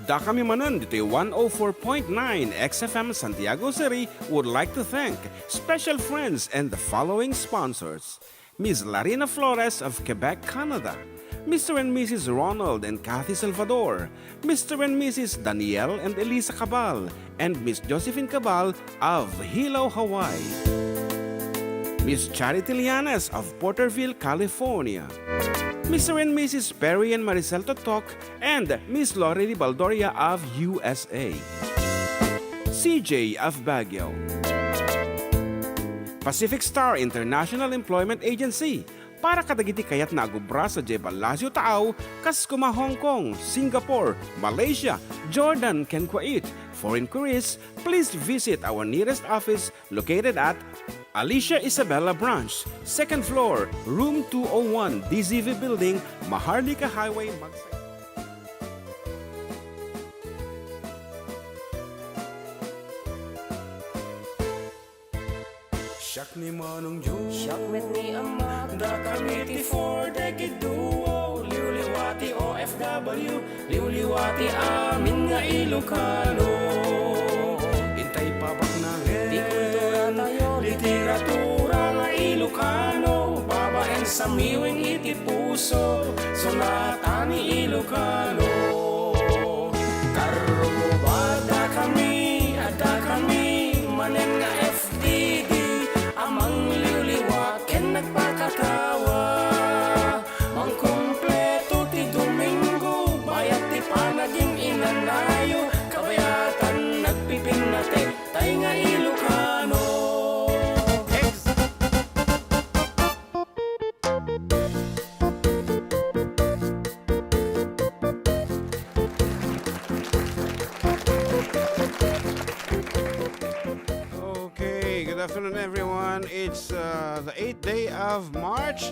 Adda kami Manen, Ditoy 104.9 XFM Santiago City would like to thank special friends and the following sponsors. Ms. Larina Flores of Quebec, Canada. Mr. and Mrs. Ronald and Kathy Salvador. Mr. and Mrs. Danielle and Elisa Cabal. And Miss Josephine Cabal of Hilo, Hawaii. Miss Charity Lianes of Porterville, California. Mr. and Mrs. Perry and Maricel Totok, and Miss Lori Baldoria of USA. CJ of Baguio. Pacific Star International Employment Agency, para kadagiti kayat na agubra sa Jebel Lazio Tao, kas kuma Hong Kong, Singapore, Malaysia, Jordan, ken Kuwait. For inquiries, please visit our nearest office located at Alicia Isabella Branch, 2nd floor, room 201, DZV Building, Maharlika Highway, Magsaysay. Siak ni Manong Jun, siak met ni Amat, da kami ti for decade duo, liwliwati OFW, liwliwati amin nga Ilocano. Intay papak na di kultura tayo, literatura nga Ilocano, babaeng sa miwing iti puso, sonata ni Ilocano. Karubada kami, ada kami, manen nga FTD, amang liwliwat ken nagpakatawa. Mang kompleto ti Domingo, bayat ti panaging inanayo, kabayatan nagpipinate, tay nga Ilocano. Good afternoon everyone. It's the 8th day of March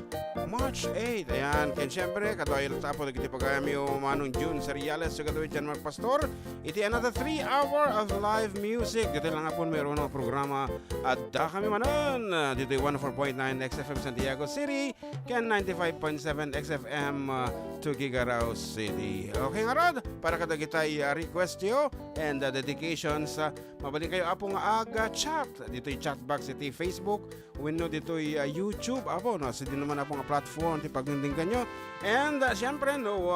8. Ayan, ken siyempre katoy tapo dagiti pagayami o Manong June Seriales so katoy dyan magpastor. Iti another 3 hour of live music. Dito lang hapon mayroon ng programa Adda kami Manen. Dito 104.9 XFM Santiago City, ken 95.7 XFM Tuguegarao City. Okay nga rod, para kadagitay request yo and dedications. Mabalik kayo apong aga chat. Dito'y chat box iti Facebook, wenno dito'y YouTube. Apo no, sa din naman apong platform ti pagninding kanyo. And syempre no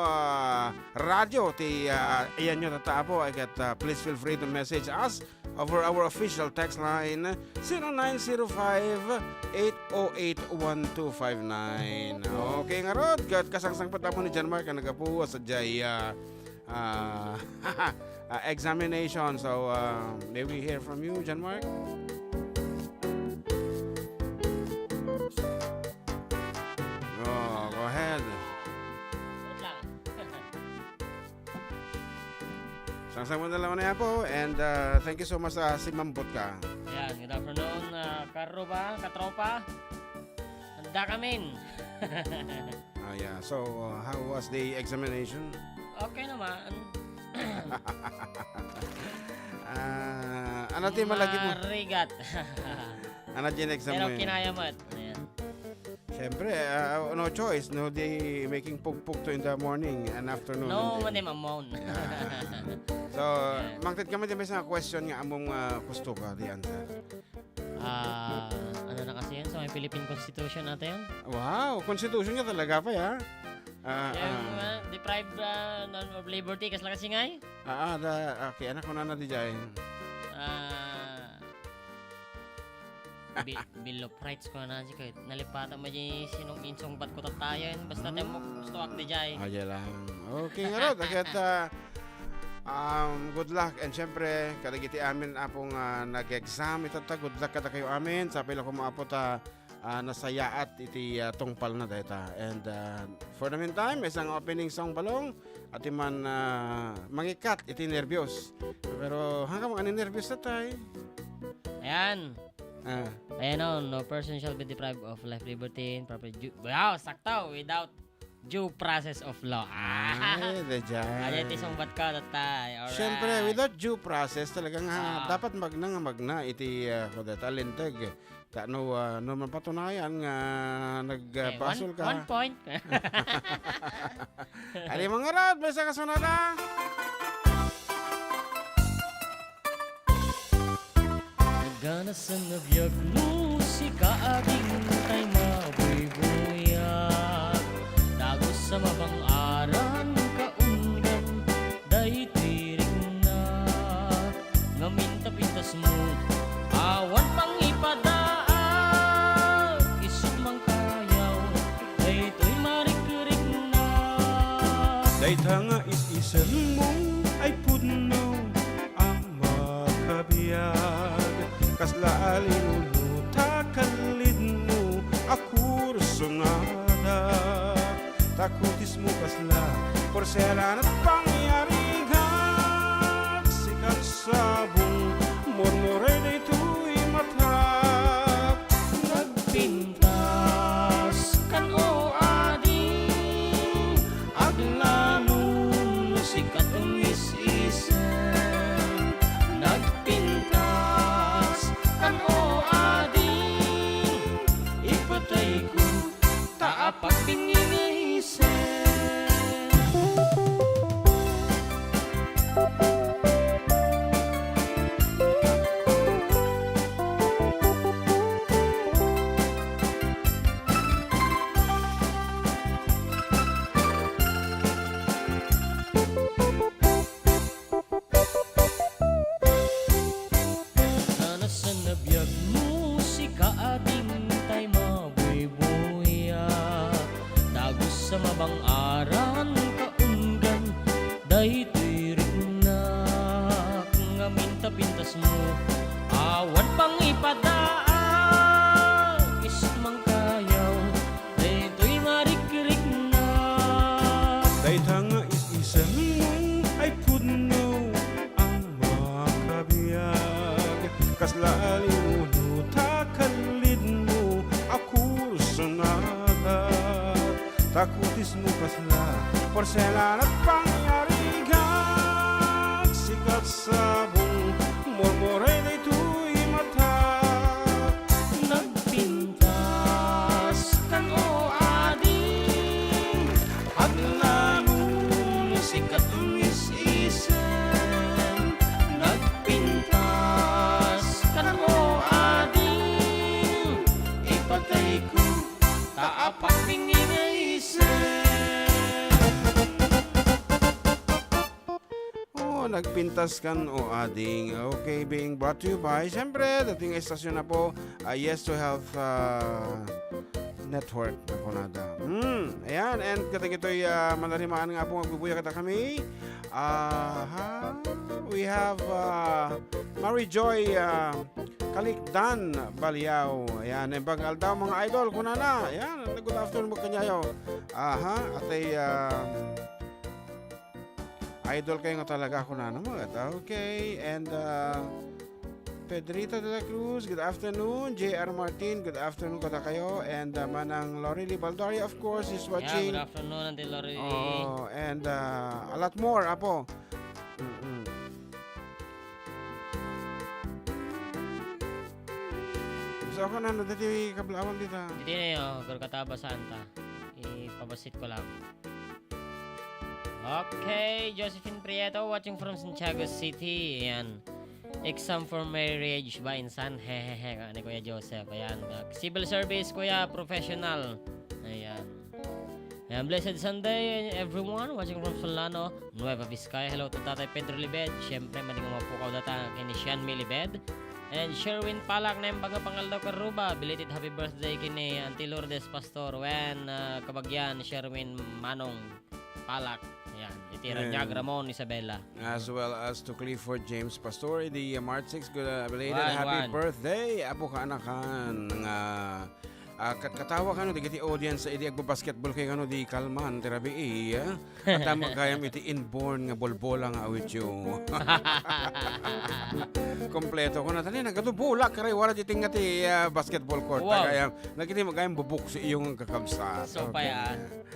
radio ti ayan nyo tata po. Please feel free to message us over our official text line 0905-808-1259. Okay nga rod, kasangsang patapon ni John Mark ang nagapuwa sa jay examination. So may we hear from you, John Mark? Oh, go ahead. Sangsang mo na lang na po, and thank you so much si Mambot ka. Yan, good afternoon, karo ba, katropa? Handa kami. Yeah. So, how was the examination? Okay naman. Ano tayo malagi mo? Marigat. Ano din exam mo Pero yun? kinaya mo. Ayan. Siyempre, no choice. No, they making pugpug to in the morning and afternoon. No, and man dem amount. So, mangtit ka man din sa question nga among gusto ka, the answer. Ano na kasi yan? So, may Philippine Constitution natin yan? Wow, constitution nga talaga pa, ya? Deprived of liberty, kas lang kasi ngay? Okay, anak ko na di dyan. Bill of Rights ko na siya kahit nalipatan mo dyan sinong insong bat ko tayo yun. Basta tayo mo gusto wak di dyan. Ayan lang. Okay nga rin. Good luck. And syempre, kadagiti amin apong nag-exam. Itata, good luck kada kayo amin. Sabi lang ko maapot nasayaat iti tungpal na data. And for the meantime, isang opening song balong at iman mangikat iti nervyos. Pero hanggang mga nervyos na tayo. Ayan. Ayan o, no person shall be deprived of life, liberty, and property. Wow, sakto, without due process of law. Ay, dyan. Ayan, tisong bat ka, tatay. Alright. Siyempre, without due process, talagang dapat magna iti alintag. No man patunayan nga nagpasol ka. 1 point. Ali mga rod, basta kasunada. Gana sa nabiyag musika ating tay mabuybuyak. Dagos sa mabang aran kaungan dahi tiring na. Ngamin tapintas mo awan pang ipadaag. Isip mang kayaw daytoy marikrik na. Dayta nga is-isan mo ay pudno ang makabiyag. Kasla alinuno takalid mo akurso nga da. Takutis mo kasla porselan at pangyarihan. Sikat sabong murmure daytoy matap. Nagpintas kan o ading aglanong sikat ang is-isen. Nagpintas kan o ading ipatay ko taapak bingingayisen. Sana sa nabiyag musika ating tay mabuybuyak. Dagos sa mabang aran kaunggan dahi tirik na. Ngamin tapintas mo awan pang ipadaag. Isip mang kayaw daytoy marikrik na. Dayta nga is-isan mo ay pudno ang makabiyag. Kasla alinuno takalid mo akurso nga da. Takutis mo kasla porselan at pangyarihan. Sikat sabong murmure daytoy matap. Nagpintas kan o ading aglanong sikat ang is-isen. Nagpintas kan o ading ipatay ko taapak bingingayisen. Oh, nagpintas kan o ading. Okay, being brought to you by, siyempre, dating estasyon na po, Yes to Health Network na po nada. Ayan, and katagito'y manarimaan nga po, magbubuya kita kami. We have Mary Joy Kalikdan Baliao. Ayan, and bagal daw mga idol, kunana. Ayan, good afternoon mo kanyayo. Atay idol kayo nga talaga ako na naman. Okay, and Pedrito de la Cruz, good afternoon. J.R. Martin, good afternoon kada kayo. And Manang Lorely Baldari, of course, is Yeah, watching. good afternoon Auntie Lori. Oh, and a lot more, apo. So ako na, dati kablawan dito. Hindi na yun, kung kataba santa. Ipabasit ko lang. Okay, Josephine Prieto watching from Santiago City. Ayan. Exam for marriage ba insan? Hehehe. Ano Kuya Joseph? Ayan. Civil service, Kuya. Professional. Ayan. Ayan. Blessed Sunday, everyone. Watching from Solano, Nueva Vizcaya. Hello to Tatay Pedro Libed. Siyempre, maning mapukaw data kini Sian Milibed. And Sherwin Palak na yung pangapangaldaw karuba. Belated happy birthday kini Auntie Lourdes Pastor. When kabagyan, Sherwin Manong Palak. Ayan, itira Niag Ramon Isabela. As well as to Clifford James Pastor, the March 6, good belated One, happy one. birthday. Apo ka anakan nga katawa kano di kiti audience idi agbabasketball kay kano di kalman terabi at magkayam iti inborn nga bolbola nga awit yo. Kompleto ko na tani nagatubula kare wala di tingati basketball court. Wow. Kaya nakiti magkayam bubuk sa iyong kakabsat. So pa yan.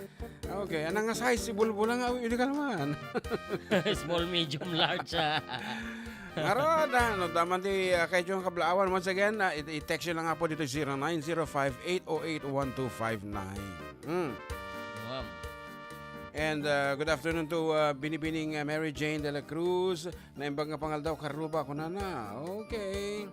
Okay, anang nga size si bolbola nga awit di kalman. Small, medium, large. Arod, no, daman di kay John Kablaawan. Once again, i-text nyo lang nga po dito 0905-808-1259. Wow. And good afternoon to Binibining Mary Jane de la Cruz. Naimbag nga pangal daw karuba ko na. Okay.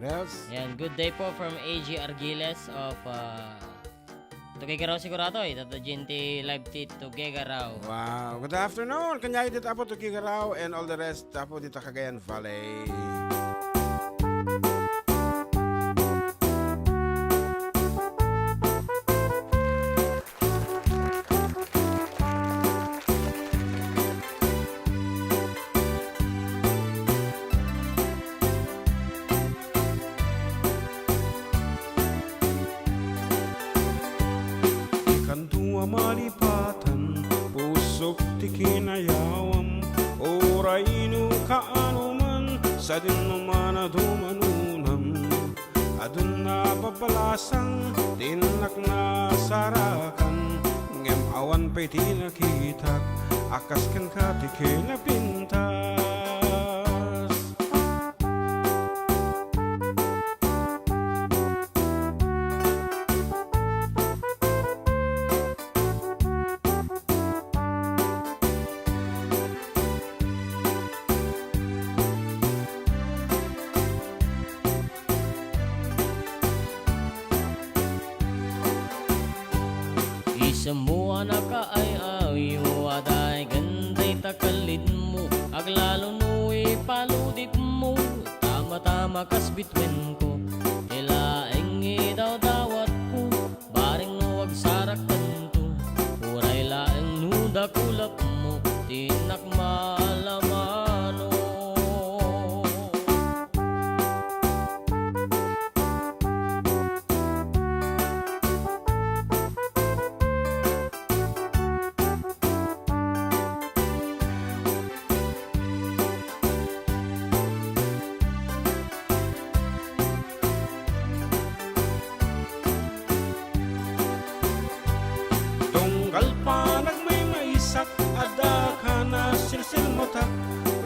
What else? Ayan, good day po from AG Argiles of Tuguegarao sigurado Tato Jinti live tit Tuguegarao. Wow, good afternoon. Kanyay dito apo Tuguegarao and all the rest apo dito Cagayan Valley. Malipatan, pusok ti kinayawam, oray inu kaanuman, sa din naman adumanunam. Adun na babalasang, tinak na sarakan, ngem awan pa'y tinakitak, akas kan ka ti kinapintas. Semua naka ay ayo aday ganday takalid mo aglalo nu'y paludip mo tama-tama kas bitwen ko ilaeng daw dawat ko baring no wag sarak tanto uray laeng nuda kulap mo tinak maalamano. Adda kana silsil motak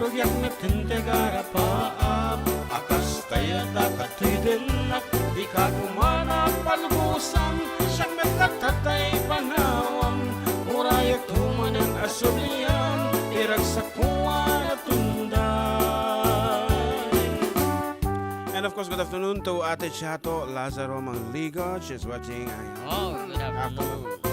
rogyak na tintegara paap akas taya da katidenak di ka kumana palgusan siyang nagtatatay panawam urayak tumanan asulian irag sa kuwan at tunday. And of course, good afternoon to Ate Chato Lazaro Mangligo. She's watching. Oh, good afternoon.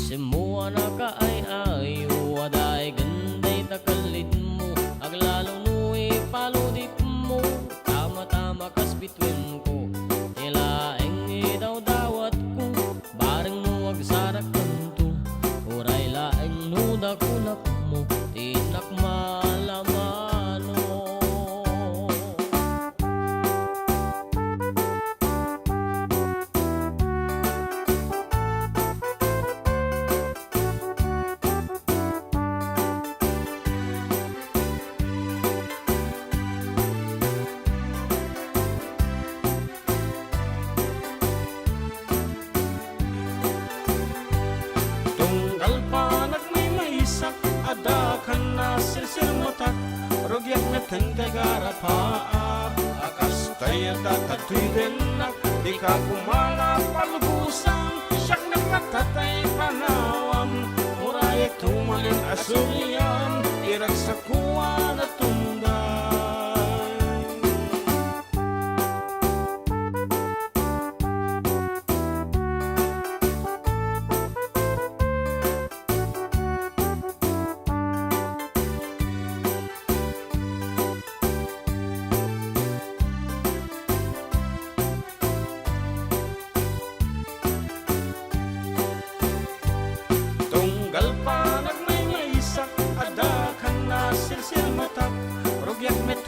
Semua naka ay ayo aday ganday takalid mo aglalo nu'y paludip mo tama-tama kas bitwen ko ilaeng daw dawat ko baring no wag sarak tanto uray laeng nuda kulap mo tinak malamano. Adda kana silsil motak rogyak na tintegara paap akas taya da katidenak di ka kumana palgusan siyang nagtatatay panawam urayak tumanin asulian irag sa kuwan at tunday.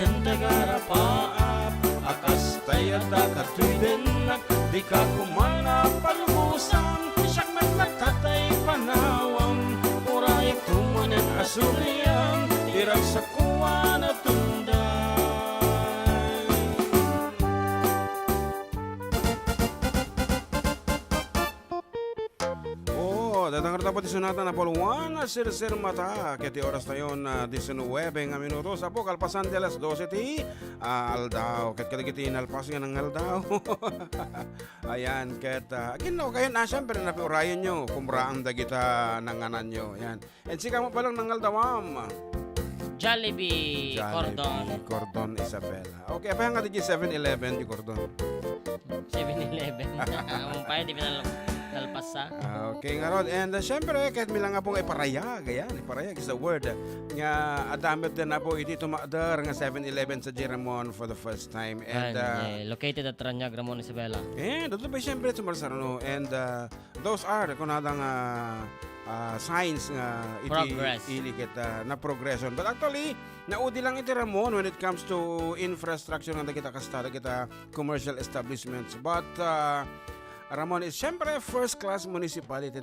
Tintegara paap akas taya da katidenak di ka kumana palgusan siyang nagtatatay panawam urayak tumanan asulian irag sa kuwan at tunday. Oh, datang dapat isunatan na poluan na sir mata. Kaya oras tayo na 19 nga minutos. Apo, kalpasan de las 12 ti aldaw. Kaya kadagiti nalpas nga ng aldaw. Ayan, kaya kino kayo na siyempre napiurayan nyo. Kumraan da kita nanganan nyo. Ayan. And sika mo palang ng aldawam. Jollibee Cordon Isabela. Okay, apa nga di 7-Eleven di Cordon? 7-Eleven. Ang payo, di pinalpas sa. Okay nga ron. And syempre, kahit milang nga pong iparayag. Ayan, iparayag is a word. Nga adamit din na po iti tumakdar nga 7-Eleven sa Jiramon for the first time. And Located at Ranyag, Ramon Isabela. doon ba syempre sumarsarano. And those are kunadang signs nga Progress. ilikit na progression. But actually, naudi lang iti Ramon when it comes to infrastructure ng kita kastada kita commercial establishments. But Ramon is syempre first class municipality.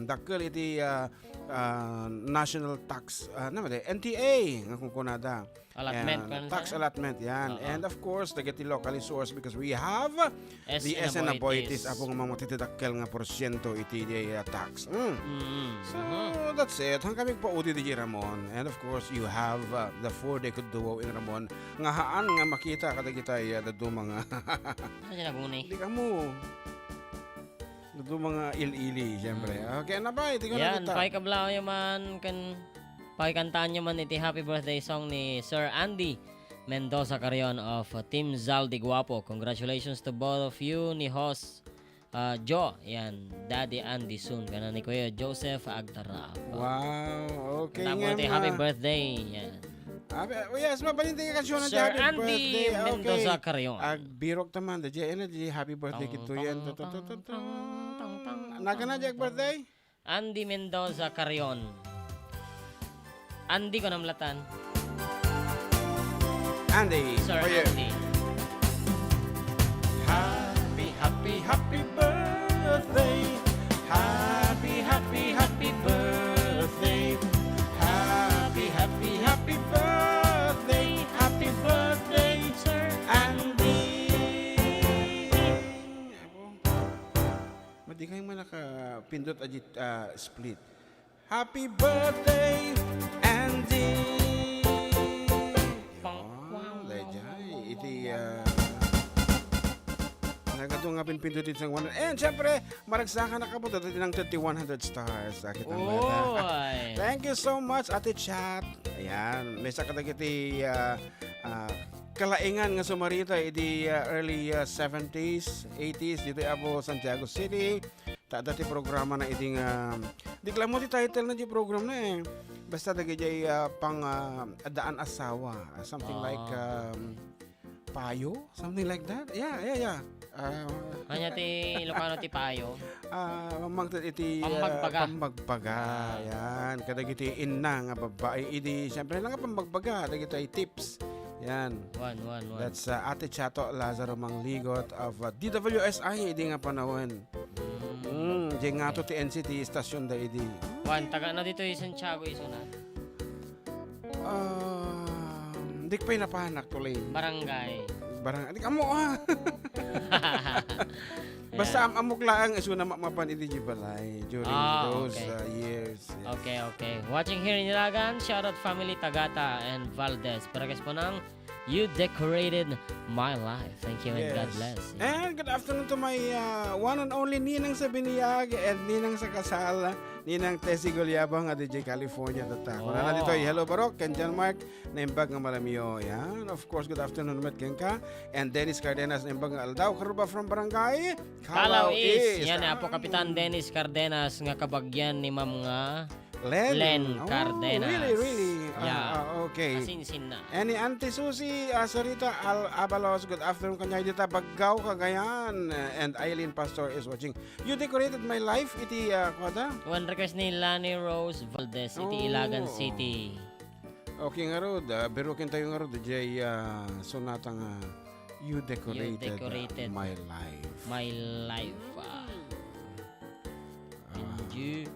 Dakkel iti national tax NTA nga kung kunada. Allotment. Tax allotment yan. And of course, dagiti locally sourced because we have the SN Aboitis apong mga matitidakkel nga porsyento iti tax. So that's it. Hanggang kami paudi di Ramon. And of course, you have the 4-day duo in Ramon. Nga haan nga makita kada kita dadu mga Ano siya nagunay? hindi ka mo. Dadu mga il-ili, siyempre. Okay, na ba? Iti ko na Yan, kita. pakikablao nyo man, pakikantaan nyo man iti happy birthday song ni Sir Andy Mendoza Carrion of Team Zaldi Guapo. Congratulations to both of you ni host Joe. Yan, Daddy Andy soon. Kana ni Kuya Joseph Agtara. Wow, okay Tama nga. happy birthday. Yan. Yes, mabalintay ka kasyon ng Sir happy Andy birthday. Mendoza Carrion. Agbirok taman. Di happy birthday kito yan. Naga na di birthday? Andy Mendoza Carrion. Andy ko namlatan. Andy. Sir for you. Andy. Happy birthday. Happy birthday. Happy birthday. Happy birthday, Sir Andy. Madi kayo man nakapindot ajit split. Happy birthday, Andy. Lejay. Iti nagado nga pinpindutin sa 100. And syempre, maragsakan na kapo dito ng 3100 stars. Sakit ang Oy. Thank you so much, Ate Chat. Ayan, may sakadagiti kalaingan nga sumarita iti early 70s, 80s dito abo Santiago City. Dati programa na iti di kala mo ti title na di program na basta dagiti pang adaan asawa, something like payo, something like that. Yeah. Kanya ti Ilocano ti payo. Iti pambagbaga. Yan. Kadagiti inna nga babae. Idi, siyempre lang nga pambagbaga. Dagiti tips. Yan. One. That's Ate Chato Lazaro Mangligot of DWSI. Idi nga panahon. Di nga to ti NCT stasyon da idi. One, taga na dito yung Santiago iso na. Di ko pa'y napahanak tuloy. Barangay. Di ka mo Basta amok lang iso na mapan iti balay during those years. Yes. Okay. Watching here in Ilagan, shoutout family Tagata and Valdez. Paragas po ng You Decorated My Life. Thank you and God bless. And good afternoon to my one and only Ninang sa Biniyag and Ninang sa Kasal, Ninang Tessie Gulyabang at DJ California. Kung na dito, hello Barok, Ken John Mark, naimbag ng Malamiyo. Yan, of course, good afternoon Met Kenka. And Dennis Cardenas, naimbag ng Aldaw, Karuba from Barangay Calao East. Yan po, Kapitan Dennis Cardenas, nga kabagyan ni Ma'am nga Len Cardenas. Really? Okay. Asinsin na. And ni Auntie Susie Sarita Abalos, good afternoon kanya dito Baggaw, Cagayan. And Eileen Pastor is watching. You Decorated My Life, iti kwada? One request ni Lani Rose Valdez, iti Ilagan City. Okay nga rod, birukin tayo nga rod, DJ sonata nga You Decorated My Life. My life. And you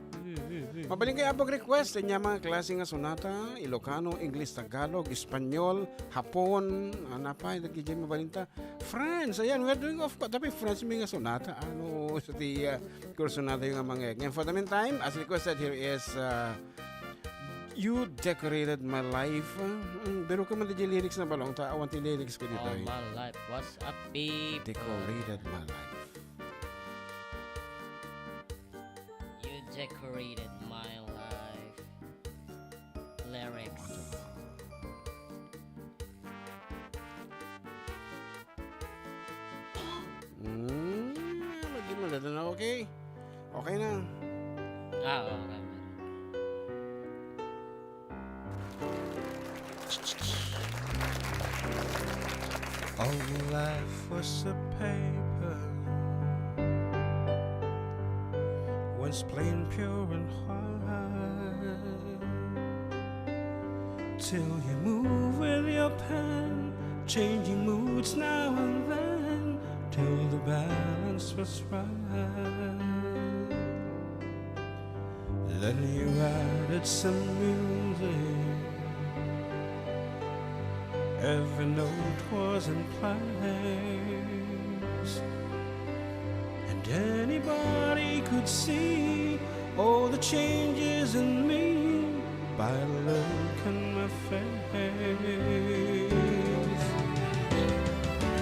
Mabaling kayo pag request niya mga klase nga sonata, Ilocano, English, Tagalog, Espanyol, Hapon, pa, nagiging mabalinta. French, ayan, we're doing off, tapi French may nga sonata, sa di course sonata yung mga egg. And for the meantime, as requested, here is You Decorated My Life. Pero ka man di lyrics na balong, ta awan ti lyrics ko dito. All my life was a people. Decorated My Life. You decorated my life. Lyrics. Maging malala na, okay? Okay na. Okay. All life was a paper, once plain, pure and white, till you move with your pen, changing moods now and then, till the balance was right. Then you added some music, every note was in place, and anybody could see all the changes in me by the look in my face.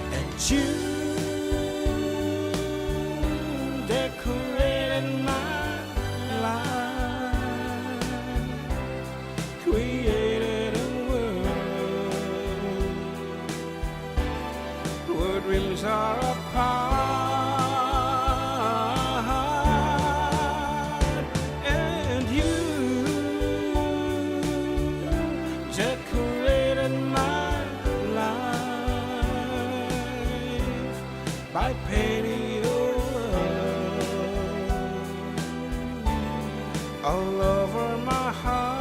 And you decorated my life, created a world dreams are apart, and you decorated my life by painting your love all over my heart.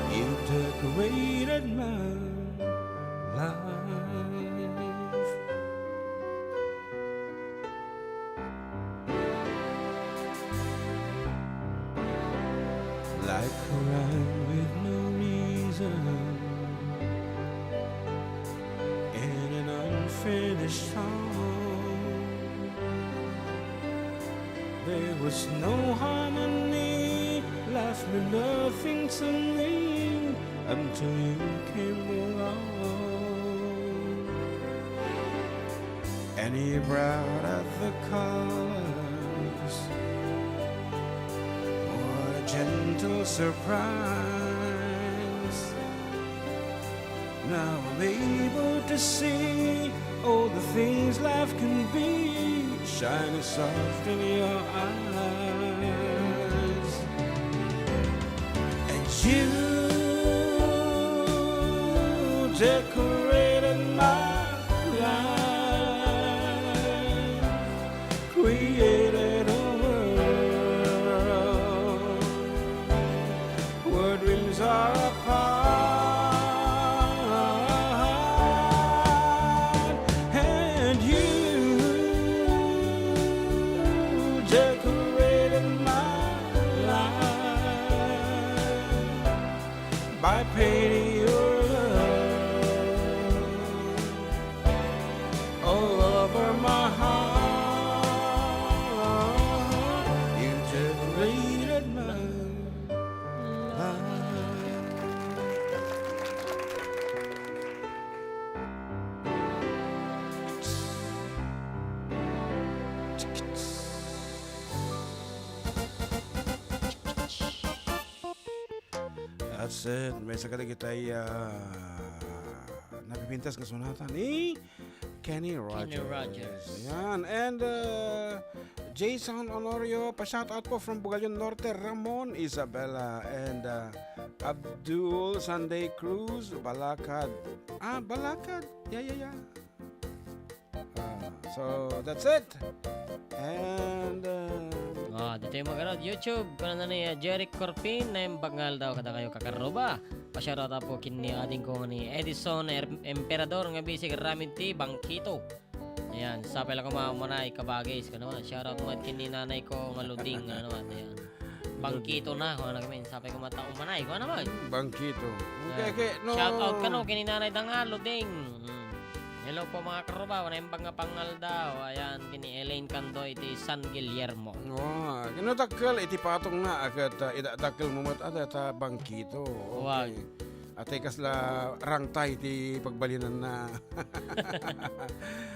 You decorated my life. Like a rhyme with no reason in an unfinished song. There was no harmony, life meant nothing to me until you came along. And you brought out the colors, what a gentle surprise. Now I'm able to see all the things life can be, shining soft in your eyes. And you decorated my life, created a world where dreams are apart, and you decorated my life by painting your love all over my heart. You decorated my life. That's it. May sakata kita'y napipintas nga sonata ni Kenny Rogers. Rogers. Ayan. And Jason Honorio, pa-shout out po from Bugalyon Norte, Ramon Isabella, and Abdul Sunday Cruz, Balakad. Balakad. Yeah. So, that's it. And Dito yung mga YouTube. Kung na ni Jeric Corpin na yung bangal daw kada kayo kakaroba. Pasyarata po kini ating ko ni Edison Emperador nga bisig Raminti Bangkito. Ayan, sapay lang ko mamanay kabagis. Kanaman, shoutout mo at kini nanay ko ngaluding. Ano naman, ayan. Bangkito na ako na kami. Sapay ko mataong manay. Ko naman. Bangkito. Ayan. Okay, no. Shoutout ka no, kini nanay dangaluding. Hello po mga karuba, wala yung mga pangal daw. Ayan, kini Elaine Candoy, iti San Guillermo. Oh, kinudakkel iti patong na agad idadakkel mo mat ada bangkito. Wag. Okay. Ate kasla rangtay ti pagbalinan na.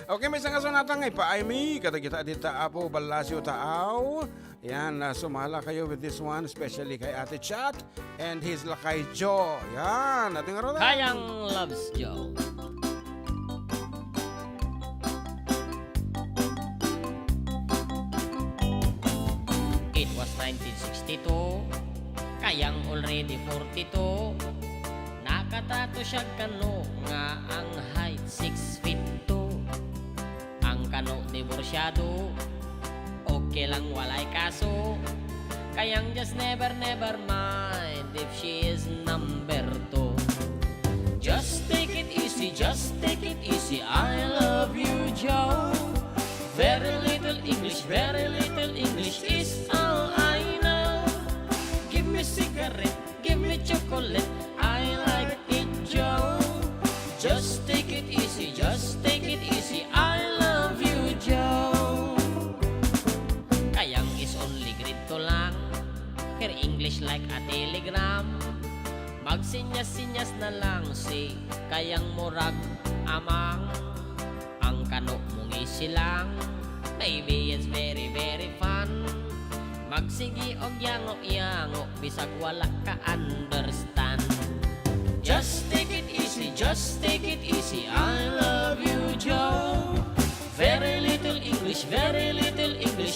Okay, may isang kasunatan ngay paaymi kita dita apo Balasyo Taaw. Yan, sumala kayo with this one, especially kay Ate Chat and his lakay Joe. Yan, ating araw. Kayang loves Joe. It was 1962, kayang already 42. Nakatato siya kano nga ang height 6 feet 2. Ang kano divorsyado, okay lang walay kaso. Kayang just never mind if she is number 2. Just take it easy, I love you Joe. Very little English is all I know. Give me cigarette, give me chocolate, I like it Joe. Just take it easy, I love you Joe. Kayang is only grade 2 lang, her English like a telegram. Magsinyas-sinyas na lang si kayang murag amang. Ang kano mong isilang, maybe it's very fun. Magsigi og yango bisag wala ka understand. Just take it easy, I love you Joe. Very little English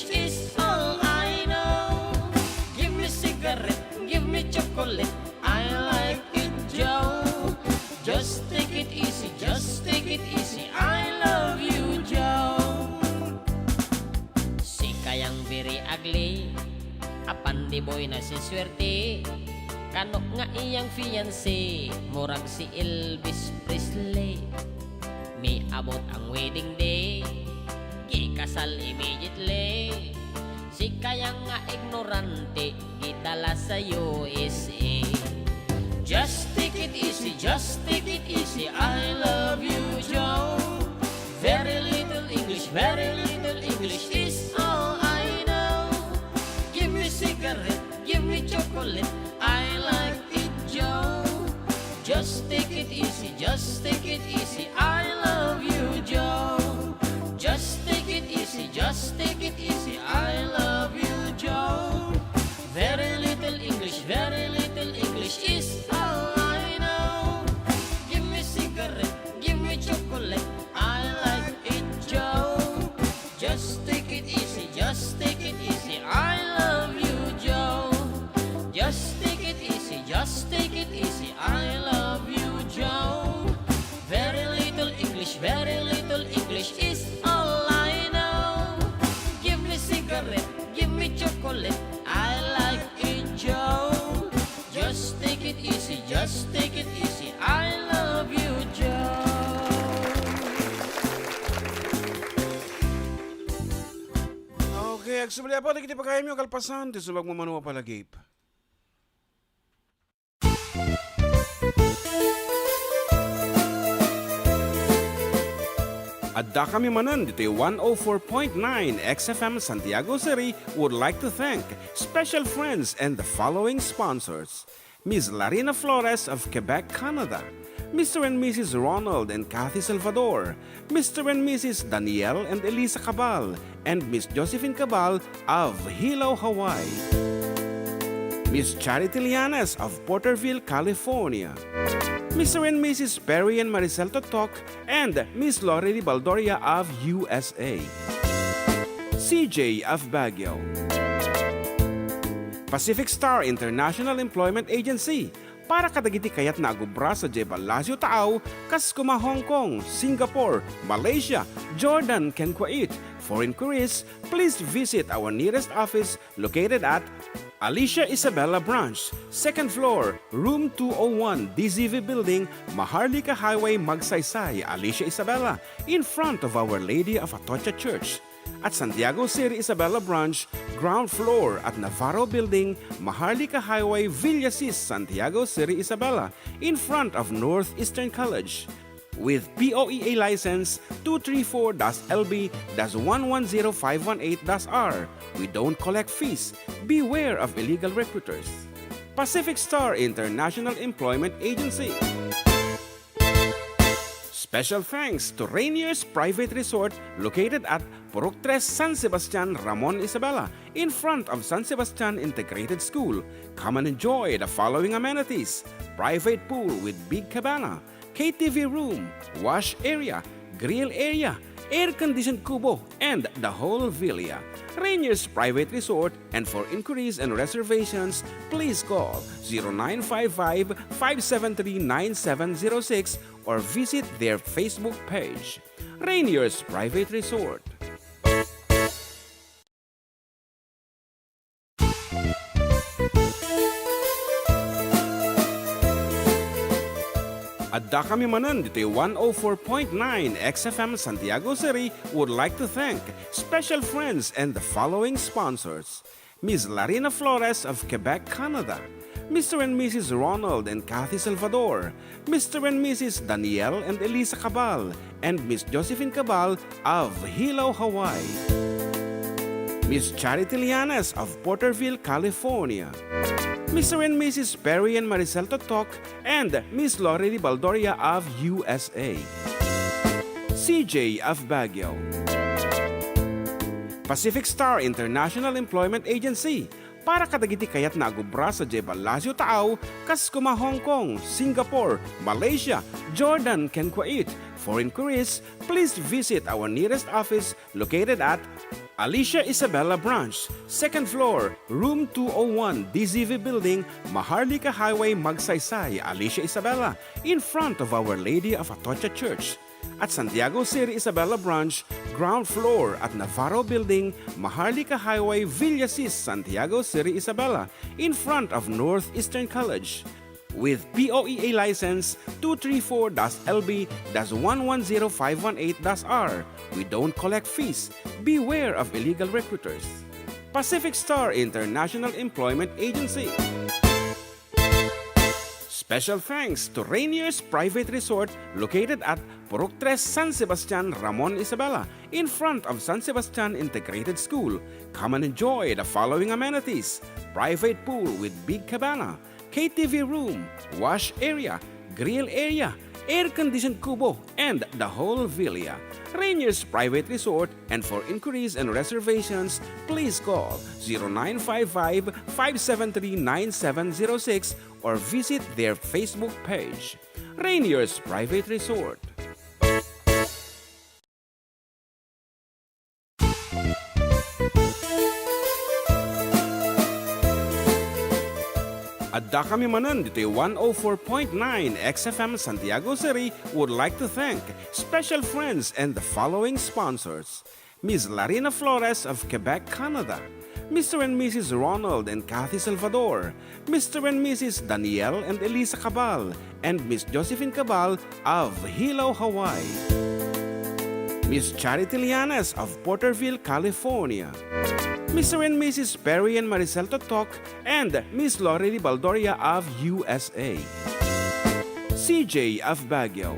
is all I know. Give me cigarette, give me chocolate, I like it Joe. Just take it easy, I love you Joe. Si kayang very ugly, apan di boy na si swerte. Kano nga iyang fiancé, murag si Elvis Presley. May abot ang wedding day, gikasal immediately. Si kayang nga ignorante, gidala sa USA. Just take it easy, I love you Joe. Very little English is all I know. Give me cigarette, give me chocolate, I like it Joe. Just take it easy, I love you Joe. Just take it easy, I love you Joe. Very little English is all I know. Give me cigarette, give me chocolate, I like it Joe. Just take it easy, I love you Joe. Just take it easy, I love you Joe. Very little English is all I know. Give me cigarette, give me chocolate, I like it Joe. Just take it easy, I love you Joe. Okay, agsubli po, kita pagkaya mo kalpasan, tisulog mo manuwa palagip. Adda kami Manen, Ditoy 104.9 XFM Santiago City would like to thank special friends and the following sponsors. Ms. Larina Flores of Quebec, Canada. Mr. and Mrs. Ronald and Kathy Salvador. Mr. and Mrs. Danielle and Elisa Cabal. And Miss Josephine Cabal of Hilo, Hawaii. Miss Charity Lianes of Porterville, California. Mr. and Mrs. Perry and Maricel Totok, and Miss Lori Baldoria of USA. CJ of Baguio. Pacific Star International Employment Agency, para kadagiti kayat na agubra sa Balasyo Taaw, Kaskuma, Hong Kong, Singapore, Malaysia, Jordan, ken Kuwait. For inquiries, please visit our nearest office located at Alicia Isabella Branch, second floor, room 201, DZV Building, Maharlika Highway, Magsaysay, Alicia Isabella, in front of Our Lady of Atocha Church. At Santiago City Isabella Branch, ground floor at Navarro Building, Maharlika Highway, Villasis, Santiago City Isabella, in front of Northeastern College. With POEA license 234-LB-110518-R. We don't collect fees. Beware of illegal recruiters. Pacific Star International Employment Agency. Special thanks to Rainier's Private Resort located at Purok 3, San Sebastian, Ramon Isabela, in front of San Sebastian Integrated School. Come and enjoy the following amenities: private pool with big cabana, KTV room, wash area, grill area, air-conditioned kubo, and the whole villa. Rainier's Private Resort, and for inquiries and reservations, please call 0955-573-9706 or visit their Facebook page. Rainier's Private Resort. Adda kami Manen, Ditoy 104.9 XFM Santiago City would like to thank special friends and the following sponsors: Ms. Larina Flores of Quebec, Canada; Mr. and Mrs. Ronald and Kathy Salvador; Mr. and Mrs. Danielle and Elisa Cabal; and Miss Josephine Cabal of Hilo, Hawaii; Miss Charity Lianes of Porterville, California; Mr. and Mrs. Perry and Maricel Totok, and Miss Lorely Baldoria of USA; CJ of Baguio; Pacific Star International Employment Agency, para kadagiti kayat nagubra sa Jebalasyo Tao, kas kuma Hong Kong, Singapore, Malaysia, Jordan, ken Kuwait. For inquiries, please visit our nearest office located at Alicia Isabella Branch, second floor, room 201, DZV Building, Maharlika Highway, Magsaysay, Alicia Isabella, in front of Our Lady of Atocha Church. At Santiago City Isabella Branch, ground floor at Navarro Building, Maharlika Highway, Villasis, Santiago City Isabella, in front of Northeastern College. With POEA license 234-LB-110518-R. We don't collect fees. Beware of illegal recruiters. Pacific Star International Employment Agency. Special thanks to Rainier's Private Resort located at Purok 3, San Sebastian, Ramon Isabela, in front of San Sebastian Integrated School. Come and enjoy the following amenities: private pool with big cabana, KTV room, wash area, grill area, air-conditioned kubo, and the whole villa. Rainier's Private Resort, and for inquiries and reservations, please call 0955-573-9706 or visit their Facebook page. Rainier's Private Resort. Adda kami Manen, Ditoy 104.9 XFM Santiago City would like to thank special friends and the following sponsors: Ms. Larina Flores of Quebec, Canada; Mr. and Mrs. Ronald and Kathy Salvador; Mr. and Mrs. Danielle and Elisa Cabal; and Miss Josephine Cabal of Hilo, Hawaii; Miss Charity Lianes of Porterville, California; Mr. and Mrs. Perry and Maricel Totok, and Miss Lorely Baldoria of USA; CJ of Baguio;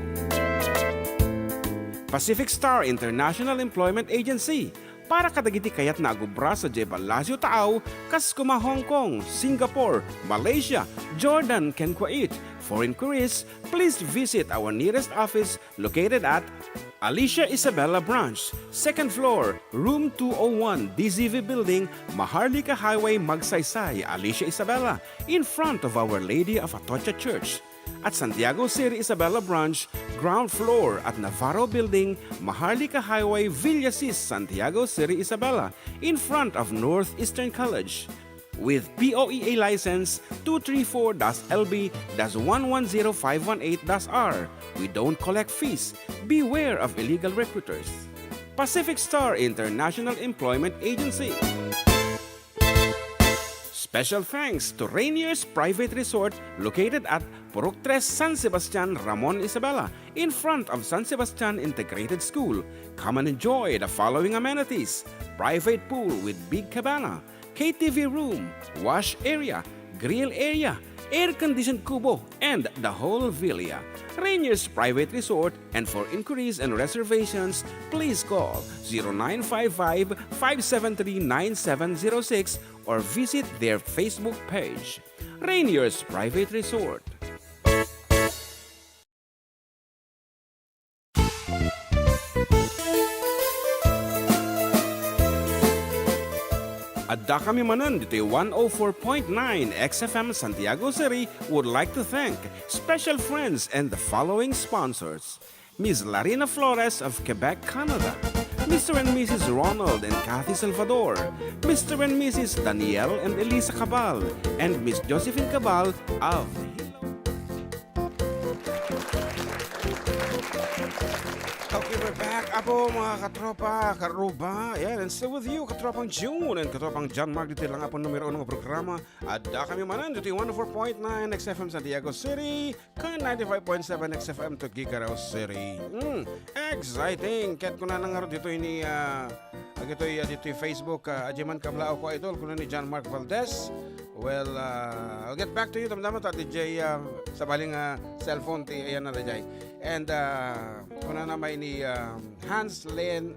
Pacific Star International Employment Agency, para kadagiti kayat nagubra sa Jebalasyo Tao, kas kuma Hong Kong, Singapore, Malaysia, Jordan, ken Kuwait. For inquiries, please visit our nearest office located at Alicia Isabella Branch, second floor, room 201, DZV Building, Maharlika Highway, Magsaysay, Alicia Isabella, in front of Our Lady of Atocha Church. At Santiago City Isabella Branch, ground floor at Navarro Building, Maharlika Highway, Villasis, Santiago City Isabella, in front of Northeastern College. With POEA license 234-LB-110518-R. We don't collect fees. Beware of illegal recruiters. Pacific Star International Employment Agency. Special thanks to Rainier's Private Resort located at Purok 3 San Sebastian, Ramon Isabela, in front of San Sebastian Integrated School. Come and enjoy the following amenities: private pool with big cabana, KTV room, wash area, grill area, air-conditioned kubo, and the whole villa. Rainier's Private Resort, and for inquiries and reservations, please call 0955-573-9706 or visit their Facebook page. Rainier's Private Resort. Adda kami Manen, Ditoy 104.9 XFM Santiago City would like to thank special friends and the following sponsors: Ms. Larina Flores of Quebec, Canada, Mr. and Mrs. Ronald and Kathy Salvador, Mr. and Mrs. Danielle and Elisa Cabal, and Miss Josephine Cabal of Okay, we're back. Apo mga katropa, karuba. Yan, and still with you, katropang June and katropang John Mark. Dito lang po numero 1 ng programa. Adda kami Manen, dito yung 104.9 XFM Santiago City, ka 95.7 XFM Tuguegarao City. Exciting. Kahit ko na nangaro dito ni dito yung Facebook, Ajiman Kablao ko idol, kuno ni John Mark Valdez. Well, I'll get back to you. Damdaman to DJ sa baling cellphone ayan na DJ. And kuna na may ni Hans Lay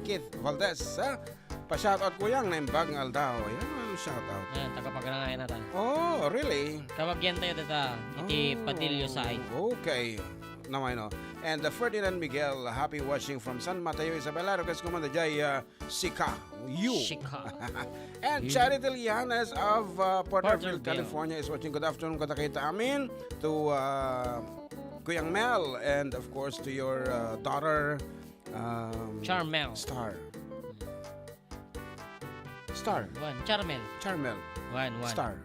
Keith Valdez. Pa-shoutout ko yang naimbag ng Aldao. Ayan ang shoutout. Ayan, tagapagrangayan na ta. Oh, really? Kabagyan tayo dita. Iti Padillo side. Okay. Now I know. And Ferdinand Miguel, happy watching from San Mateo, Isabela. Request ko man na jay Sika. You. Shika. And Charity Lianes of Porterville, California is watching. Good afternoon, katakita amin. To Kuyang Mel, and of course to your daughter, Charmel. Star. One. Charmel. One. Star.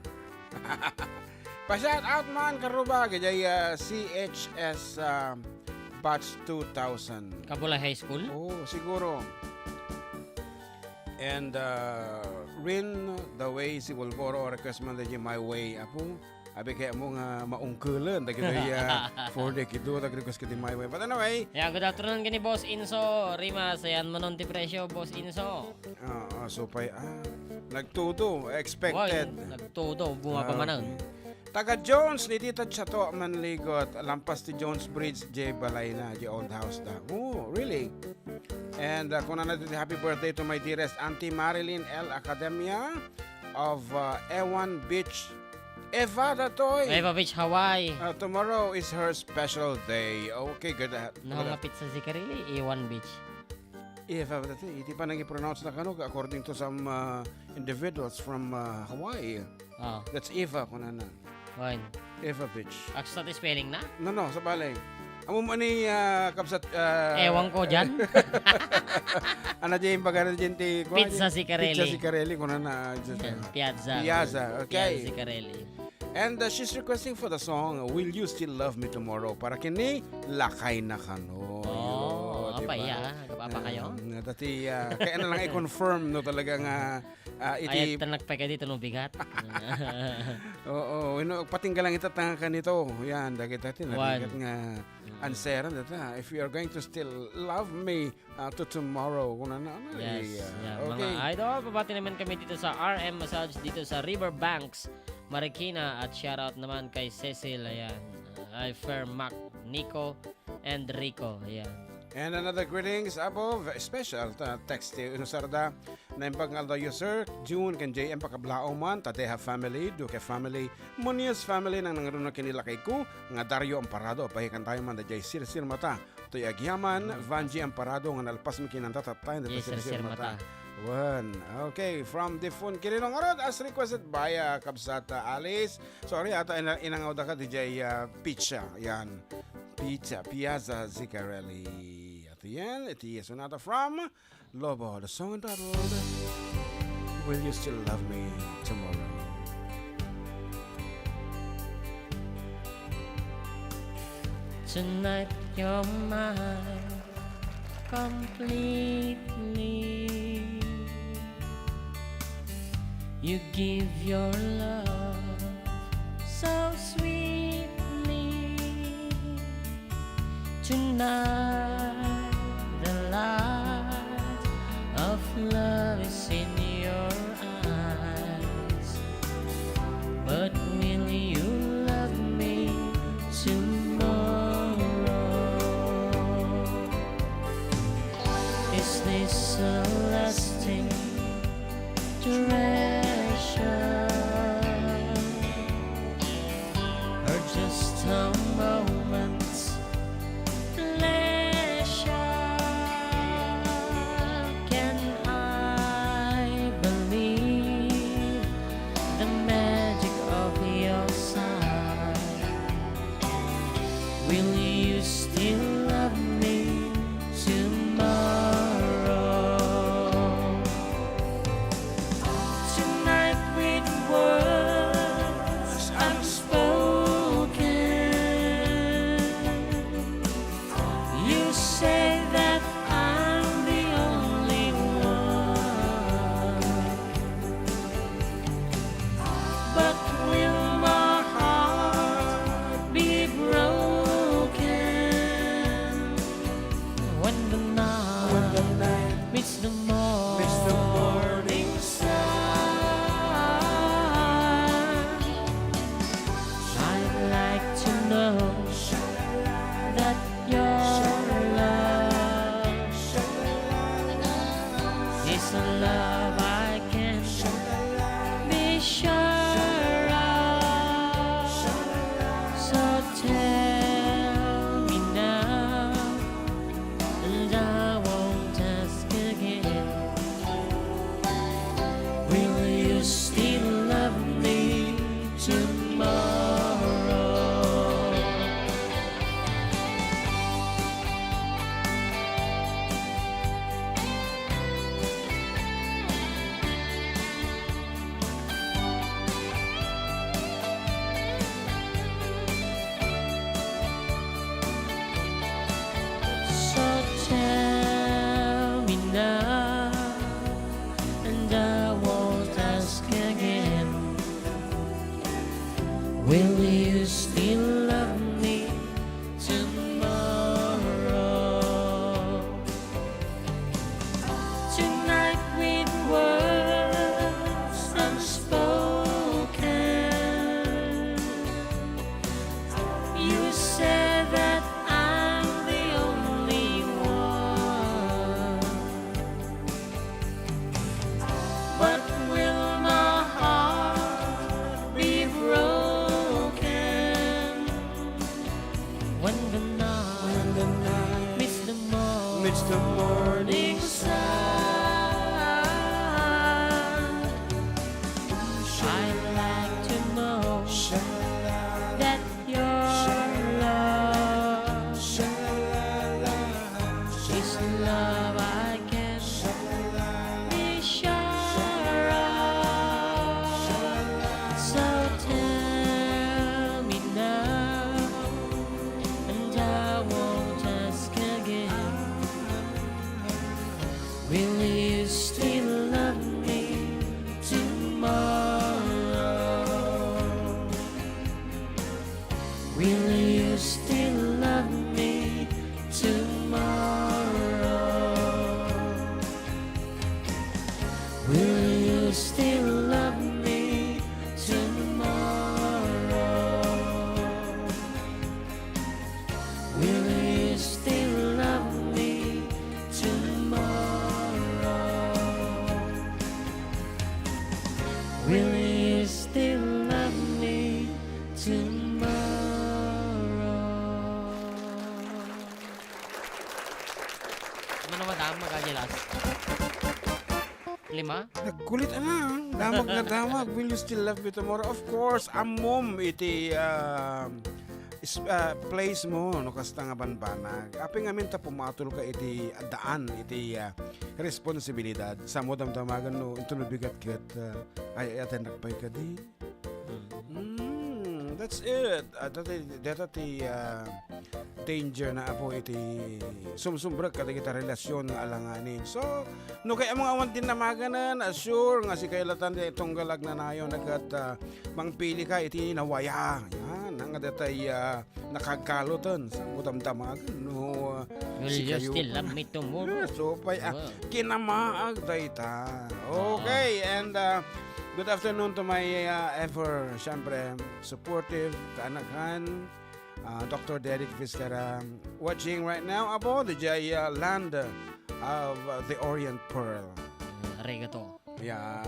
Pa-shout out man, karuba, kajay CHS Batch 2000. Kabula High School? Oh, siguro. And Rin, the way si Wolboro, request man na My Way. Apo, abi kaya mo nga maungkulan. Dagitoy for the kido, request kiti My Way. But anyway. Yeah, good afternoon kini Boss Inso. Rima, sayan mo nun ti presyo, Boss Inso. Supay, nagtudo, expected. Nagtudo, bunga pa manan. Taga Jones, ni Tita Chato Manligot, lampas ti Jones Bridge, J. Balay na, J. Old House da. Oh, really? And kung na natin, happy birthday to my dearest Auntie Marilyn L. Academia of Ewan Beach, Eva Ditoy. Eva Beach, Hawaii. Tomorrow is her special day. Okay, good. Nakangapit sa Zikarili, Ewan Beach. Eva Ditoy, iti pa nang i-pronounce na kano according to some individuals from Hawaii. Oh. That's Eva kung na. One. Eva Beach. Aksa ti spelling na? No, sa balay. Amo mo ni kapsat... Ewan ko dyan. Ano dyan yung bagay dyan ti... Pizza Sicarelli. Pizza Sicarelli. Kung na... Piazza. Okay. Piazza Sicarelli. And she's requesting for the song, Will You Still Love Me Tomorrow? Para kini, lakay na kano. Oh, apa iya? Apa kayo? Dati, kaya na lang i-confirm, no, talagang... Ayat na nagpeka dito no bigat. Oo, patinggalang itatanga ka nito. Yan, dagit natin. Nabigat nga answeran data. If you are going to still love me to tomorrow. Kung ano. Yes. Okay. Mga idol, pabati naman kami dito sa RM Massage dito sa Riverbanks, Marikina. At shoutout naman kay Cecil. Ayan. Ifer, Mac, Nico, and Rico. Ayan. And another greetings above special text inusarda na impag ngaldo user June kan JM pakablao man Tateha family Duque family Muniz family nang nangaruna kinila kay ko nga Dario Amparado pahikan tayo man da jay sir mata to agyaman Vanji Amparado nga nalpas mi kinanta tatay da sir mata. One. Okay, from the phone kininong arod as requested by Kabsata Alice. Sorry ata inangaw da ka DJ Pizza. Yan. Pizza Piazza Zicarelli. At the end, it is sonata from Lobo, the song entitled Will You Still Love Me Tomorrow? Tonight you're mine completely. You give your love so sweetly. Tonight the light of love is in your eyes. But will you love me tomorrow? Is this a lasting treasure, or just a moment's pleasure? Can I believe the magic of your side? Will you still love me tomorrow? Tonight with words unspoken, you say that I'm the only one. But will my heart be broken when the night meets the morning sun? I'd like to know that your love is a love I can be sure of. So tell me now, and I won't ask again. Will you still love me tomorrow? So tell me now, and I won't ask again. Will you still love me tomorrow? Tonight with words unspoken, you say that I'm the only one. But will my heart be broken when the night meets the morning sun? I'd like to know that your love is a love I can be sure of. So tell me now, and I won't ask again. Will you still love me tomorrow? Will you still love me tomorrow? Will you still love me tomorrow? Will you still love me tomorrow? Will you still love me tomorrow? Ano naman tama ka, Jelas? 5? Nagkulit damag na damag. Will you still love me tomorrow? Of course, amom iti place mo no kasta nga banbanag. Aping amin ta pumatol ka iti daan iti responsibilidad. Sa mo damdamagan no ito nabigat ket ay aten nagpay ka di. That's it. danger na po iti sumsumbrag kadagiti relasyon nga alanganin. So, no kaya mga awan din namaganan, sure nga si kailatan di itong galag na nayon nagat mangpili ka iti nawaya. Yan, nga datay nakagkalutan sa mutamtamagan. No, Will you still love me tomorrow? So, kinamaag dayta. Okay, and good afternoon to my ever, syempre, supportive kaanakan, Dr. Derek Vizcara, watching right now about the land of the Orient Pearl. Arigato. Yeah.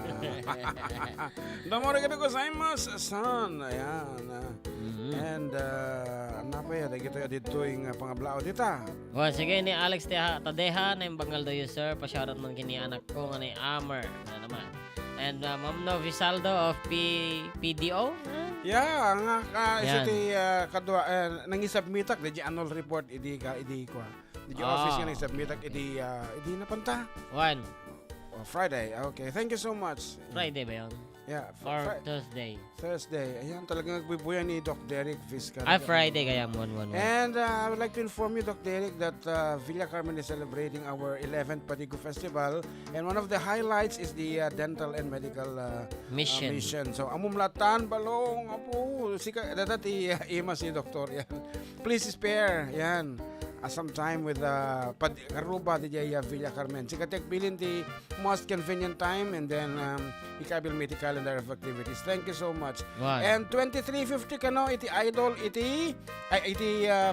Domo arigato gozaimasu, son. Ayan. And napaya dagito ditoy nga pangablao dita. Sige ni Alex Tadeha na yung bangal do sir. Pa-shoutout man kini anak ko nga ni Amer. Na naman. And Ma'am Novi Saldo of PDO. Yeah, nga Yan. iti kadwa nangisubmitak di annual report idi ko. Di office nga nangisubmitak idi napanta. One. Friday. Okay. Thank you so much. Friday ba yun? Yeah. Or Thursday? Thursday. Ayan, talagang nagbibuyan ni Doc Derek Vizcara. Friday kaya 111. And I would like to inform you, Doc Derek, that Villa Carmen is celebrating our 11th Patigo Festival. And one of the highlights is the dental and medical Mission. So, amumlatan, balong, apo, sika, datati ima si Doktor. Yan. Please spare. Yan. Some time with Karuba di Villa Carmen. Sikatek bilin the most convenient time and then ikabil may calendar of activities. Thank you so much. Wow. And 2350 kano iti idol iti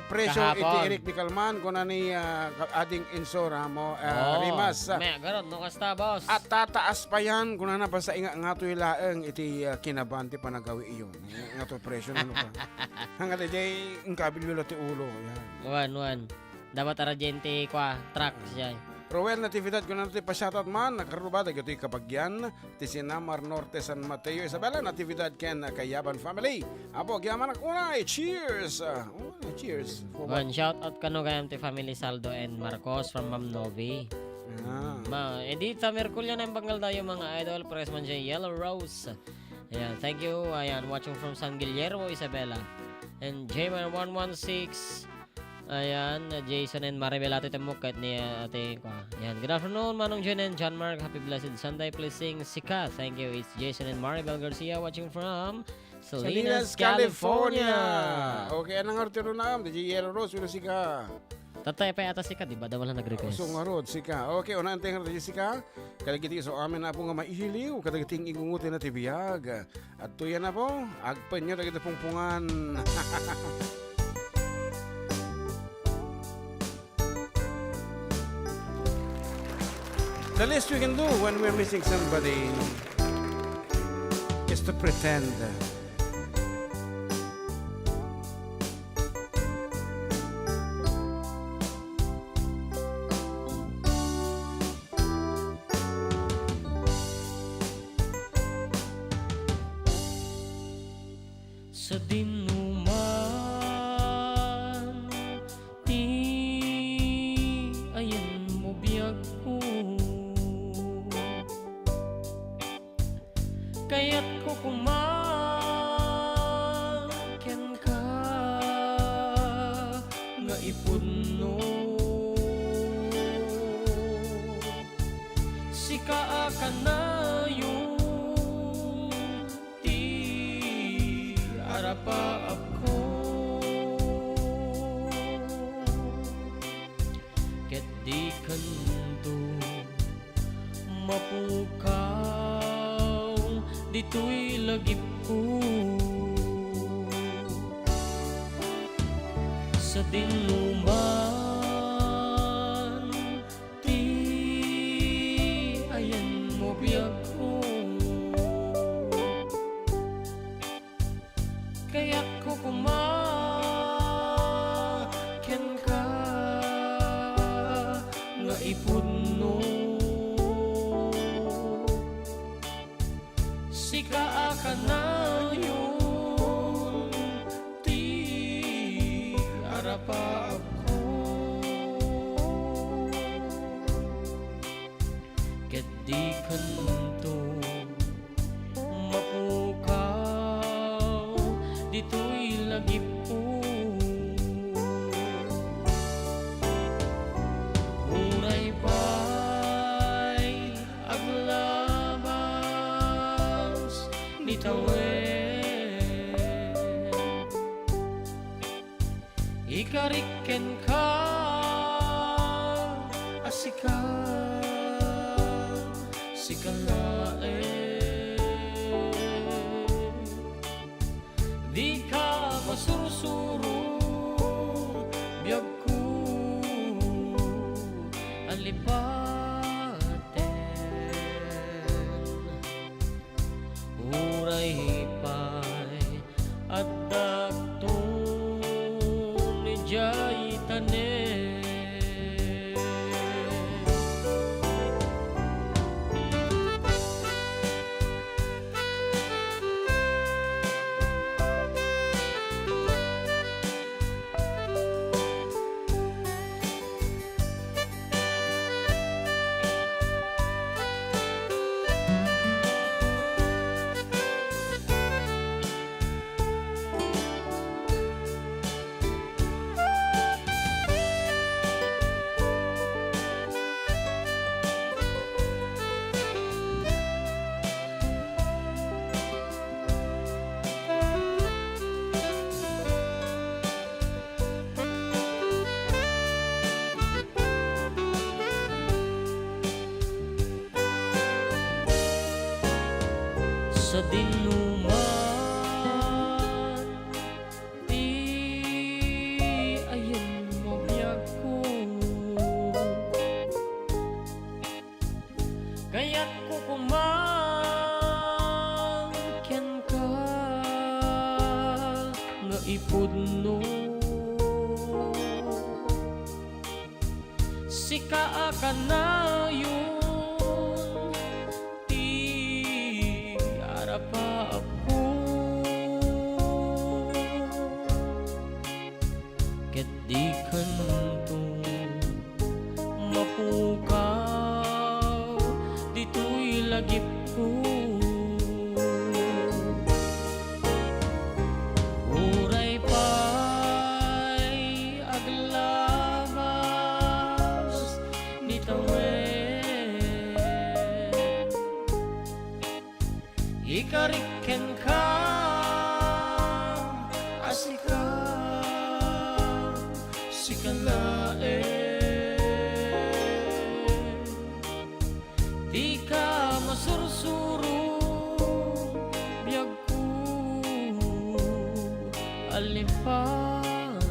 presyo Kahapon. iti Eric Bicalman kuna ni ading insura mo Rimas. May garot no kasta boss. At tataas pa yan kung na pa sa nga to ilaeng iti kinabanti pa nagawi iyon. Nga to presyo na pa. Hanggat iti ingkabil wilo ti ulo. Yan. One. Dapat aragente kwa truck siya. Rowel Natividad ko na ito pa-shoutout man. Nakarubada ito yung kabagyan. Tisinamar Norte San Mateo Isabela Natividad ken Kayaban family. Apo, gyaman ako na. Cheers! Cheers. One shoutout kano kayam ti family Saldo and Marcos from Ma'am Novi. Edita Merculio na yung bangal daw yung mga idol. Press man siya Yellow Rose. Ayan, thank you. Ayan, watching from San Guillermo Isabela. And Jman 116. Ayan, Jason and Maribel ato itamok kahit ni ate ko. Ayan, good afternoon Manong Jen and John Mark. Happy blessed Sunday. Please sing Sika. Thank you. It's Jason and Maribel Garcia watching from Salinas, California. Okay, anong artiro na am? DJ Yellow Rose, wala sika. Tatay pa yata Sika, di ba? Daw wala nag-request. So nga rod, sika. Okay, unang tingin natin sika. Kalagiti so amin na po nga maihiliw. Kadagiting ingungutin na tibiyag. At tuyan na po, agpan nyo na kita pungpungan. The least we can do when we're missing somebody is to pretend. Sa dinuman ti ayan mo biyag ko kaya't ko kumakyan ka nga ipunno sika ka na pa ako ket di kanto mapukaw dito'y lagip ko sa dinuman ti ayan mo biyag ko kaya't ko kumakyan ka nga ipunno sika ka na yun ti arapa ako ket di kanto mapukaw dito'y lagip ko ken ka asika sikalae di ka masursuro biyag ko alipaten uray hipay at daktong ni jay tanen sa dinuman di ayun mo biyag ko kaya't ko kumangkyan ka nga ipudno sika ka na yun pa ako ket di kanto mapukaw dito'y lagip ko uray pa'y aglabas ni tawen ikariken ka asika sikalae di ka masursuro biyag ko alipaten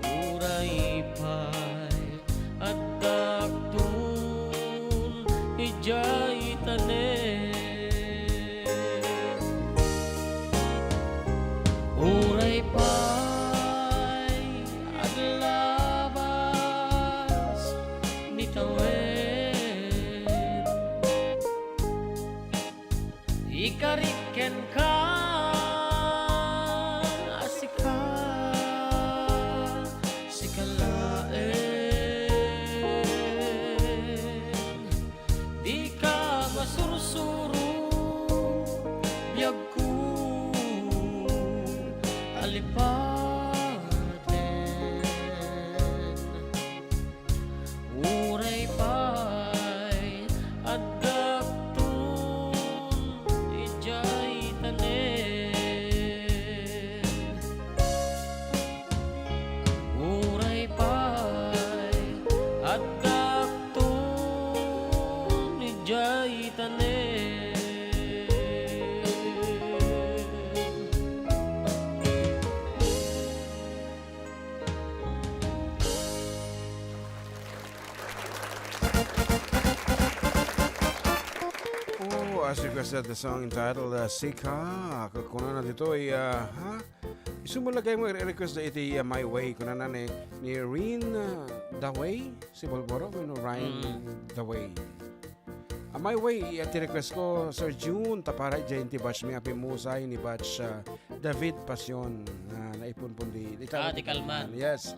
uray pa'y at daktong ijay tanen uray pa'y aglabas ni tawen ikariken ka asika sikalae di ka masursuro biyag ko alipaten uray pa'y at daktong ijay tanen uray pa'y at daktong ijay tanen As requested, the song entitled Sika. Kuna na dito ay isumulagay mo request na iti My Way. Kuna na ni Rin The Way. Si Bolboro, Ryan The Way. My Way, iti request ko, Sir June, tapara dyan ti batch mi api musay ni batch David Pasyon na naipon-pon di di Kalman. Yes.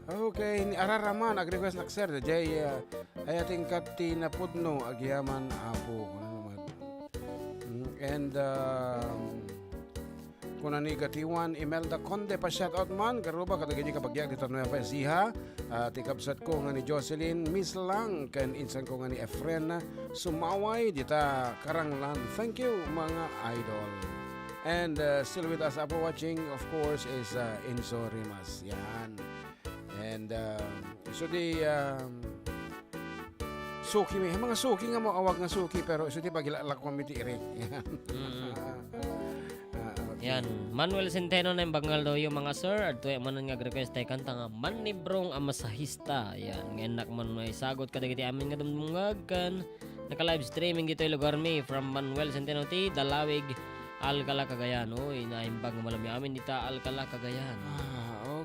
Okay, ni Araraman, ag-request na sir, jay ay ating kati na pudno, agyaman apo. And kuna ni Gatiwan Imelda Conde pa shoutout man karuba kadagiti kabagyag dito na pa siha tikabsat ko nga ni Jocelyn Miss Lang ken insan ko nga ni Efren Sumaway dita Karanglan. Thank you mga idol. And still with us Apo watching, of course, is Enzo Rimas. Yan. And so the suki may mga suki nga mo awag nga suki pero so di pagilak komiti ire. Yan. Yan, Manuel Centeno na yung bangal daw yung mga sir. At tuwa man nga request tayo kanta nga Manibrong ang masahista. Yan, ngayon man may sagot kadagiti amin nga dumungag kan. Naka-live streaming dito yung lugar mi from Manuel Centeno ti Dalawig, Alcala, Cagayan. Uy, naimbag nga malami amin dito Alcala, Cagayan.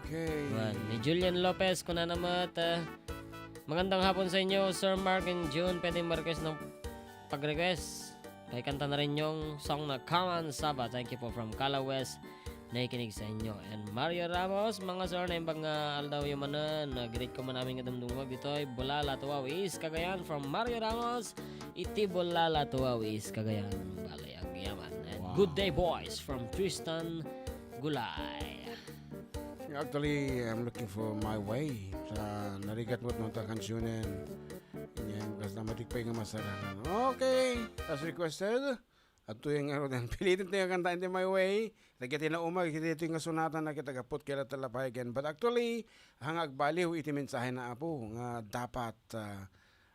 Okay. Yan, ni Julian Lopez ko na naman. Magandang hapon sa inyo, Sir Mark and June. Pwede ma-request ng pag-request. Kaya kanta na rin yung song na Come on Saba. Thank you po from Cala West. Nakikinig sa inyo. And Mario Ramos, mga sir na yung bang aldaw yung manan. Great ko man namin kadamdungwag dito ay Bulala Tuwawis, Cagayan. From Mario Ramos, iti Bulala Tuwawis, Cagayan. Balayag yaman. And wow. Good day boys from Tristan Gulay. Actually, I'm looking for My Way. Sa narigat mo't nung takansyunin. Yan, kasi namatik pa yung masarangan. Okay, as requested. At ito yung din. Pilitin tayo kantaan din My Way. Nagkati na umag, ito yung sunatan na kita kapot kaya talapayagan. But actually, hangag baliw iti mensahe na Apo nga dapat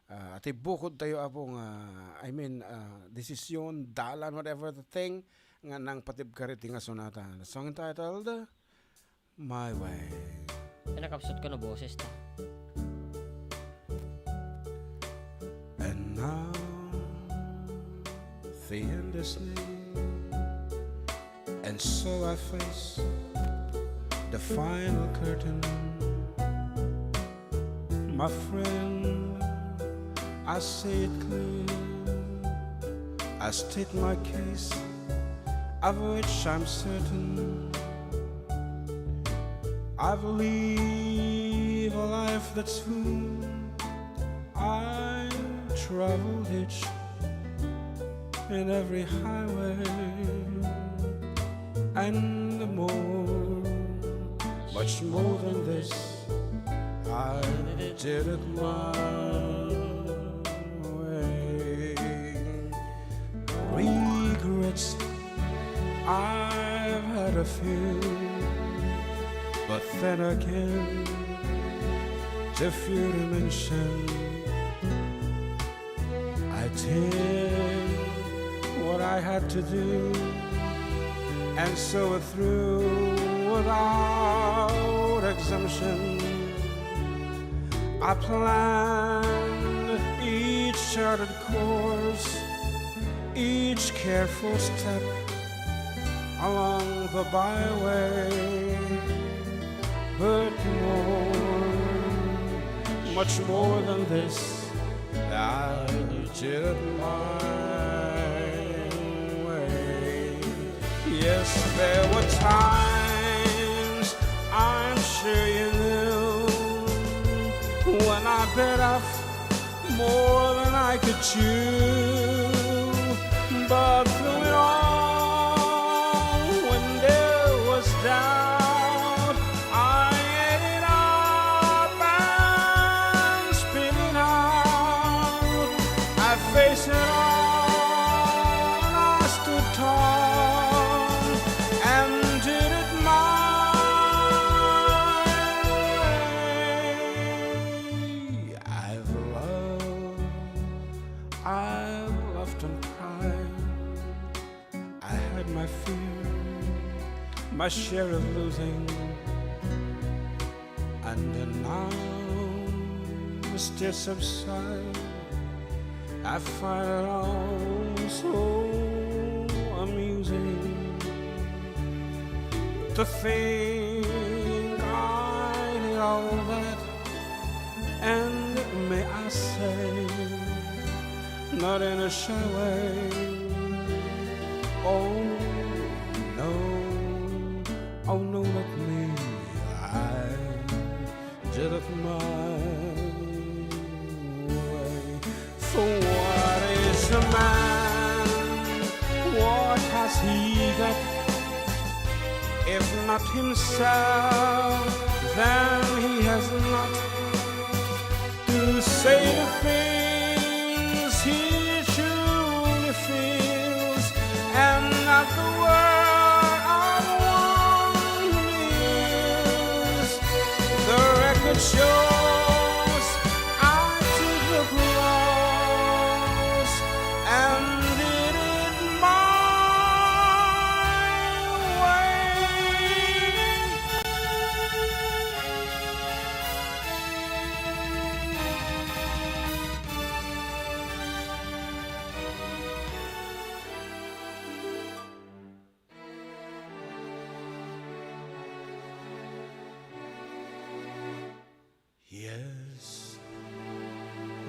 ati bukod tayo Apo nga desisyon, dalan, whatever the thing nga nang patib kariti nga sunatan. The song entitled My Way. Nakapsot ko na boses ta. And now the end is near, and so I face the final curtain. My friend, I say it clear, I state my case, of which I'm certain. I believe a life that's full. I traveled each and every highway and more, much more than this. I did it my way. Regrets, I've had a few, but then again, too few to mention. I did what I had to do, and so through without exemption. I planned each charted course, each careful step along the byway, but much more than this, I did it my way. Yes, there were times, I'm sure you knew, when I bit off more than I could chew. But through it all, when there was doubt, I ate it up and spit it out. I faced it all and I stood tall and did it my way. I've loved and cried. I had my fear, my share of losing, and then now the tears subside. I find it all so amusing to think I did all that, and may I say, not in a shy way. Oh no, let me. I did it my way. For what is a man? What has he got? If not himself, then he has not to say the things he truly feels, and not the world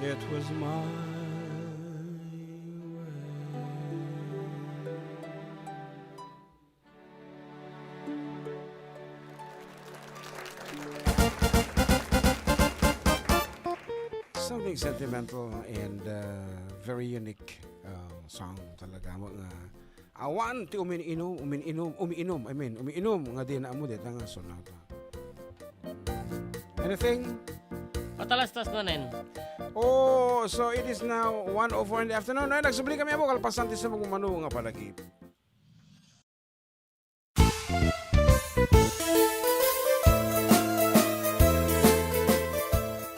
it was my Something sentimental and very unique song talaga mo nga awan ti umiinom nga di na amo dito nga sonata. Anything? Patalastas Manen. Oh, so it is now 1:04 in the afternoon. Ay, nagsubli kami ako kalpasan ti sa magumano nga palagip.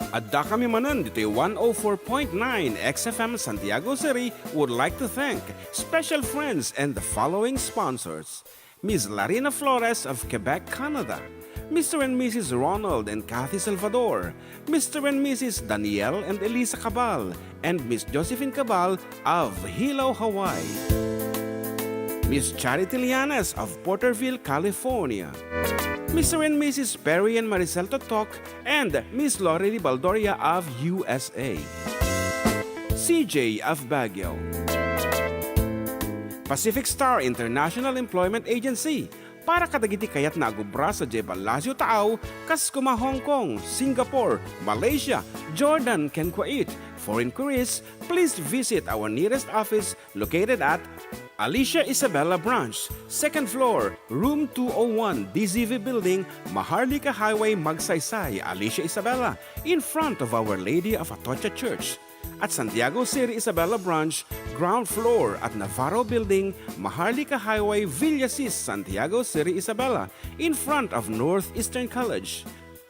Adda kami manan dito 104.9 XFM Santiago City would like to thank special friends and the following sponsors. Ms. Larina Flores of Quebec, Canada. Mr. and Mrs. Ronald and Kathy Salvador. Mr. and Mrs. Danielle and Elisa Cabal. And Miss Josephine Cabal of Hilo, Hawaii. Miss Charity Lianas of Porterville, California. Mr. and Mrs. Perry and Maricel Totok, and Miss Lorely Baldoria of USA. CJ of Baguio. Pacific Star International Employment Agency, para kadagiti kayat na agubra sa Jebalasio Tao, kas kuma Hong Kong, Singapore, Malaysia, Jordan, ken Kuwait. For inquiries, please visit our nearest office located at Alicia Isabella Branch, 2nd floor, room 201, DZV Building, Maharlika Highway, Magsaysay, Alicia Isabella, in front of Our Lady of Atocha Church. At Santiago City Isabella Branch, ground floor at Navarro Building, Maharlika Highway, Villasis, Santiago City Isabella, in front of Northeastern College.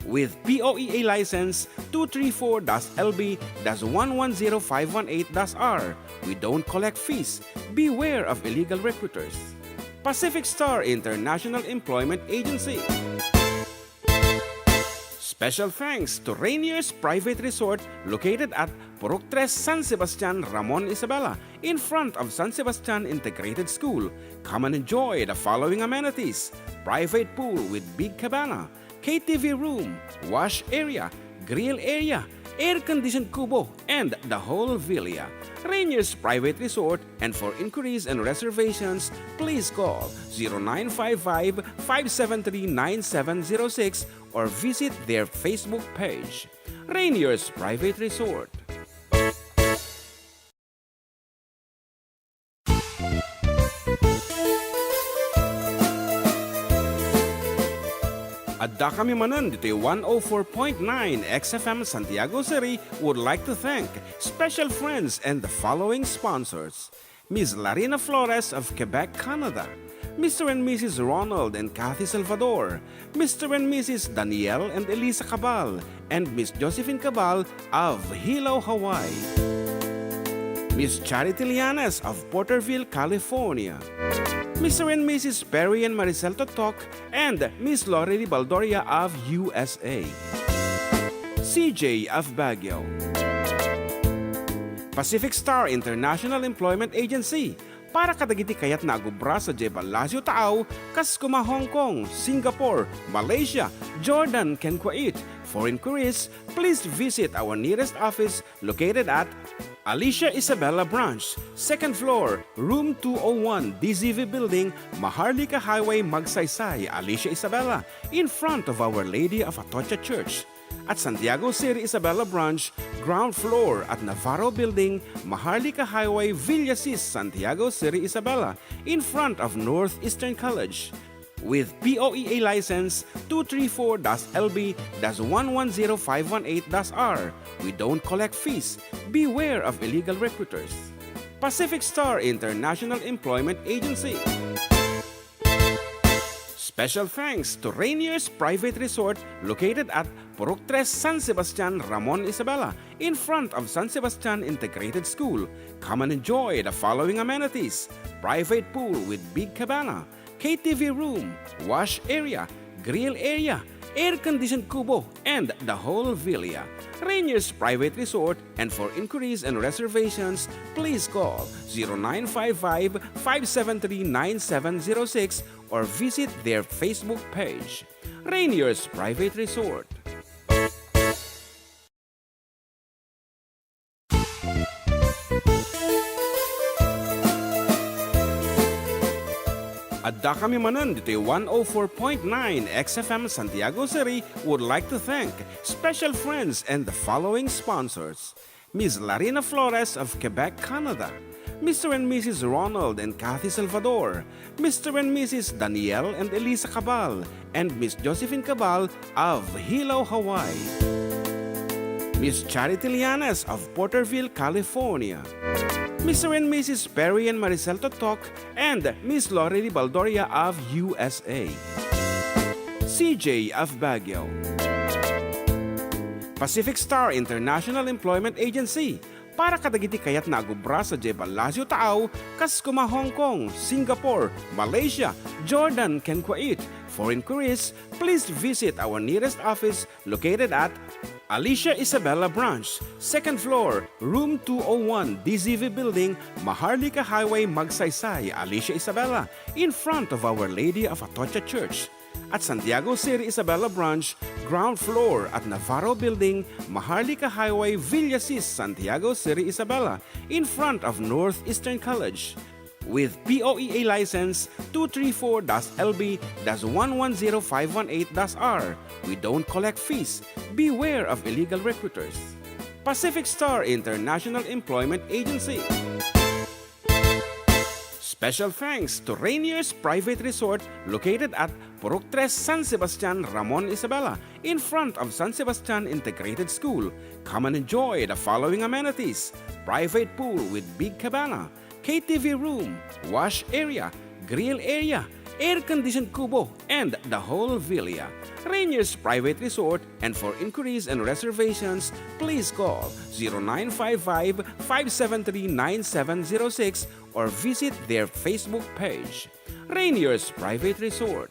With POEA license 234-LB-110518-R. We don't collect fees. Beware of illegal recruiters. Pacific Star International Employment Agency. Special thanks to Rainier's Private Resort located at Purok 3 San Sebastian, Ramon Isabela, in front of San Sebastian Integrated School. Come and enjoy the following amenities: private pool with big cabana, KTV room, wash area, grill area, air-conditioned kubo, and the whole villa. Rainier's Private Resort, and for inquiries and reservations, please call 0955-573-9706 or visit their Facebook page. Rainier's Private Resort. Adda kami manan dito 104.9 XFM Santiago City would like to thank special friends and the following sponsors. Ms. Larina Flores of Quebec, Canada. Mr. and Mrs. Ronald and Kathy Salvador. Mr. and Mrs. Danielle and Elisa Cabal. And Miss Josephine Cabal of Hilo, Hawaii. Miss Charity Lianas of Porterville, California. Mr. and Mrs. Perry and Maricel Totok, and Miss Lorely Baldoria of USA. CJ of Baguio. Pacific Star International Employment Agency, para kadagiti kayat na agubra sa Jebalasio Tao, kas kuma Hong Kong, Singapore, Malaysia, Jordan, ken Kuwait. For inquiries, please visit our nearest office located at Alicia Isabella Branch, 2nd floor, room 201, DZV Building, Maharlika Highway, Magsaysay, Alicia Isabella, in front of Our Lady of Atocha Church. At Santiago City Isabella Branch, ground floor at Navarro Building, Maharlika Highway, Villasis, Santiago City Isabella, in front of Northeastern College. With POEA license 234-LB-110518-R. We don't collect fees. Beware of illegal recruiters. Pacific Star International Employment Agency. Special thanks to Rainier's Private Resort located at Purok 3 San Sebastian, Ramon Isabela, in front of San Sebastian Integrated School. Come and enjoy the following amenities: private pool with big cabana, KTV room, wash area, grill area, air-conditioned kubo, and the whole villa. Rainier's Private Resort, and for inquiries and reservations, please call 0955-573-9706 or visit their Facebook page. Rainier's Private Resort. Adda kami Manen, Ditoy 104.9 XFM Santiago City would like to thank special friends and the following sponsors. Ms. Larina Flores of Quebec, Canada. Mr. and Mrs. Ronald and Kathy Salvador. Mr. and Mrs. Danielle and Elisa Cabal. And Miss Josephine Cabal of Hilo, Hawaii. Miss Charity Lianas of Porterville, California. Mr. and Mrs. Perry and Maricel Totok and Miss Lori Baldoria of USA. CJ of Baguio. Pacific Star International Employment Agency. Para kadagiti kayat na agubra sa Jebel Lazio Tao, kas kuma Hong Kong, Singapore, Malaysia, Jordan, ken Kuwait. For inquiries, please visit our nearest office located at Alicia Isabella Branch, 2nd floor, room 201, DZV Building, Maharlika Highway, Magsaysay, Alicia Isabella, in front of Our Lady of Atocha Church. At Santiago City Isabella Branch, ground floor at Navarro Building, Maharlika Highway, Villasis, Santiago City Isabella, in front of Northeastern College. With POEA license 234-LB-110518-R. We don't collect fees. Beware of illegal recruiters. Pacific Star International Employment Agency. Special thanks to Rainier's Private Resort located at Purok 3 San Sebastian, Ramon Isabela, in front of San Sebastian Integrated School. Come and enjoy the following amenities: private pool with big cabana, KTV room, wash area, grill area, air-conditioned kubo, and the whole villa. Rainier's Private Resort, and for inquiries and reservations, please call 0955-573-9706 or visit their Facebook page. Rainier's Private Resort.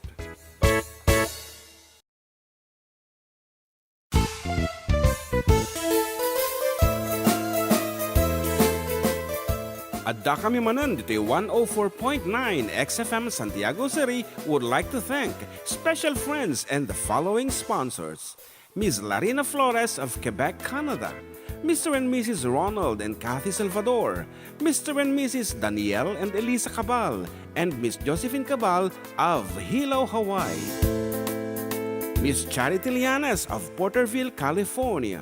Adda kami Manen, Ditoy 104.9 XFM Santiago City would like to thank special friends and the following sponsors. Ms. Larina Flores of Quebec, Canada. Mr. and Mrs. Ronald and Kathy Salvador. Mr. and Mrs. Danielle and Elisa Cabal. And Miss Josephine Cabal of Hilo, Hawaii. Miss Charity Lianas of Porterville, California.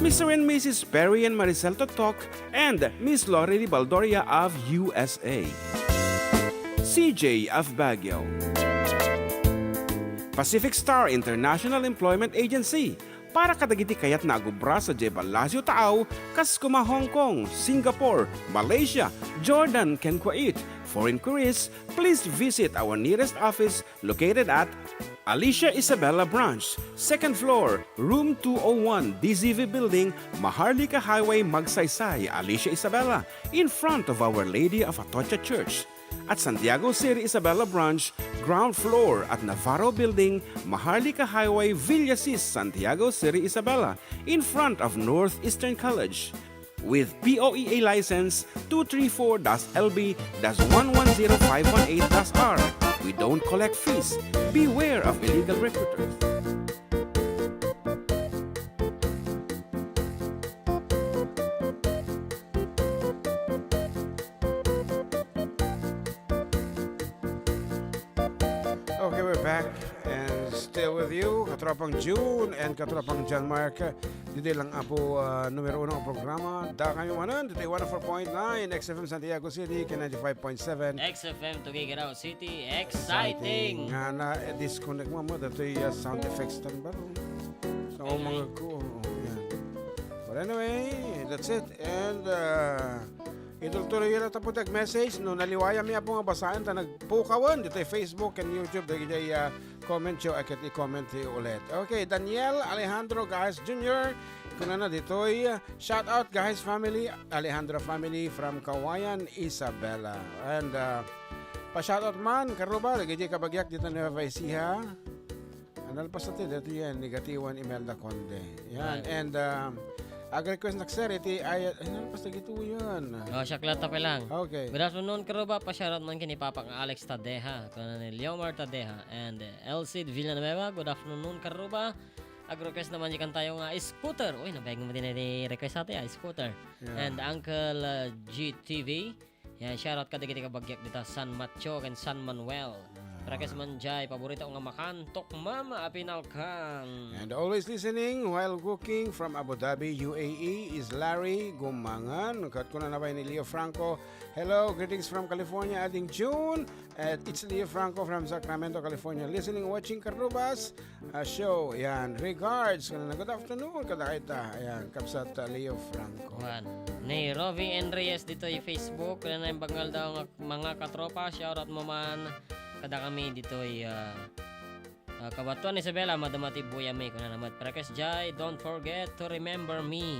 Mr. and Mrs. Perry and Maricel Totok and Miss Lori Baldoria of USA. CJ of Baguio. Pacific Star International Employment Agency. Para kadagiti kayat na agubra sa Jebel Lazio Tao, kas kuma Hong Kong, Singapore, Malaysia, Jordan, ken Kuwait. For inquiries, please visit our nearest office located at Alicia Isabella Branch, 2nd floor, room 201, DZV Building, Maharlika Highway, Magsaysay, Alicia Isabella, in front of Our Lady of Atocha Church. At Santiago City Isabella Branch, ground floor at Navarro Building, Maharlika Highway, Villasis, Santiago City Isabella, in front of Northeastern College. With POEA license 234-LB-110518-R. We don't collect fees. Beware of illegal recruiters. Okay, we're back and still with you, Katropang June and Katropang John Mark. Dito lang po numero 1 ang programa. Da kami Manen, dito 104.9 XFM Santiago City, 95.7 XFM Tuguegarao City, exciting! Nga na-disconnect mo dito yung sound effects tan ba? So, mga ko. Yan. But anyway, that's it. And itultuloy yun ito po message. No, naliwaya miya po nga basahin ta nagpukawan dito yung Facebook and YouTube. Dito yung comment yo, akit i-comment yo ulit. Okay, Daniel Alejandro Guys Jr. Kuna na dito shout out guys family, Alejandro family from Kawayan, Isabela. And pa-shout out man, karuba, lagi kabagyak dito na Vaisiha. Anal pa sa dito yan, negatiwan Imelda Conde. Yan, andag-request na sir, iti ay pas gito yun. Oh, syaklata pa lang. Okay. Good afternoon, karuba. Pa-shoutout man kini Papa ng Alex Tadeha, kuna ni Leomar Tadeha, and Elcid Villanueva. Good afternoon, karuba.Ag-request naman ikan tayo nga scooter. Uy, nabayag mo din na request natin, scooter. Yeah. And Uncle GTV, Yan, shoutout kadagiti kabagyak dita San Mateo and San Manuel. Prakas man jay, paborito ko nga makantok mama apinalkan. And always listening while cooking from Abu Dhabi, UAE is Larry Gumangan. Kat ko na nabay ni Leo Franco. Hello, greetings from California, ating June. At it's Leo Franco from Sacramento, California. Listening, watching Karubas show. Yan, regards. Good afternoon, kadakita. Ayan, kapsat Leo Franco. Juan. Ni Rovi Enreyes dito yung Facebook. Kaya na yung bagal daw ng mga katropa. Shoutout mo man. Kada kami dito ay Kabatuan Isabela, Madamati Buya May. Kuna naman. Prakas Jai, don't forget to remember me.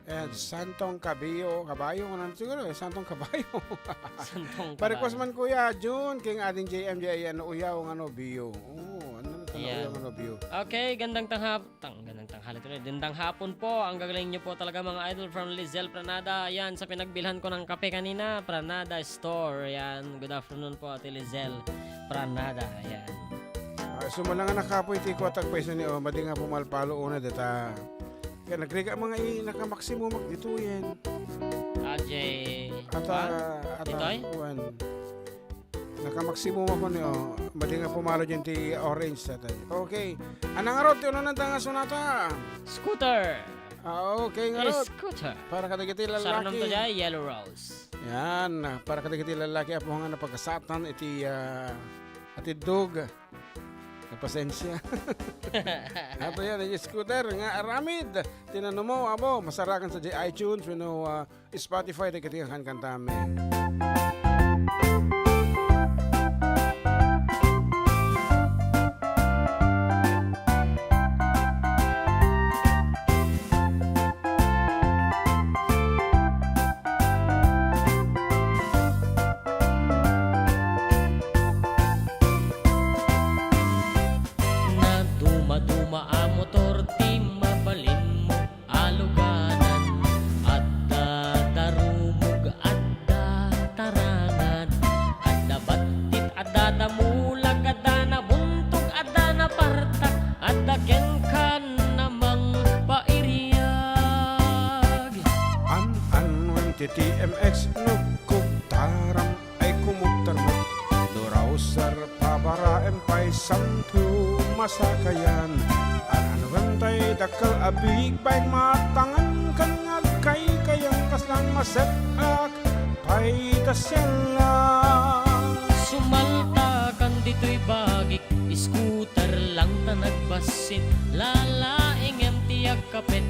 And Santong Kabayo, ano siguro, Santong Kabayo. Santong Parikos man kuya, June, king ating JMJ, ano, uyaw, ano, biyo. Oo, ano, Yeah. uyaw, ano, biyo. Okay, gandang tanghali tuloy. Gandang hapon po. Ang gagaling nyo po talaga mga idol from Lizelle Pranada. Yan, sa pinagbilhan ko ng kape kanina, Pranada Store. Yan, good afternoon po Ate Lizelle Pranada. Yan. Sumala nga nakapoy, tiko at agpwesto ni O, madi nga pumalpalo una dita. Kaya nagriga mga nakamaksimum dito yan. AJ. Ditoy? Nakamaksimum ako ni O, madi nga pumalo dyan ti orange tatay. Okay. Anang arot, yun na nga sunata. Scooter. Okay nga arot. Scooter. Para kadagiti Sarang to lalaki. dyan, Yellow Rose. Yan, para kadagiti lalaki apo nga napagkasatan iti dog. Pasensya. Ato yan, yung scooter nga aramid. Tinanong mo, abo, masarakan sa iTunes, Spotify, na katikan kantami. TMX nagkuktaram ay kumuktarmo Dorausar pabaraem pay samtu masakayan Ano gantay dakal abig bay matangan kan ngagkay kayang kaslang masetak pay tasyala Sumalta kan dito'y bagik Scooter lang ta nagbasit Lalaing em tiyag kapit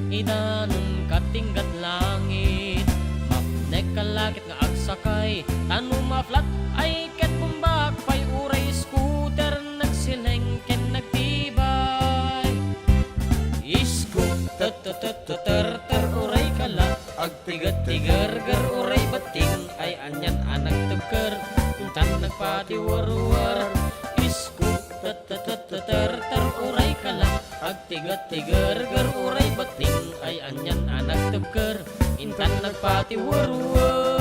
Idanun katinggat langit Mapnek kalakit nga agsakay Tanong maflat ay ket bumbak Pay uray scooter Nagsilengken nagtibay Scooter ter uray kala Agtigat-tigar-gar uray bating Ay anyan anak tugker Untan nagpatiwar-war Scooter ter uray kala Agtigat-tigar-gar uray bating Ay anyan anak tugker Intan nagpatiwar-war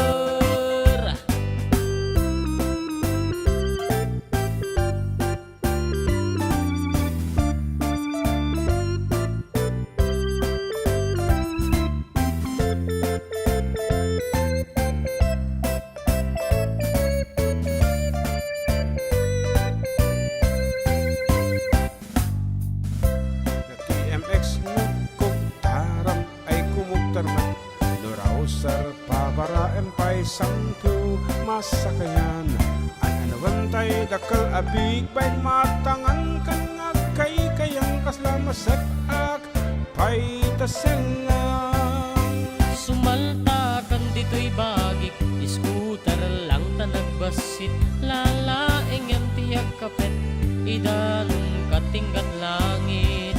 Sangtu masakayan Ano bantay dakal abig bay matangan kan ngagkay kayang kaslang masetak pay taselang Sumalta kan dito'y bagik Scooter lang ta nagbasit Lalaing ang tiyag kapet Idanong katinggat langit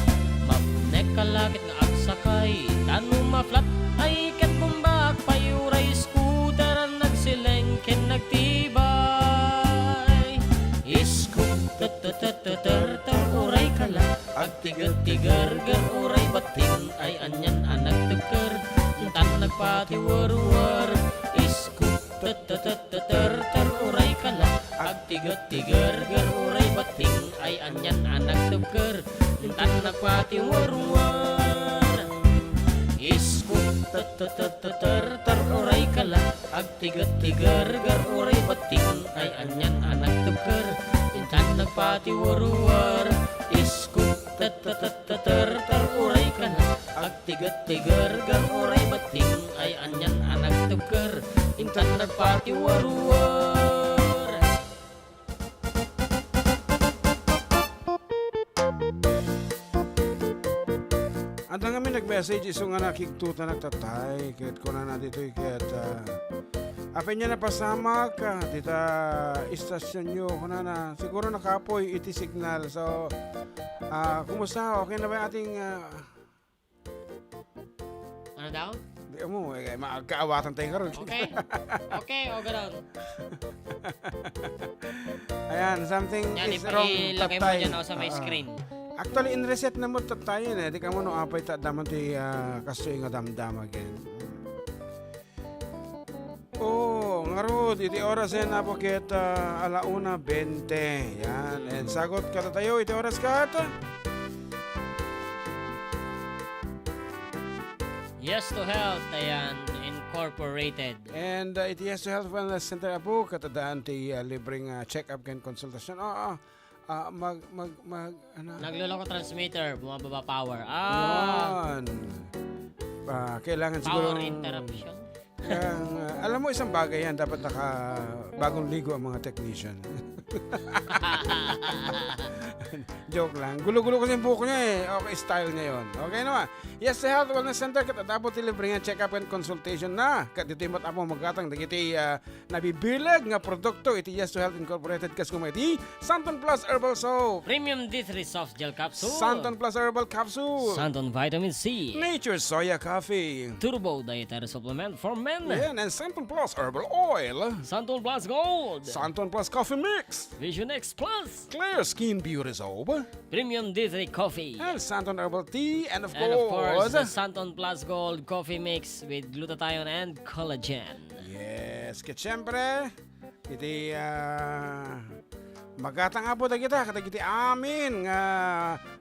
Mapnek kalakit nga agsakay Tanong maflat ay ket bumbak Payuray scooter Nagsilengken nagtibay Scooter uray kala Agtigat-tigar-gar uray bating Ay anyan anak tugker Untan nagpatiwar-war Scooter uray kala Agtigat-tigar-gar uray bating Ay anyan anak tugker Untan nagpatiwar-war Scooter uray kala agtigat-tigar gar uray bating ay anyan anak tuker intan nagpatiwar-war iskut uray kala agtigat-tigar gar uray bating ay anyan anak tuker intan nagpatiwar-war. At nga may nag-message iso nga nakiktuta nagtatay kahit ko na dito'y kahit apay niya napasama ka dita istasyon nyo ko na siguro nakapoy iti signal so kumusta okay na ba yung ating Ano daw? di mo magkaawatan tayo karon. Okay? Okay, o gano'n. Ayan something Yan, is wrong ilagay mo tatay. dyan ako sa my screen. Actually in reset na mo tatay di ka mo no apay ta daman ti kastoy nga damdam again. Oh, ngarod, iti oras yan na po kita 1:20. Yan, and sagot ka tayo, iti oras ka ata. Yes to Health, ayan, Incorporated. And iti Yes to Health Wellness Center po, katadaan ti libreng check-up and consultation. Ano? Nagluloko transmitter, bumababa power. Yan. Kailangan siguro... Power interruption. Alam mo, isang bagay yan, dapat bagong ligo ang mga technician. Joke lang. Gulo-gulo kasi yung buhok niya eh. Okay, style niya yun. Okay naman. Yes, sa Health Wellness Center, katapos ilibre nga check-up and consultation na. Dito yung matapong magkatang, dagiti nabibilag nga produkto. Iti Yes to Health Incorporated, kas kumay iti Santon Plus Herbal Soap. Premium D3 Soft Gel Capsule. Santon Plus Herbal Capsule. Santon Vitamin C. Nature Soya Coffee. Turbo Dietary Supplement for Men. Yan, and Santon Plus Herbal Oil. Santon Plus Gold. Santon Plus Coffee Mix. Vision X Plus. Clear Skin Beauty Soap. Premium D3 Coffee. And Santon Herbal Tea. And of And of course, the course, Santon Plus Gold Coffee Mix with glutathione and collagen. yes, ket syempre, iti magatang nga po ta kita, katagiti amin nga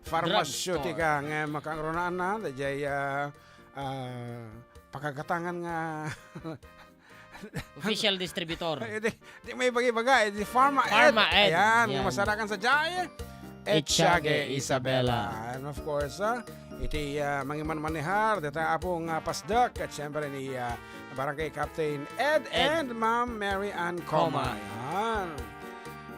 pharmaceutica nga makangronaan na, dajay pakagatangan nga Official distributor. di may bagay-bagay, di Pharma Ed. Ayan, Yan. nga masarakan sa Jaya. Etiage Isabela. And of course, iti mangiman manihar, dita apong pasdak, at syempre ni Barangay Captain Ed and Ma'am Mary Ann Coma. Ayan.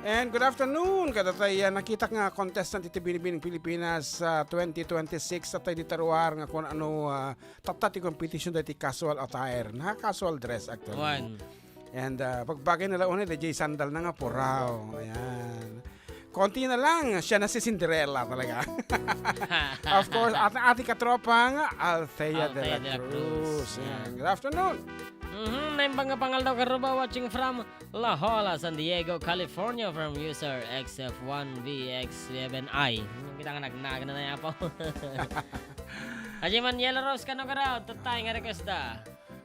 And good afternoon, kadatay nakita nga contestant iti Binibining Pilipinas 2026 at tayo ditaruar nga kung ano tatati competition dati casual attire, na casual dress actually. One. And pagbagay nila unay, DJ sandal na nga puraw. Ayan. Konti na lang, siya na si Cinderella talaga. Of course, ati katropang Althea de la Cruz. Ayan. Good afternoon. Naimbang pangal daw karuba watching from La Jolla, San Diego, California from user XF1VX11I. Kita nga nagnaga na na po. Ajiman Yellow Rose ka no karaw, tutay nga request da.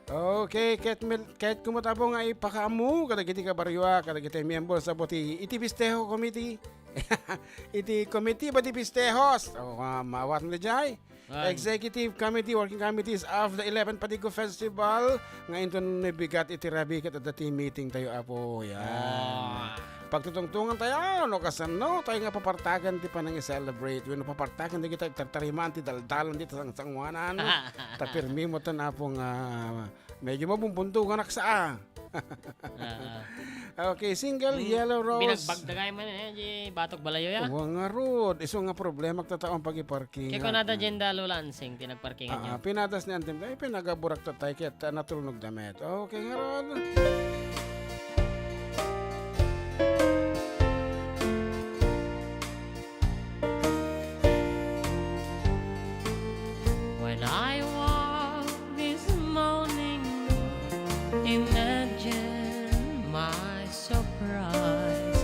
Okay, kahit kumutabo nga ipakamu, kadagiti ka baryoa, kadagiti miyembro sa buti, iti pisteho committee. Iti committee ba ti pistehos? O, mawat mo jay. Executive Committee, Working Committees of the 11th Patigo Festival. Ngayon ito nabigat iti rabikat at the meeting tayo apo. Yan. Pagtutungtungan tayo, no kasano, tayo nga papartagan ti pa nang i-celebrate. Yung papartagan di kita tartariman ti daldalan di sang sangwanan. Tapirmi mo ito na pong medyo mabumbuntungan naksa. Okay, single yellow rose. Binagbagdagay man di batok balayo ya. Huwag nga rod. Iso nga problema tataong pag-iparking. Kaya kung nada dyan dalo lansing, tinagparkingan niya. Pinatas ni Antim, ay pinagaburak tatay kaya natulog damit. Okay nga rod. When I walk this morning, imagine my surprise.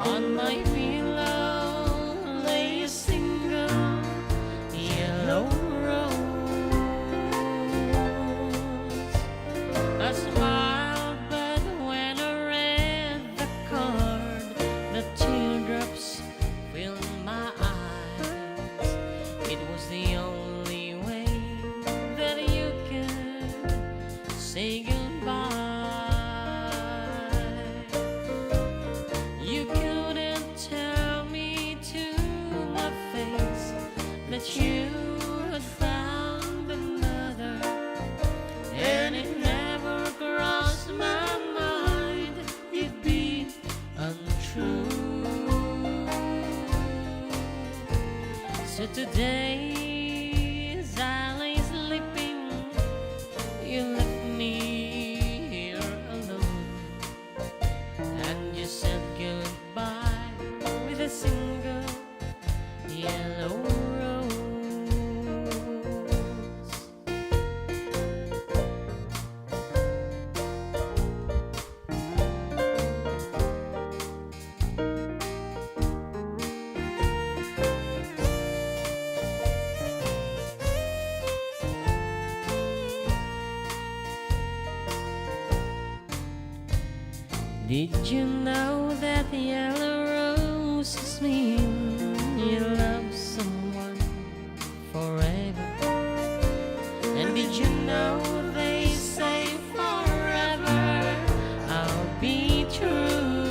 On my pillow lay a single yellow rose. A smile but Did you know that yellow roses mean you love someone forever? And did you know they say forever I'll be true?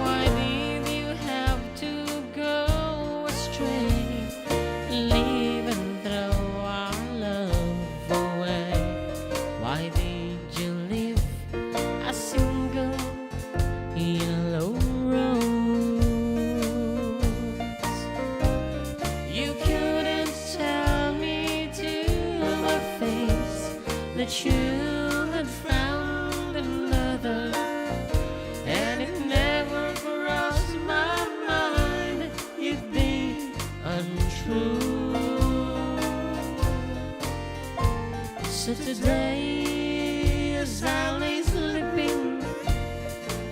Why did you have to go astray, leave and throw our love away? Why did you leave a single yellow rose? You couldn't tell me to my face that you had found another, and it never crossed my mind you'd be untrue. So today, as I lay sleeping,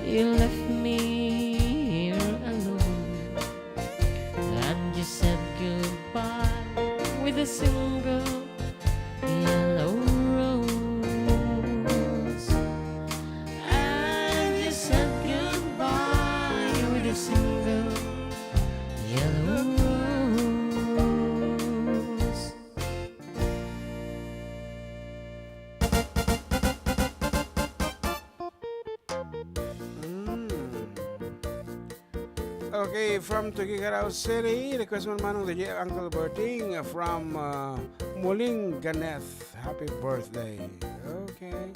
you left me here alone, and you said goodbye with a single yellow rose. And you said goodbye with a single yellow rose. Okay, from Tuguegarao City, request mo naman ng DJ Uncle Berting from Muling Ganeth. Happy birthday. Okay.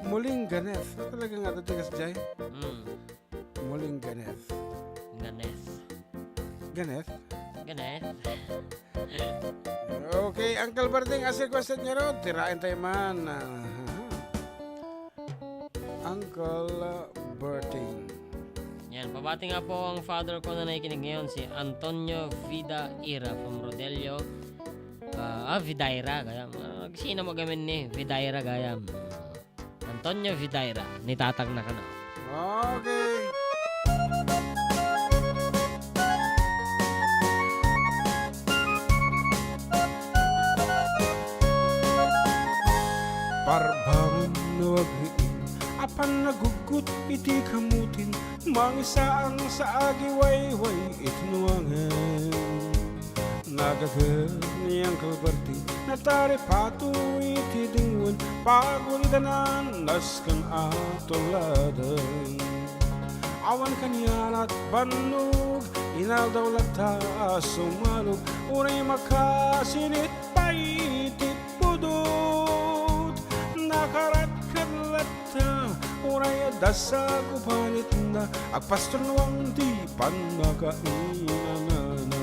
Muling Ganeth. Ano talaga nga ito, tigas Jai? Muling Ganeth. Ganeth. Ganeth? Ganeth. Okay, Uncle Berting, as requested niyo ron, tirain tayo man. Uncle Berting. Yan, pabati nga po ang father ko na nakikinig ngayon, si Antonio Vida Ira from Rodelio. Vidaira, gayam. Sino mo gamin ni Vidaira, gayam. Antonio Vidaira, nitatag na ka na. Okay. Parbangon na wagriin, apan nagugut iti kamutin, mangisaang sa agiwayway itnuangan. Nagagal niyang kalbarti, natari pato iti dingwan, paguridanan naskan atoladan. Awan kanyalat banog, inaldaw lata sumalog, unay makasinit pa iti pudot. Nakarat kadlata, unay dasag upanit na, agpastor nuwang di panagkainanana.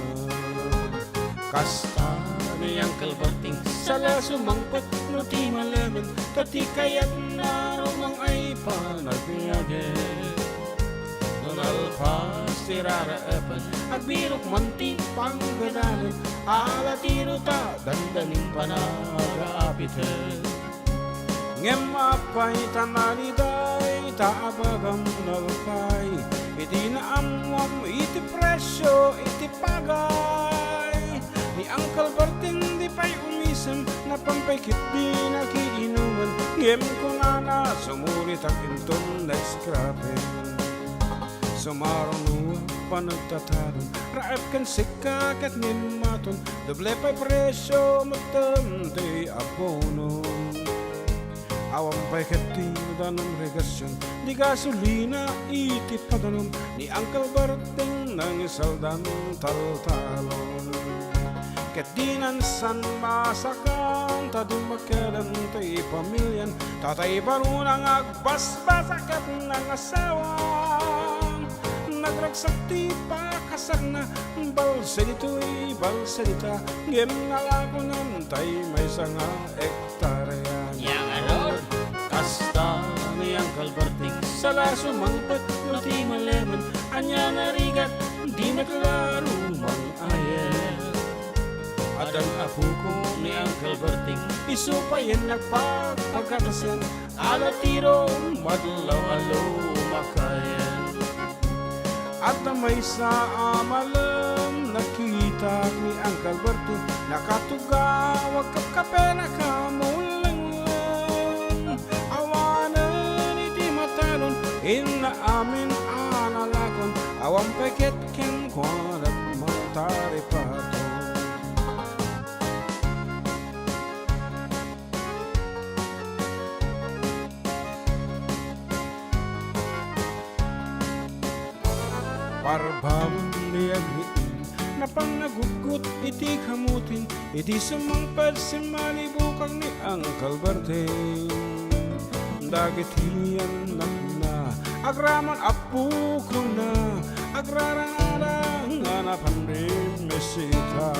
Kasta niyang kalbarting, sala sumangpat no ti malaman, tati kayat na rumang ay panagbiyagan. Nalpas tiraraapan, agbirok manti panggadalan, alatiro ta dandaning panagaapitan. Ngem apay tanaliday, taabagam nalpay, iti naamwam, iti presyo, iti pagay. Ni Uncle Berting di pa'y umisam, na pampaykit di nakiinuman, ngem ko nga na sumulit ang inton na scrapping. Sumarong nuwa panagtatalon, raap kan sikak at nimaton, doble pa'y presyo matante abono. Awang pa'y katidan ng regasyon, di gasolina iti padanon, ni Uncle Berting ng isaldan taltalon. Katinan san masakan, tadong makalan tayo pamilyan, tatay barunang agbasbasakat ng asawa. Nagragsakti pa kasar na, balsa dito'y balsa dita, ngem nalakunan tayo may sanga ektarya. Yang aron, Kasta ni Uncle Berting, sala sumangpat no ti maleman, anya narigat di naglaro mang ayan. At ang apo ko ni Uncle Berting, isupayan nagpagpagkatasan, alatiro madlaw-alaw makayan. At na may sa amalam, nakita ni Uncle Berting, nakatuga, wag kapkape na kamulang. kwan at matari pato. Parbabang liagriin na panagugot iti kamutin iti sumangpad si malibukang ni Uncle Berting. Dagiti anak na agraman apu ko na agrarang anapan rin mesita.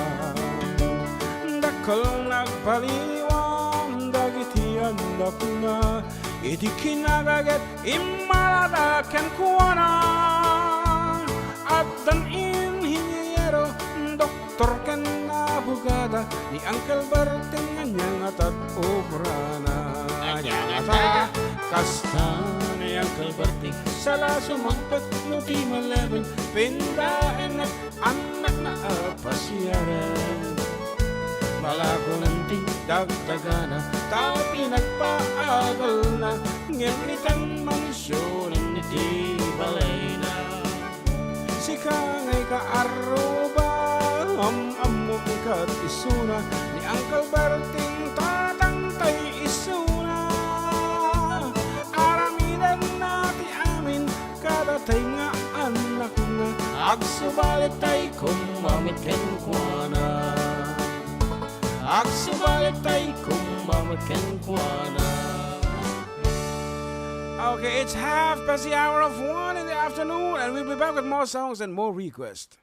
Dakal nagpaliwan dagiti anak na iti kinagagat imaladakan kuwana. At dan inhinyero, doktor ka na bugada ni Uncle Berting anyang at obra na. Anyang at kasta ni Uncle Berting sala sumangpat no di malabang pindaen at anak na apasyaran. Malago ng dagdagana tao pinagpaagal na ngilitan mansyon ni di balay na. Sikangay ka aruba amok kat isuna ni Uncle Berting tatangtay isuna. Aramidan nati amin kadatay nga anak na agsubalit tay kumamit ken kuana. Agsubalit tay kumamit ken kuana. Okay, it's 1:30 in the afternoon, and we'll be back with more songs and more requests.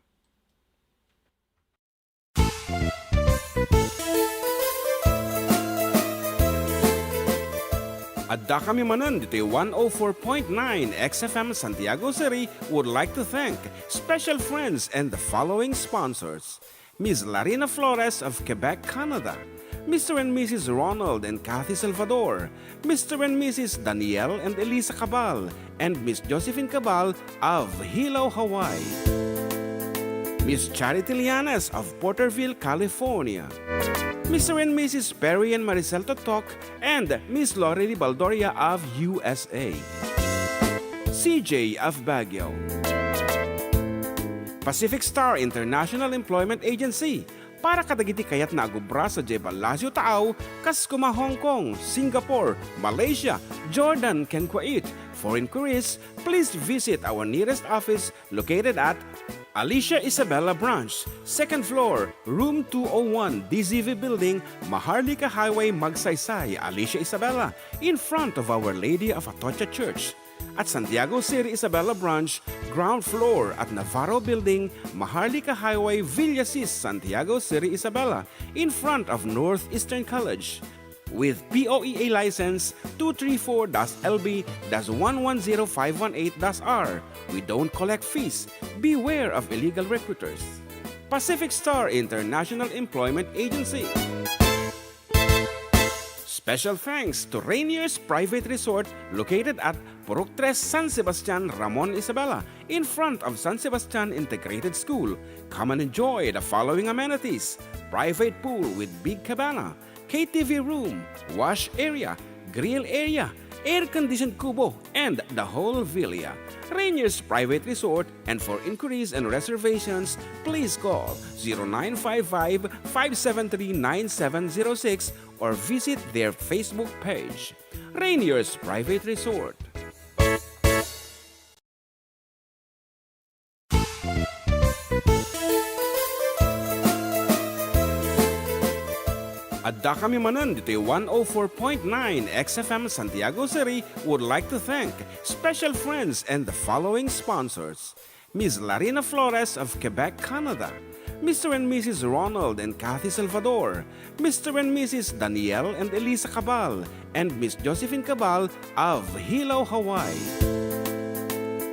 Adda kami Manen, dito 104.9 XFM Santiago City would like to thank special friends and the following sponsors. Ms. Larina Flores of Quebec, Canada. Mr. and Mrs. Ronald and Kathy Salvador, Mr. and Mrs. Danielle and Elisa Cabal, and Miss Josephine Cabal of Hilo, Hawaii. Miss Charity Lianes of Porterville, California. Mr. and Mrs. Perry and Maricel Totok, and Miss Lorely Baldoria of USA. CJ of Baguio. Pacific Star International Employment Agency, para kadagiti kayat na agubra sa Jebalasyo Tao, kas kuma Hong Kong, Singapore, Malaysia, Jordan, ken Kuwait. For inquiries, please visit our nearest office located at Alicia Isabella Branch, 2nd floor, room 201, DZV Building, Maharlika Highway, Magsaysay, Alicia Isabella, in front of Our Lady of Atocha Church. At Santiago City Isabella Branch, ground floor at Navarro Building, Maharlika Highway, Villasis, Santiago City Isabella, in front of Northeastern College. With POEA license 234-LB-110518-R, we don't collect fees. Beware of illegal recruiters. Pacific Star International Employment Agency. Special thanks to Rainier's Private Resort located at Purok 3 San Sebastian, Ramon Isabela, in front of San Sebastian Integrated School. Come and enjoy the following amenities: private pool with big cabana, KTV room, wash area, grill area, air-conditioned kubo, and the whole villa. Rainier's Private Resort, and for inquiries and reservations, please call 0955-573-9706 or visit their Facebook page. Rainier's Private Resort. Adda kami Manen, dito 104.9 XFM Santiago City would like to thank special friends and the following sponsors: Ms. Larina Flores of Quebec, Canada. Mr. and Mrs. Ronald and Kathy Salvador, Mr. and Mrs. Danielle and Elisa Cabal, and Miss Josephine Cabal of Hilo, Hawaii.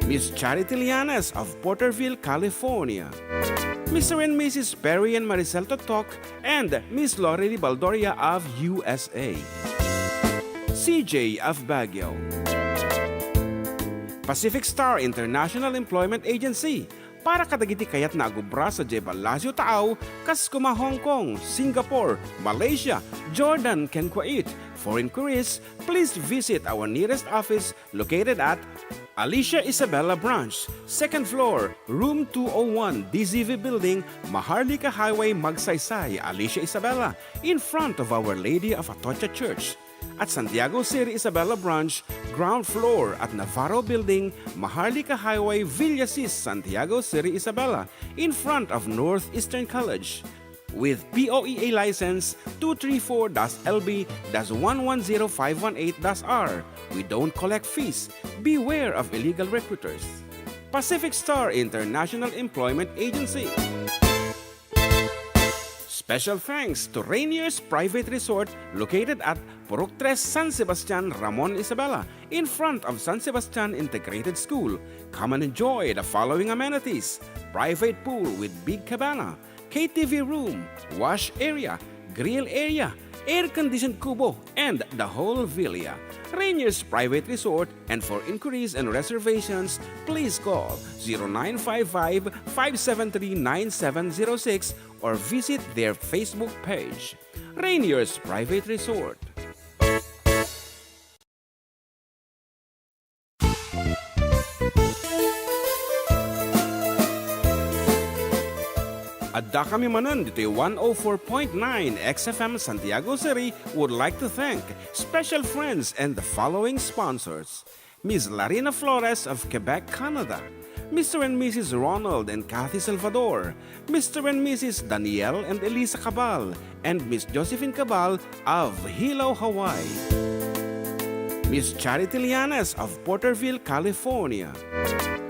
Miss Charity Lianes of Porterville, California. Mr. and Mrs. Perry and Maricel Totok, and Miss Lorely Baldoria of USA. CJ of Baguio. Pacific Star International Employment Agency, para kadagiti kayat na agubra sa Jebalasyo Tao, kas kuma Hong Kong, Singapore, Malaysia, Jordan, ken Kuwait. For inquiries, please visit our nearest office located at Alicia Isabella Branch, second floor, room 201, DZV Building, Maharlika Highway, Magsaysay, Alicia Isabella, in front of Our Lady of Atocha Church. At Santiago City Isabella Branch, ground floor at Navarro Building, Maharlika Highway, Villasis, Santiago City Isabella, in front of Northeastern College. With POEA license 234-LB-110518-R. We don't collect fees. Beware of illegal recruiters. Pacific Star International Employment Agency. Special thanks to Rainier's Private Resort located at Purok 3 San Sebastian, Ramon Isabela, in front of San Sebastian Integrated School. Come and enjoy the following amenities: private pool with big cabana, KTV room, wash area, grill area, air-conditioned kubo, and the whole villa. Rainier's Private Resort, and for inquiries and reservations, please call 0955-573-9706 or visit their Facebook page. Rainier's Private Resort. Adda kami Manen, Ditoy 104.9 XFM Santiago City would like to thank special friends and the following sponsors: Ms. Larina Flores of Quebec, Canada, Mr. and Mrs. Ronald and Kathy Salvador, Mr. and Mrs. Danielle and Elisa Cabal, and Miss Josephine Cabal of Hilo, Hawaii, Miss Charity Lianes of Porterville, California,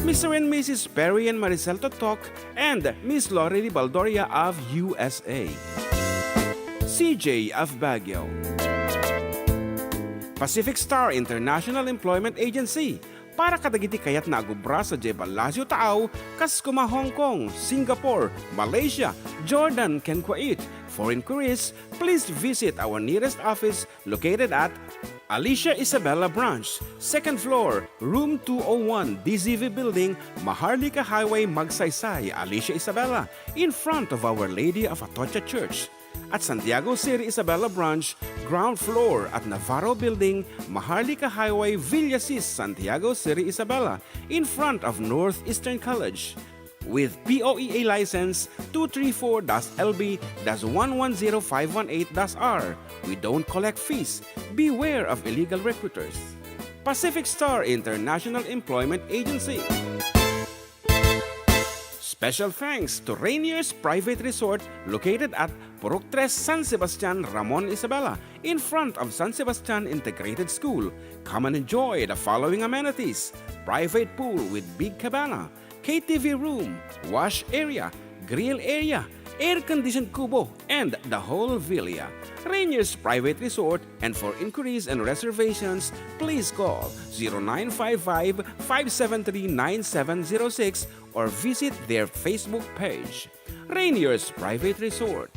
Mr. and Mrs. Perry and Maricel Totok, and Miss Lorely Baldoria of USA, CJ of Baguio, Pacific Star International Employment Agency, para kadagiti kayat nagubra sa Jebalasyo Tao, Kaskuma, Hong Kong, Singapore, Malaysia, Jordan, ken Kuwait. For inquiries, please visit our nearest office located at Alicia Isabella Branch, second floor, room 201, DZV Building, Maharlika Highway, Magsaysay, Alicia Isabella, in front of Our Lady of Atocha Church. At Santiago City Isabella Branch, ground floor at Navarro Building, Maharlika Highway, Villasis, Santiago City Isabella, in front of Northeastern College. With POEA license 234-LB-110518-R. We don't collect fees. Beware of illegal recruiters. Pacific Star International Employment Agency. Special thanks to Rainier's Private Resort located at Purok 3 San Sebastian, Ramon Isabela, in front of San Sebastian Integrated School. Come and enjoy the following amenities: private pool with big cabana, KTV room, wash area, grill area, air-conditioned kubo, and the whole villa. Rainier's Private Resort, and for inquiries and reservations, please call 0955-573-9706 or visit their Facebook page. Rainier's Private Resort.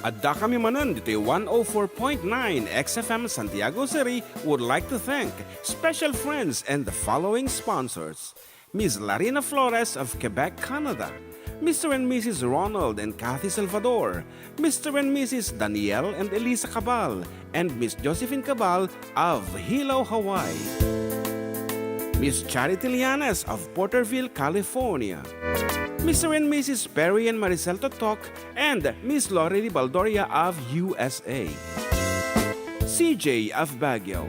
Adda kami Manen, Ditoy 104.9 XFM Santiago City would like to thank special friends and the following sponsors: Ms. Larina Flores of Quebec, Canada, Mr. and Mrs. Ronald and Kathy Salvador, Mr. and Mrs. Danielle and Elisa Cabal, and Miss Josephine Cabal of Hilo, Hawaii, Miss Charity Lianes of Porterville, California, Mr. and Mrs. Perry and Maricel Totok, and Miss Lorely Baldoria of USA, CJ of Baguio,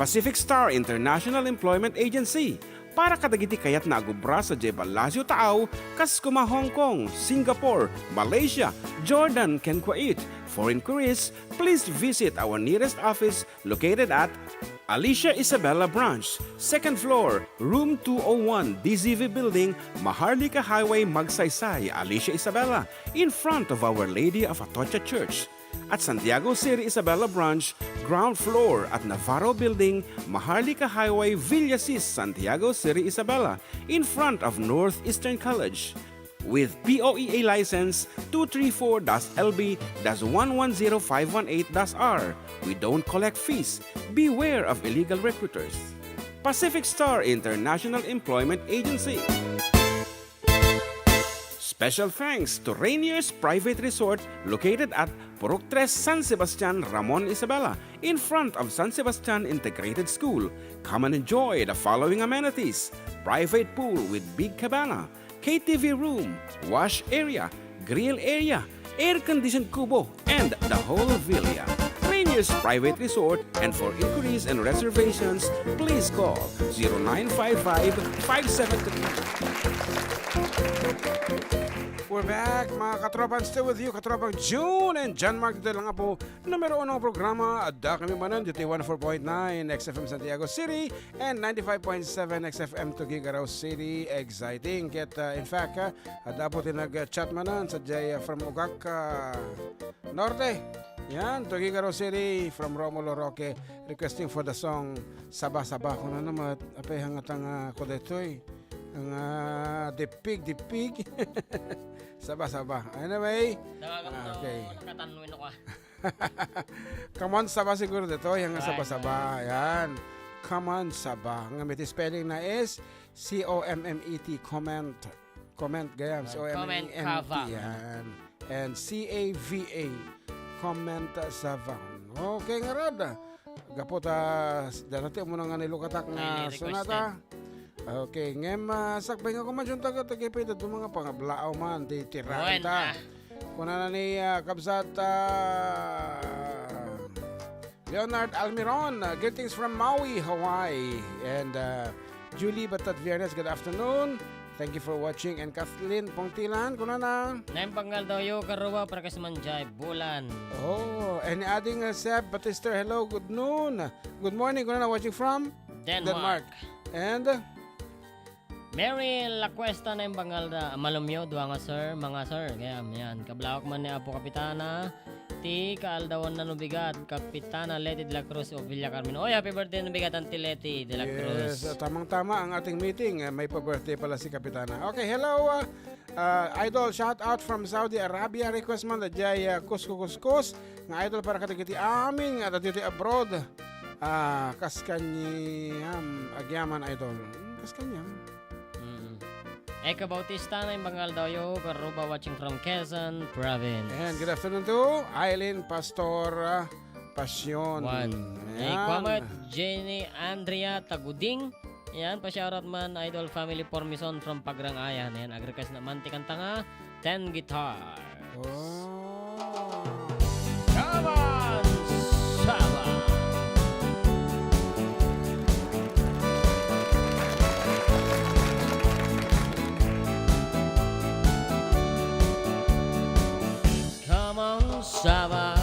Pacific Star International Employment Agency, para kadagiti kayat nagubra sa Jebalasyo Tao, Kaskuma, Hong Kong, Singapore, Malaysia, Jordan, ken Kuwait. For inquiries, please visit our nearest office located at Alicia Isabella Branch, second floor, room 201, DZV Building, Maharlika Highway, Magsaysay, Alicia Isabella, in front of Our Lady of Atocha Church. At Santiago City Isabella Branch, ground floor at Navarro Building, Maharlika Highway, Villasis, Santiago City Isabella, in front of Northeastern College. With POEA license 234-LB-110518-R. We don't collect fees. Beware of illegal recruiters. Pacific Star International Employment Agency. Special thanks to Rainier's Private Resort located at Purok 3 San Sebastian, Ramon Isabela, in front of San Sebastian Integrated School. Come and enjoy the following amenities: private pool with big cabana, KTV room, wash area, grill area, air-conditioned kubo, and the whole villa. Rainier's Private Resort, and for inquiries and reservations, please call 0955-573. We're back, mga katropan. Still with you, katropang June and John Mark. Dito lang nga po, numero 1 programa. Adda kami Manen, Ditoy 104.9 XFM Santiago City and 95.7 XFM Tuguegarao City. Exciting. In fact, Adda po tinag-chat Manen sa Jaya from Ugak Norte. Yan, Tuguegarao City from Romulo Roque, requesting for the song Saba Saba. Kung ano naman, apay hangatang ko ditoy. Ang dipig. Saba. Anyway. Okay. Nakatanwin ako. Come on, Saba siguro dito. Yung Saba. Yan. Come on, Saba. Ang may spelling na is C-O-M-M-E-T. Comment gayam. C-O-M-M-E-T. Yan. And C-A-V-A. Comment Saba. Okay nga rad. Gapot darati mo na nga nilukatak na sonata. Okay, ngem sakbay nga kumadyon tagay-tagay ito mga pangablaaw man, di tiraan ta. Kuna na ni Kabsat Leonard Almiron, greetings from Maui, Hawaii. And Julie Batat Viernes, good afternoon. Thank you for watching. And Kathleen Pongtilan, kuna na. Naim panggal daw yo karuwa para kasmanjay bulan. Oh, and adding Seb Batister, hello, good noon. Good morning, kuna na watching from Denmark. And Mary Lacuesta na yung bangal na malumyo, duwa nga sir, mga sir. Kaya yan, kablawak man ni Apo Kapitana, ti kaaldawan na nubigat, Kapitana Leti de la Cruz o Villa Carmen. Oy, happy birthday nubigat ang Leti de la Cruz. Yes, tamang-tama ang ating meeting. May pa-birthday pala si Kapitana. Okay, hello, idol, shout out from Saudi Arabia. Request man na jay kuskus. Nga idol para kadagiti aming at dito abroad. Kaskanyam, agyaman idol. Kaskanyam. Eka Bautista na yung bangal daw yo, karuba watching from Quezon Province. And good afternoon to Eileen Pastor Pasyon. Kwamat Jenny Andrea Taguding. Yan, pa-shoutout man Idol Family Formison from Pagrangayan. Yan, agrekas na mantikan tanga 10 guitar. Oh. Come on, Saba! Saba,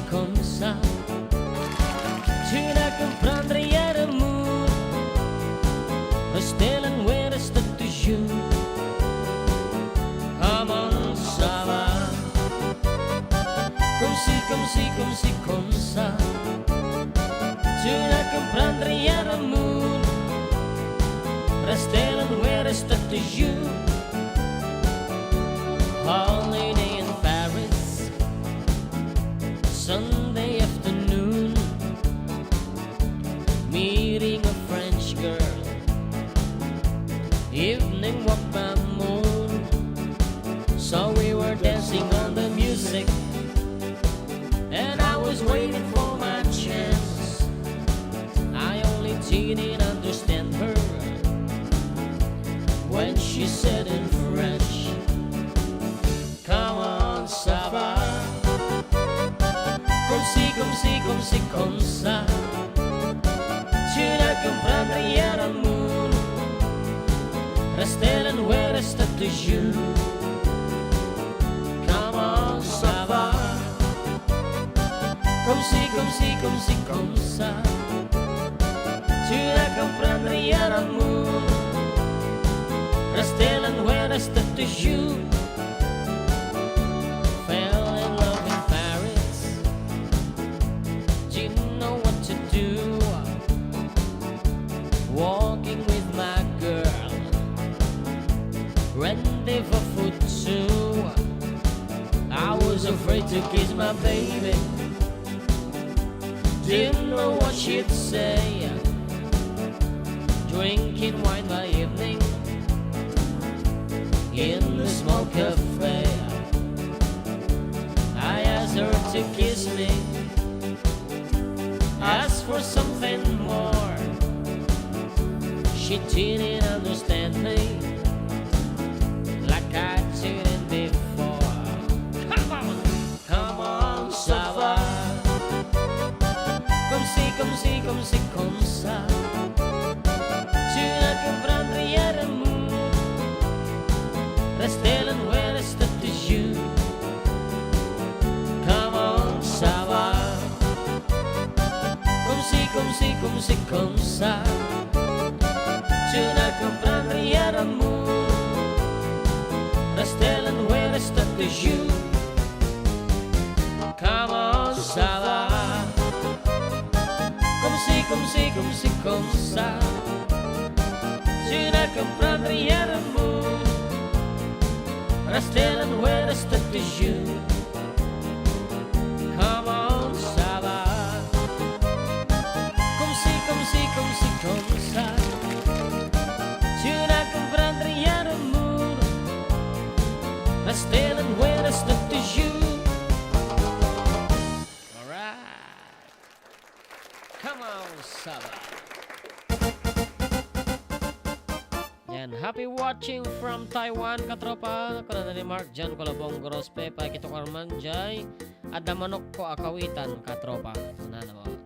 comme ça. Tu n'as qu'à prendre hier amour, rester loin, reste toujours. Comment ça va? Comme ça. Tu n'as qu'à prendre hier amour, rester loin, reste toujours. Holiday in Paris, Sunday afternoon, meeting a French girl, evening walk by moon. So we were dancing on the music, and I was waiting for my chance. I only didn't understand her when she said in French, come on, ça va. Comme ça. Tu n'as qu'à prendre hier amour, rester loin, reste toujours. Come on, ça va. Comme ça. Tu n'as qu'à prendre hier amour, rester loin, reste toujours. Walking with my girl, rendezvous for two. I was afraid to kiss my baby, didn't know what she'd say. Drinking wine by evening, in the small cafe. I asked her to kiss me, asked for something more. She didn't understand me like I didn't before. Come on, ça va. Comme si, comme ça. Tu n'as qu'à prendre rien de mou. Restez là où reste de jus. Come on, ça va. Comme si, comme ça. Tu n'as qu'à prendre rien de mou. Restez là où reste de jus. Come on, ça va. Comme si, comme ça. Tu n'as qu'à prendre rien de mou. Restez là où reste de jus. Come on, ça va. Comme si, comme ça. Tu n'as qu'à prendre rien de mou. Restez là où reste de jus. Alright. Come on, Saba. Yan, happy watching from Taiwan, katropa. Ako na ni Mark John Kolobong Grospe. Pakito Karman Jay. Adda manok ko akawitan, katropa. Sana naman.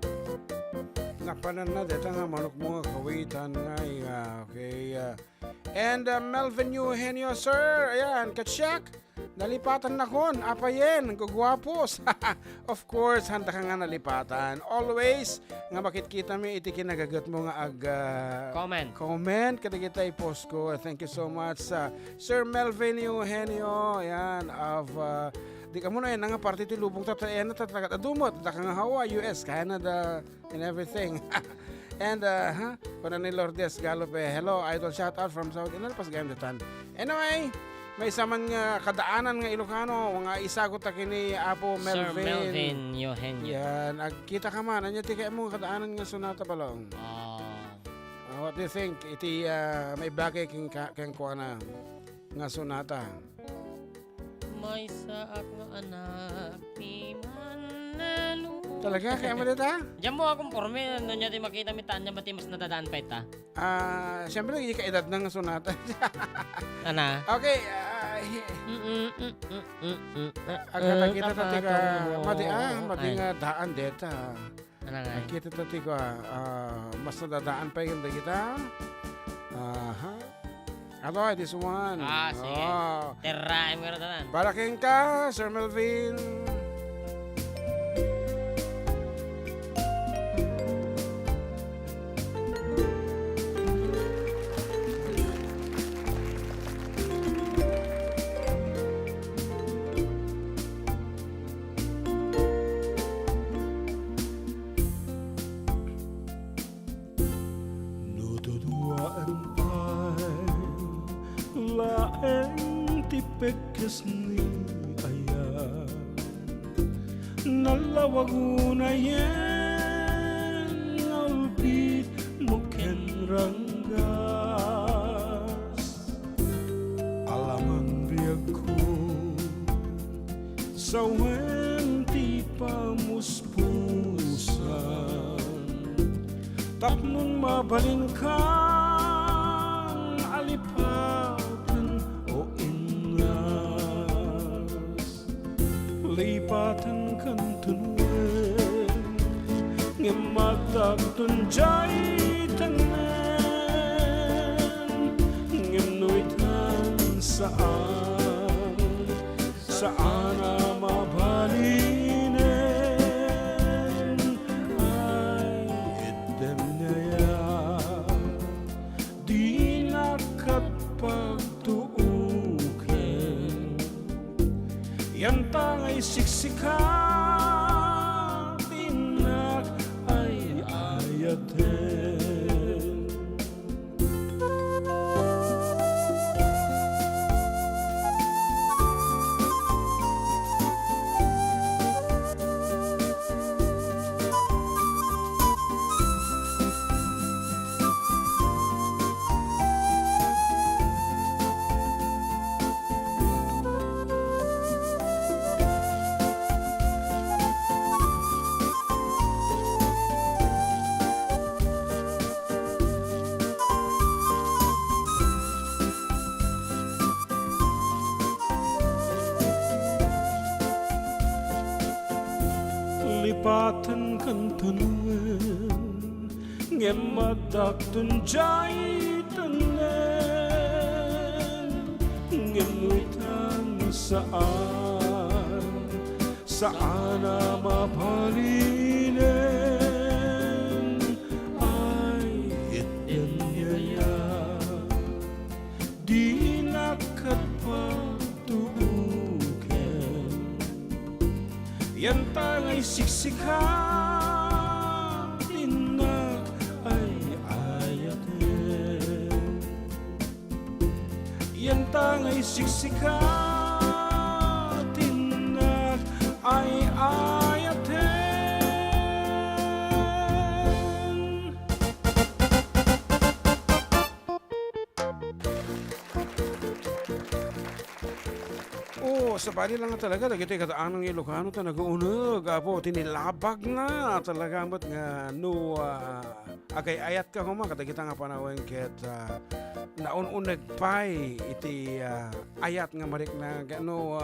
Napanan na dito nga manok mo kawitan nga. Okay. And Melvin Eugenio, sir. Ayan, katsak. Nalipatan na kon, apayen, gugwapos. Of course, handa ka nga nalipatan. Always, nga makikita mi, iti kinagagat mo nga comment, kada kita i-post ko. Thank you so much, Sir Melvin Eugenio, ayan, of, di ka muna yun, nga parte iti lubong tatayan na tatagat. Adumot, da ka nga Hawaii, US, Canada, and everything. And, kuna ni Lourdes Galope, hello, idol, shout out from South Inalpas, Gandatan. Anyway, may isang nga kadaanan nga Ilocano, nga isagot ta kini Apo Melvin. Sir Melvin Eugenio. Yan, kita ka man. Anya tika mo kadaanan nga sonata balong. What do you think? Iti may bagay keng kuha na nga sonata. May saak nga anak ni Manalo. Talaga? Kaya mo dita? Diyan mo akong porme. Ano niya di makita mi tanya ba mas nadadaan pa ita? Siyempre hindi ka edad ng sonata. Ana? Okay. Kita tati ka madi nga daan deta. Ano nga? Kita tati ka mas nadadaan pa yung kita. Alo, this one. Sige. Tiraim ka na tanan. Baraking ka, Sir Melvin. Laeng tipekes ni aya nalawaguna yen alpit muken ranggas alaman biagku sawen ti pamuspusan tapnon mabalingkan alipatan o ingas lipatan kan tunwen ngematag tunjay tanan ngemnuitan saan na mabalinen ay item na yan di nakapagtuukin yan tangay siksikan tinak ay ayaten. lipatan kan tanuan ngem madak tunjay tanan ngem utang saan na mapalinen ay itanyaya di nakatpatuuken yan tangay siksika tinak ay ayaten yan tangay siksika tinak ay ayaten. Sa bali lang nga talaga, dagiti kataan ng Ilocano ta nag-uunag, apo, tinilabag na talaga, ba't nga, no, agay ayat ka kuma, katagita nga panawin, ket, naununag pa'y, iti, ayat nga marik na, no,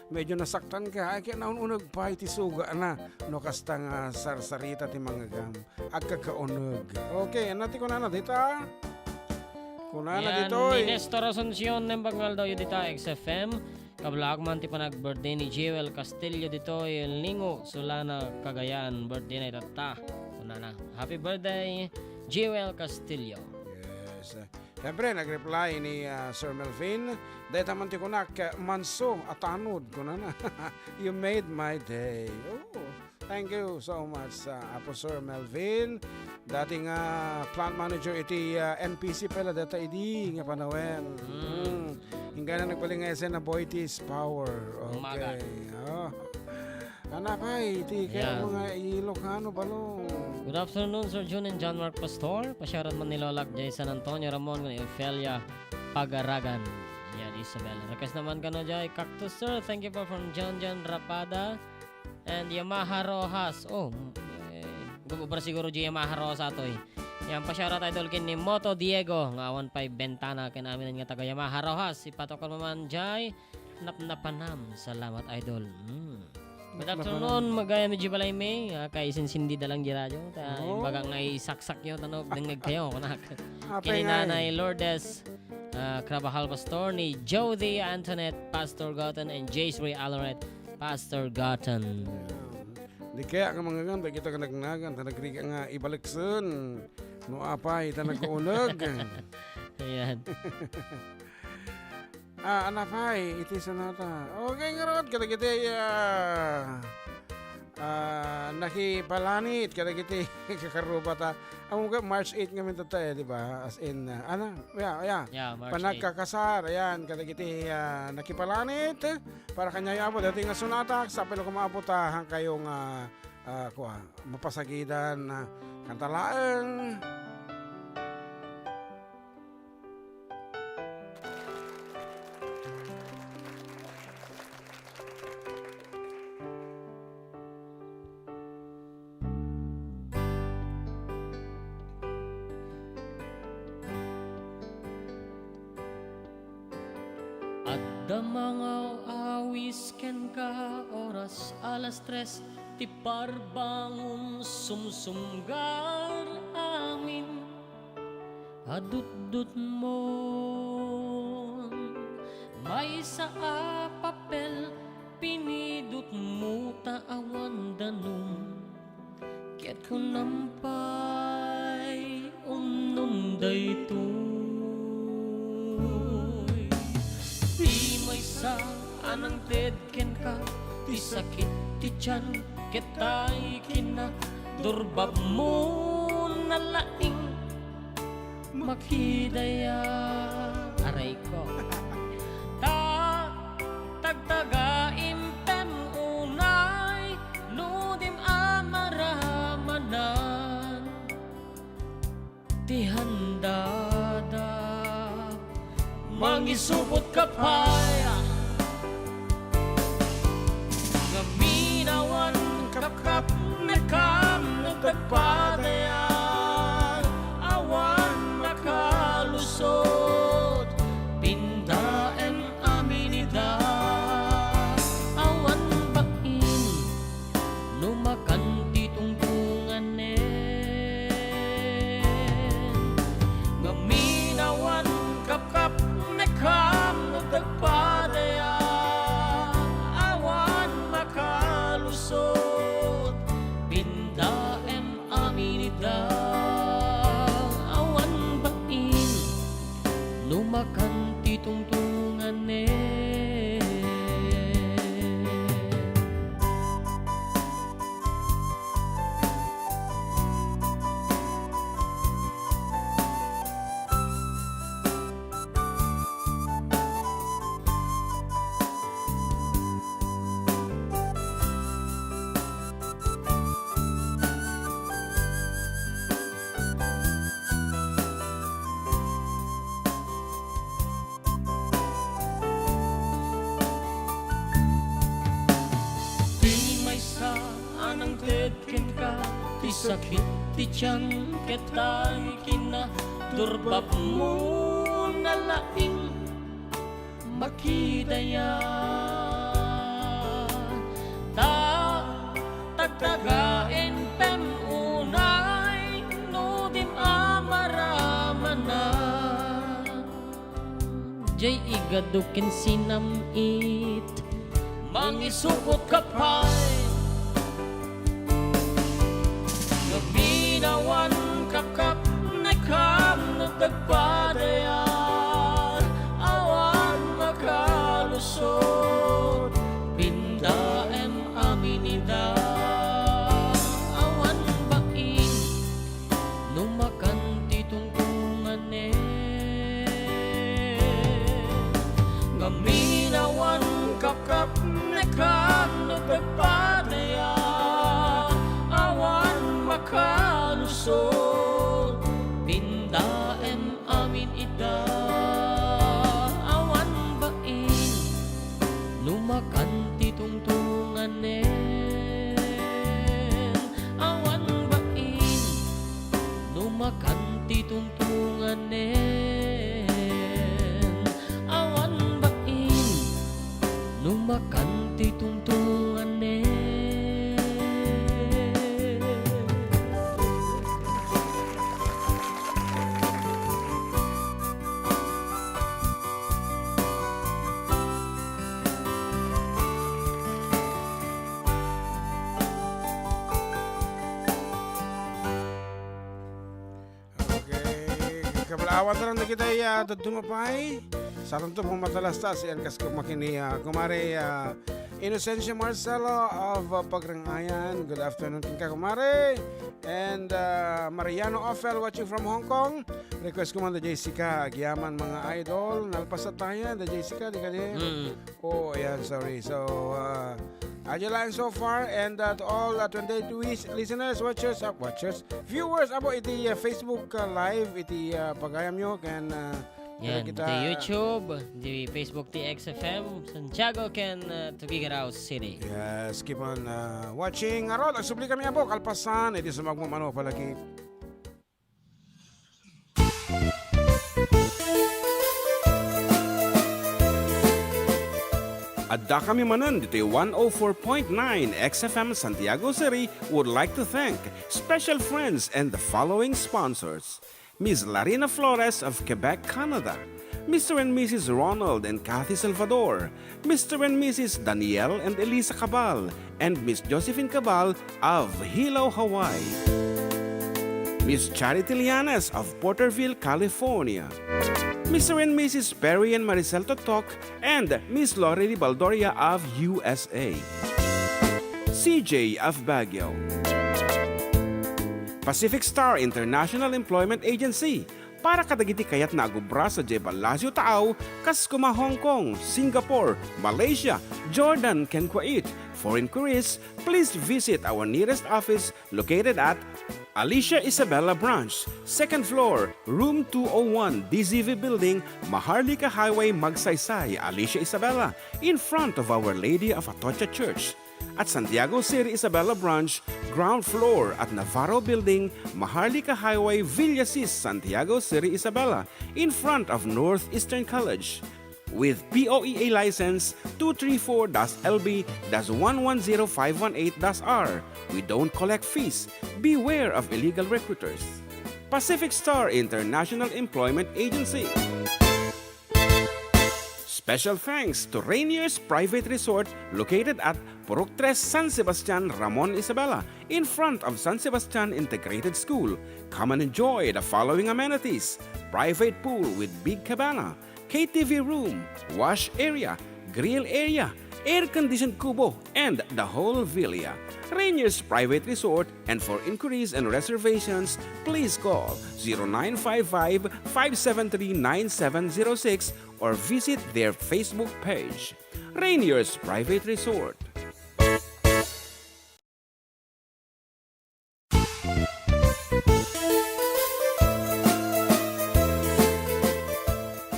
medyo nasaktan ka, ay, kaya naununag pa'y, iti suga na, no, kasta nga sarsarita, ti mga gam, agkakaunag. Okay, nati ko na dita. Kunana Ditoy. Ni Nestor Asuncion ng Bangal daw yun dita XFM. Kablaag man ti panag-birthday ni Jewel Castillo Ditoy, Lingo, Sulana, Cagayan. Birthday na itata. Kunana. Happy birthday, Jewel Castillo. Yes. Siyempre, nag-reply ni Sir Melvin. Dahil taman ti kunak, manso at anod ko na. You made my day. Oh, thank you so much, Apo Sir Melvin. Dating plant manager iti NPC pala data idi nga panawen. Hingga na nagpaling nga na Boytis Power. Okay. Oh. Anak ay, iti kaya mga Ilocano balong. Good afternoon, Sir June and John Mark Pastor. Pasyarat man ni Lolak J. San Antonio Ramon ng Ophelia Pagaragan. Yan, Isabel. Request naman ka no, Jai. Cactus, sir. Thank you po from John Rapada and Yamaha Rojas. Oh, gumubra siguro J. Yamaha Rojas ato eh. Yan, pasyarat idol kin ni Moto Diego. Ngawan pa'y bentana kinamin nga taga Yamaha Rojas. Ipatokol naman, Jai. Napnapanam. Salamat, idol. Good afternoon, magaya medyo balay may kay sinsindi dalang di radyo. Baga nga isaksak nyo, tanog, dangag kayo. Kini Nanay Lourdes, Crabahal Pastor, ni Jody Antoinette, Pastor Gotten, and Jace Ray Alaret, Pastor Gotten. Di kaya nga mga ganda, kita ka nagnagan, tanagriga nga ibaliksun. No apay, tanag-uunag. Ayan. Anapay, iti sanata. Okay nga ron, kadagiti nakipalanit, kadagiti kakarubata. Ang mga March 8 nga minta tayo, di ba? As in, Yeah, March 8. Panagkakasar, ayan, kadagiti nakipalanit. Para kanya yabo, dati nga sunata, sa pilo kumaaputahan kayong mapasagidan na kantalaan. Adda mga awis ken ka oras alas 3 ti parbangon sumsumgar amin adut-dut mo may sa papel pinidut mo taawan danum ket kunampay daytoy sa anang tedken ka ti sakit ti tiyan ketay kina durbab mo nalaing makidaya aray ko tagtaga impem unay ludim amaramanan ti handada mangisupot kapaya ngaminawan kapkap nekam nagtagpadayan awan nakalusot pindaen aminida awan bakin numakan ka, anang tetken ka, ti sakit ti tiyan ketay kina, durbab mo na laing makidaya. Tagtagain pem unay, no dim amaramana. Jay igadukin sinamit, mangisukot kapay. Nabinawan kakap na kam na tagpadayan, awan makalusot, pindaem aminida. Awan bain, numakan titungtungan ngaminawan kakap na kam na tagpadayan, awan makalusot, pindaem amin ida. Awan bain, numakan titungtungan awan bain, numakan titungtungan awan bain, numakan titungtungan Kabalaawan na lang na kita dumapay. Sa tanto po matalastas yan kas kumakini kumare Inocencio Marcelo of Pagrangayan. Good afternoon king ka kumare. And Mariano Ophel watching from Hong Kong. Request ko man the Jessica Giyaman mga idol. Nalpasat tayo the Jessica di ka din. Oh ayan sorry. So Ajala so far and to all 28 listeners, watchers, viewers abo iti Facebook live iti pagayam nyo kan yan, di YouTube, di Facebook, di XFM, Santiago can Tuguegarao City. Yes, keep on watching. Arod, agsubli kami abo, kalpasan, iti sa magmumano palagi. Adda kami Manen dito 104.9 XFM Santiago City would like to thank special friends and the following sponsors. Ms. Larina Flores of Quebec, Canada. Mr. and Mrs. Ronald and Kathy Salvador. Mr. and Mrs. Danielle and Elisa Cabal. And Miss Josephine Cabal of Hilo, Hawaii. Miss Charity Lianes of Porterville, California. Mr. and Mrs. Perry and Maricel Totok, and Miss Lori Baldoria of USA. CJ of Baguio. Pacific Star International Employment Agency. Para kadagiti kayat na agubra sa Jebalasyo Tao, kas kuma Hong Kong, Singapore, Malaysia, Jordan, ken Kuwait. For inquiries, please visit our nearest office located at Alicia Isabella Branch, 2nd floor, room 201, DZV Building, Maharlika Highway, Magsaysay, Alicia Isabella, in front of Our Lady of Atocha Church. At Santiago City Isabella Branch, ground floor at Navarro Building, Maharlika Highway, Villasis, Santiago City Isabella, in front of Northeastern College. With POEA license 234-LB-110518-R. We don't collect fees. Beware of illegal recruiters. Pacific Star International Employment Agency. Special thanks to Rainier's Private Resort located at Purok 3 San Sebastian, Ramon Isabela, in front of San Sebastian Integrated School. Come and enjoy the following amenities: private pool with big cabana, KTV room, wash area, grill area, air-conditioned kubo, and the whole villa. Rainier's Private Resort, and for inquiries and reservations, please call 0955-573-9706 or visit their Facebook page. Rainier's Private Resort.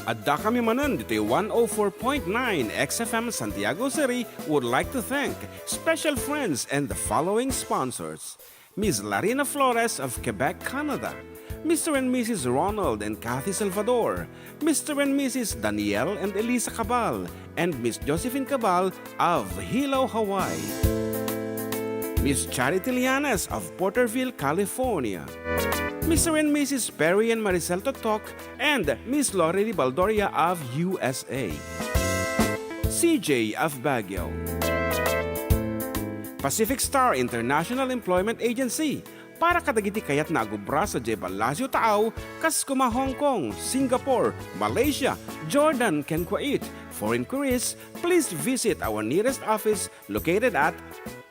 Adda kami Manen, Ditoy 104.9 XFM Santiago City would like to thank special friends and the following sponsors. Ms. Larina Flores of Quebec, Canada. Mr. and Mrs. Ronald and Kathy Salvador. Mr. and Mrs. Danielle and Elisa Cabal. And Miss Josephine Cabal of Hilo, Hawaii. Miss Charity Lianes of Porterville, California. Mr. and Mrs. Perry and Maricel Totok and Miss Lorely Baldoria of USA. CJ of Baguio. Pacific Star International Employment Agency. Para kadagiti kayat nagubra sa Jebalasyo Tao, Kaskuma, Hong Kong, Singapore, Malaysia, Jordan, ken Kuwait. For inquiries, please visit our nearest office located at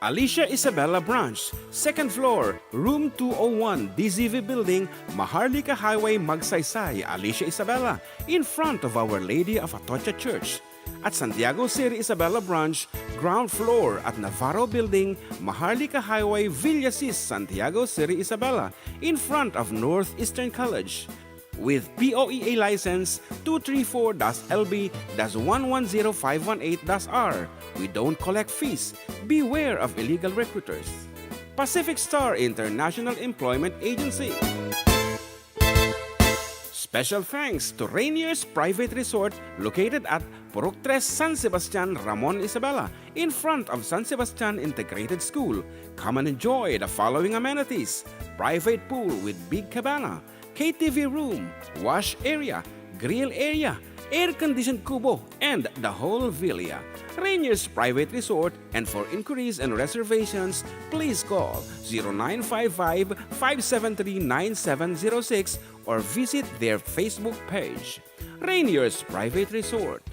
Alicia Isabella Branch, 2nd floor, room 201, DZV Building, Maharlika Highway, Magsaysay, Alicia Isabella, in front of Our Lady of Atocha Church. At Santiago City Isabella Branch, ground floor at Navarro Building, Maharlika Highway, Villasis, Santiago City Isabella, in front of Northeastern College. With POEA license 234-LB-110518-R. We don't collect fees. Beware of illegal recruiters. Pacific Star International Employment Agency. Special thanks to Rainier's Private Resort located at Purok 3, San Sebastian, Ramon, Isabela, in front of San Sebastian Integrated School. Come and enjoy the following amenities: private pool with big cabana, KTV room, wash area, grill area, air-conditioned kubo, and the whole villa. Rainier's Private Resort, and for inquiries and reservations, please call 0955-573-9706 or visit their Facebook page. Rainier's Private Resort.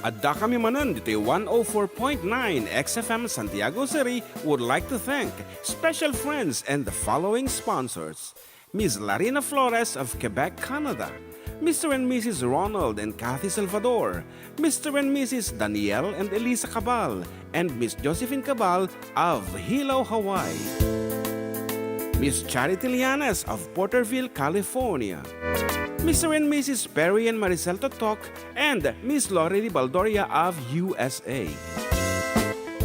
Adda kami Manen, Ditoy 104.9 XFM Santiago City would like to thank special friends and the following sponsors. Ms. Larina Flores of Quebec, Canada. Mr. and Mrs. Ronald and Kathy Salvador. Mr. and Mrs. Danielle and Elisa Cabal. And Miss Josephine Cabal of Hilo, Hawaii. Miss Charity Lianes of Porterville, California. Mr. and Mrs. Perry and Maricel Totok and Miss Lorely Baldoria of USA.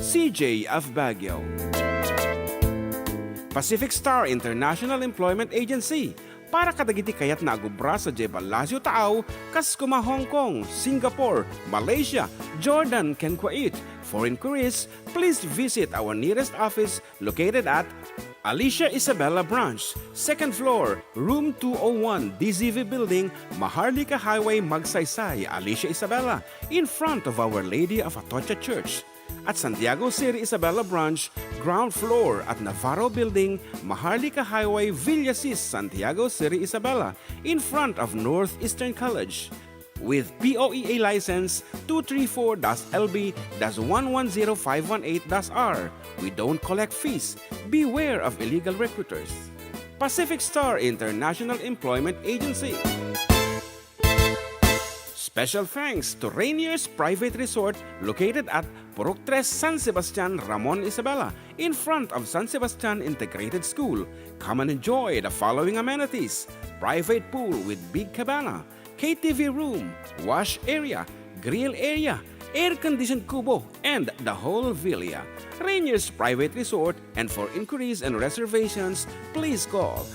CJ of Baguio. Pacific Star International Employment Agency. Para kadagiti kayat nagubra sa Jebalasyo Tao, Kaskuma, Hong Kong, Singapore, Malaysia, Jordan, ken Kuwait. For inquiries, please visit our nearest office located at Alicia Isabella Branch, 2nd floor, room 201, DZV Building, Maharlika Highway, Magsaysay, Alicia Isabella, in front of Our Lady of Atocha Church. At Santiago City Isabella Branch, ground floor at Navarro Building, Maharlika Highway, Villasis, Santiago City Isabella, in front of Northeastern College. With POEA license 234-LB-110518-R. We don't collect fees. Beware of illegal recruiters. Pacific Star International Employment Agency. Special thanks to Rainier's Private Resort located at Purok 3, San Sebastian, Ramon, Isabela, in front of San Sebastian Integrated School. Come and enjoy the following amenities: private pool with big cabana, KTV room, wash area, grill area, air-conditioned kubo, and the whole villa. Rainier's Private Resort, and for inquiries and reservations, please call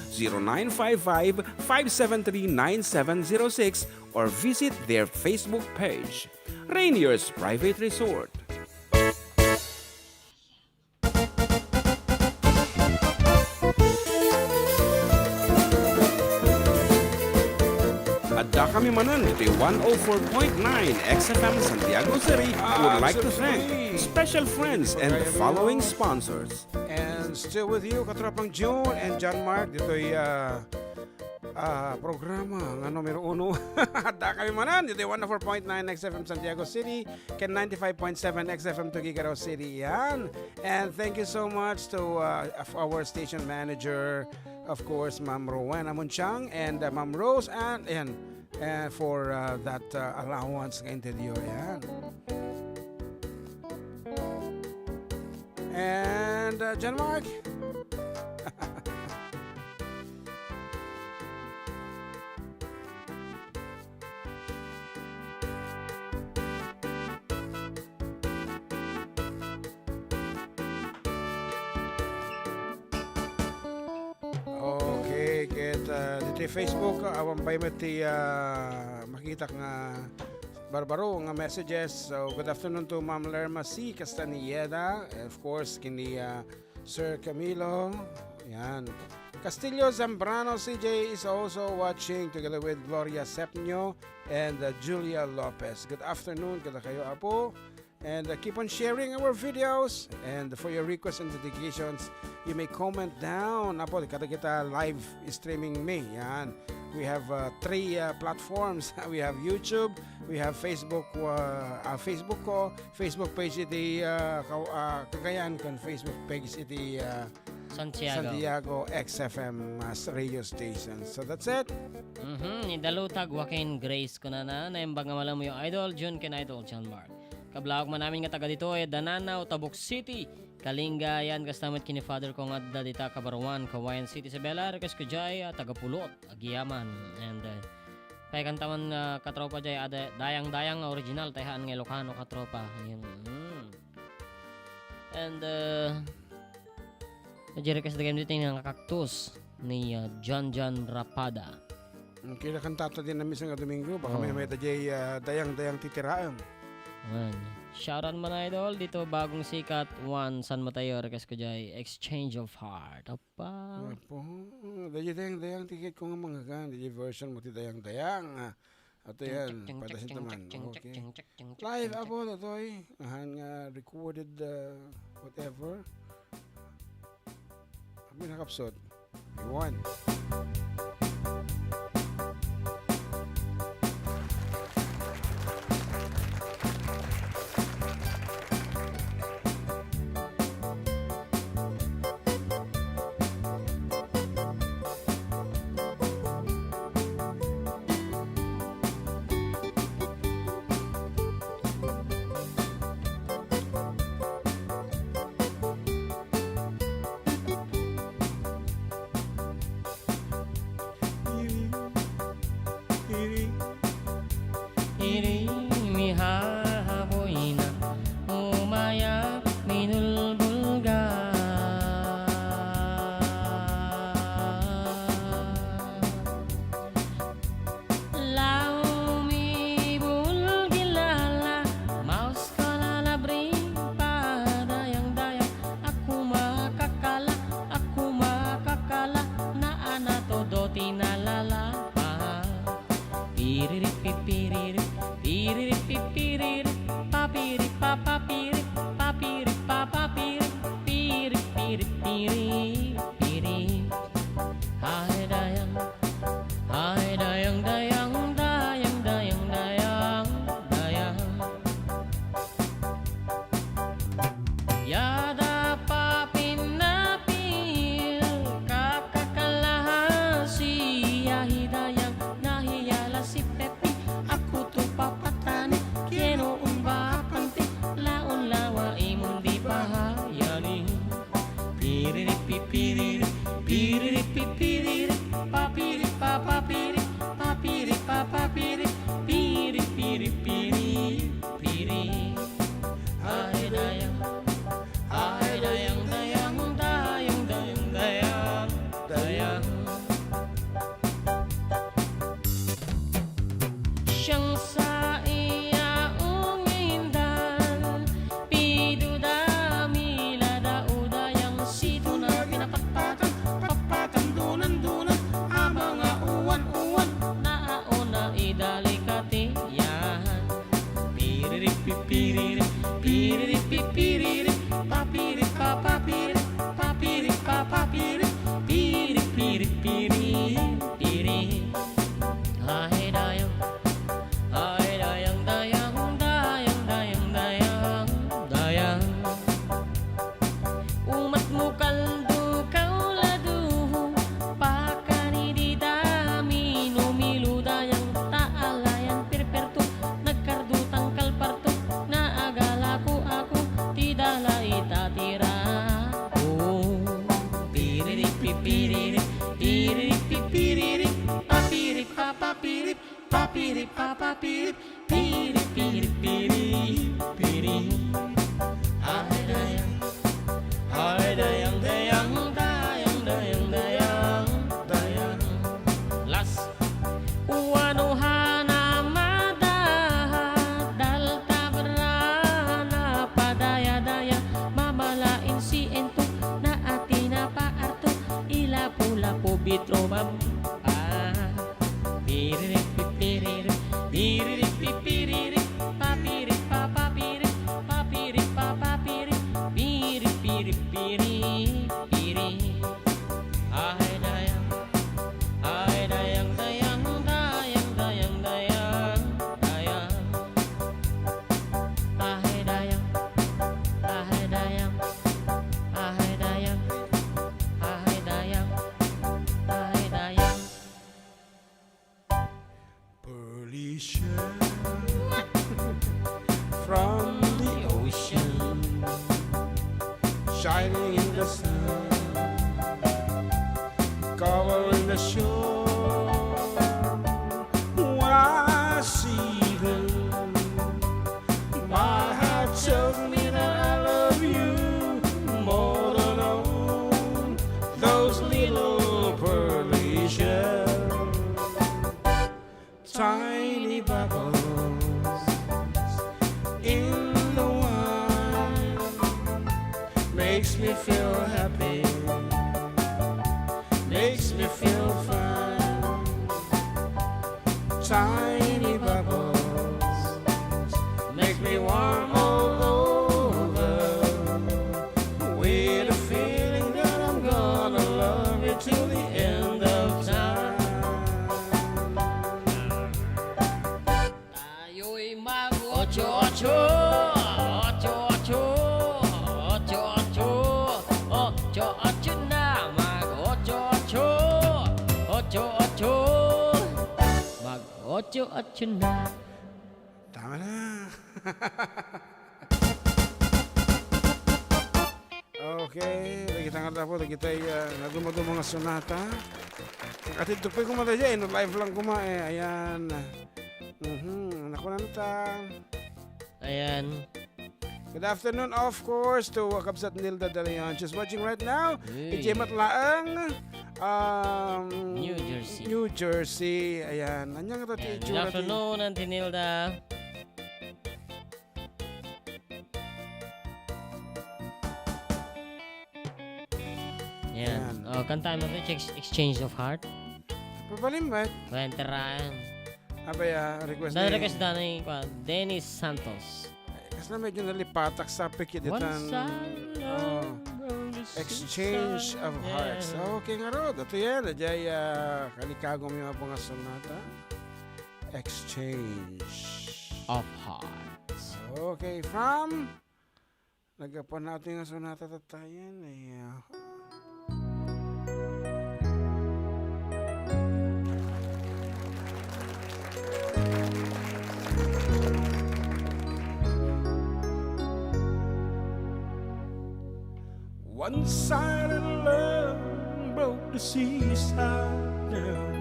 0955-573-9706 or visit their Facebook page. Rainier's Private Resort. Adda kami Manen, Ditoy 104.9 XFM Santiago City would like to thank special friends and the following sponsors. And still with you, Katropang June and John Mark. Dito'y programa nga numero 1. Adda kami Manen, Dito'y 104.9 XFM Santiago City, ken 95.7 XFM Tuguegarao City. Yan. And thank you so much to our station manager, of course, Ma'am Rowena Munchang and Ma'am Rose and for that allowance ng interior. Yan. And John Mark. Okay, dito Facebook, awan pa mati makita nga barbaro nga messages. So good afternoon to Ma'am Lerma C. Castaneda, and of course kini Sir Camilo. Yan. Castillo Zambrano CJ is also watching together with Gloria Sepnio and Julia Lopez. Good afternoon kada kayo apo. And keep on sharing our videos. And for your requests and dedications, you may comment down. Apo, kada kita live streaming me. Yan. We have 3 platforms. We have YouTube, we have Facebook, Facebook ko, Facebook page iti Cagayan kan Facebook page iti Santiago XFM radio station. So that's it. Idalutag wakin Grace ko na naimbang nga malam mo yung idol June ken idol John Mark. Kablawag man namin nga taga Ditoy, Dananaw, Tabuk City, Kalinga, yan kastamit kini father ko nga Adda dita Kabarwan, Kawayan City, Isabela, Rekas Kujay, taga Pulot, Agiyaman. And kay kantaman katropa jay ada dayang-dayang original tayhaan nga Ilocano katropa. And najirekas da game dito nga Cactus ni John Rapada. Kila kantata din namin sa Domingo, baka may tajay dayang-dayang titiraan. Shoutout man idol dito bagong sikat one San Mateo Rekas Kujay Exchange of Heart. Apa? Apo, dayang tiket ko nga mga gan, version mo ti dayang-dayang. Ato yan, padasin naman. Okay. Live apo Ditoy, nga recorded whatever. Kami nakapsod. Iwan. pirip, papirip, papapirip, pirip, pirip, pirip, pirip. Ay dayang, dayang, dayang, dayang, dayang, dayang. Las uwanuhana madadal tabrana padaya-daya mamalain si ento na atina paarto ilapu-lapu bitro mampa pirip pirip pirip pirip papirip papapirip papirip papapirip pirip pirip pirip pirip. Ay dayang, dayang, dayang, dayang, dayang, dayang. Ay dayang, ay dayang, ay dayang, ay dayang, ay dayang. Pearly shell from the ocean, shining in the sun, covering the shore. When I see them, my heart tells me that I love you more than all those little pearly shells. Tiny bubbles in the wine makes me feel happy, makes me feel fine. Tiny bubbles make me warm all over, with a feeling that I'm gonna love you till the end of time. Tayo'y mag-ocho-ocho, ocho-ocho, ocho-ocho, ocho-ocho na, mag-ocho-ocho, ocho-ocho, mag-ocho-ocho na. Tama na. Okay, lagi tangan tapo, lagi tayo nagumado mga sonata. At ito po kumata dyan, live lang kumae, ayan. Naku na nata. Ayan. Good afternoon, of course, to Kabsat Nilda De Leon. She's watching right now. Ije Matlaang, New Jersey. New Jersey. Ayan. Anyang ito, Ayan. Tiyo. Good afternoon, Auntie Nilda. Yan. Oh, kantaan mo ito, Exchange of Heart. Papalim ba? Venteraan. Abaya, request Dan request dan ni Dennis Santos. Kasi na medyo nalipatak sa pikit Once itan. Exchange of Hearts. Okay nga ro. Ito yan. Ajay, kalikagom yung mga sonata. Exchange Of Hearts. Okay, from nagapon natin yung sonata tatayan. One-sided love broke the seaside down,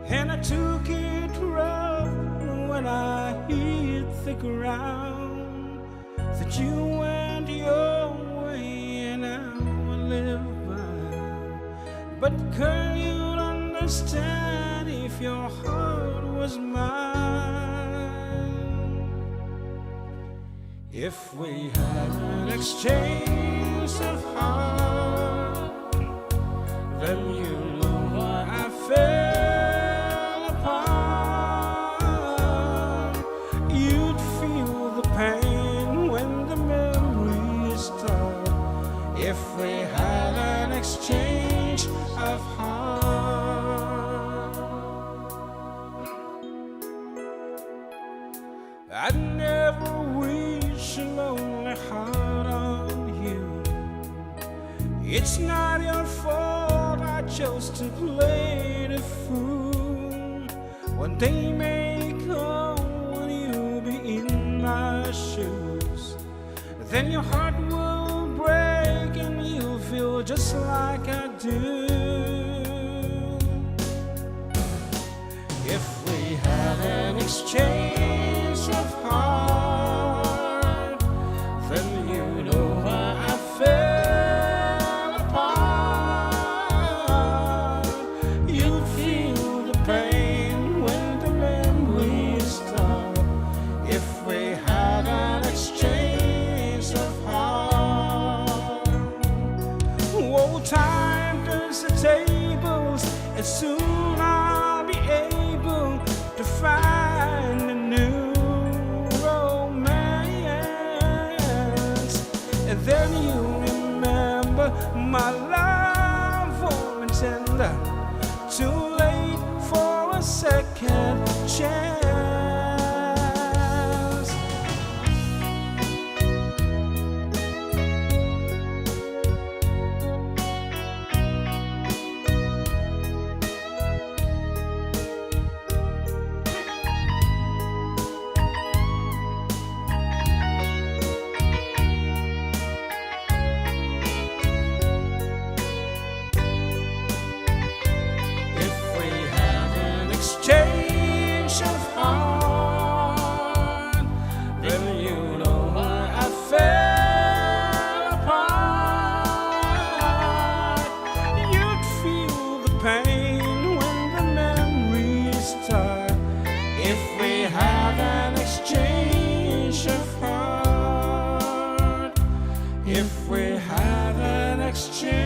and I took it rough when I hit the ground. That you went your way and I will live mine. But girl, you'd understand if your heart was mine. If we had an exchange of heart, then you know why I fell apart. You'd feel the pain when the memories start. If we had an exchange of heart, I'd never wish a lonely heart on you. It's not your fault I chose to play the fool. One day may come when you'll be in my shoes. Then your heart will break and you'll feel just like I do. If If we had an exchange of heart, then you know why I fell apart. You'd feel the pain when the memories start. If we had an exchange of heart. Oh, time turns the tables, and soon I'll be able to find a new romance. And then you remember my love warm and tender. Too late for a second chance. If we had an exchange of heart, then you know why I fell apart. You'd feel the pain when the memories start. If we had an exchange of heart, if we had an exchange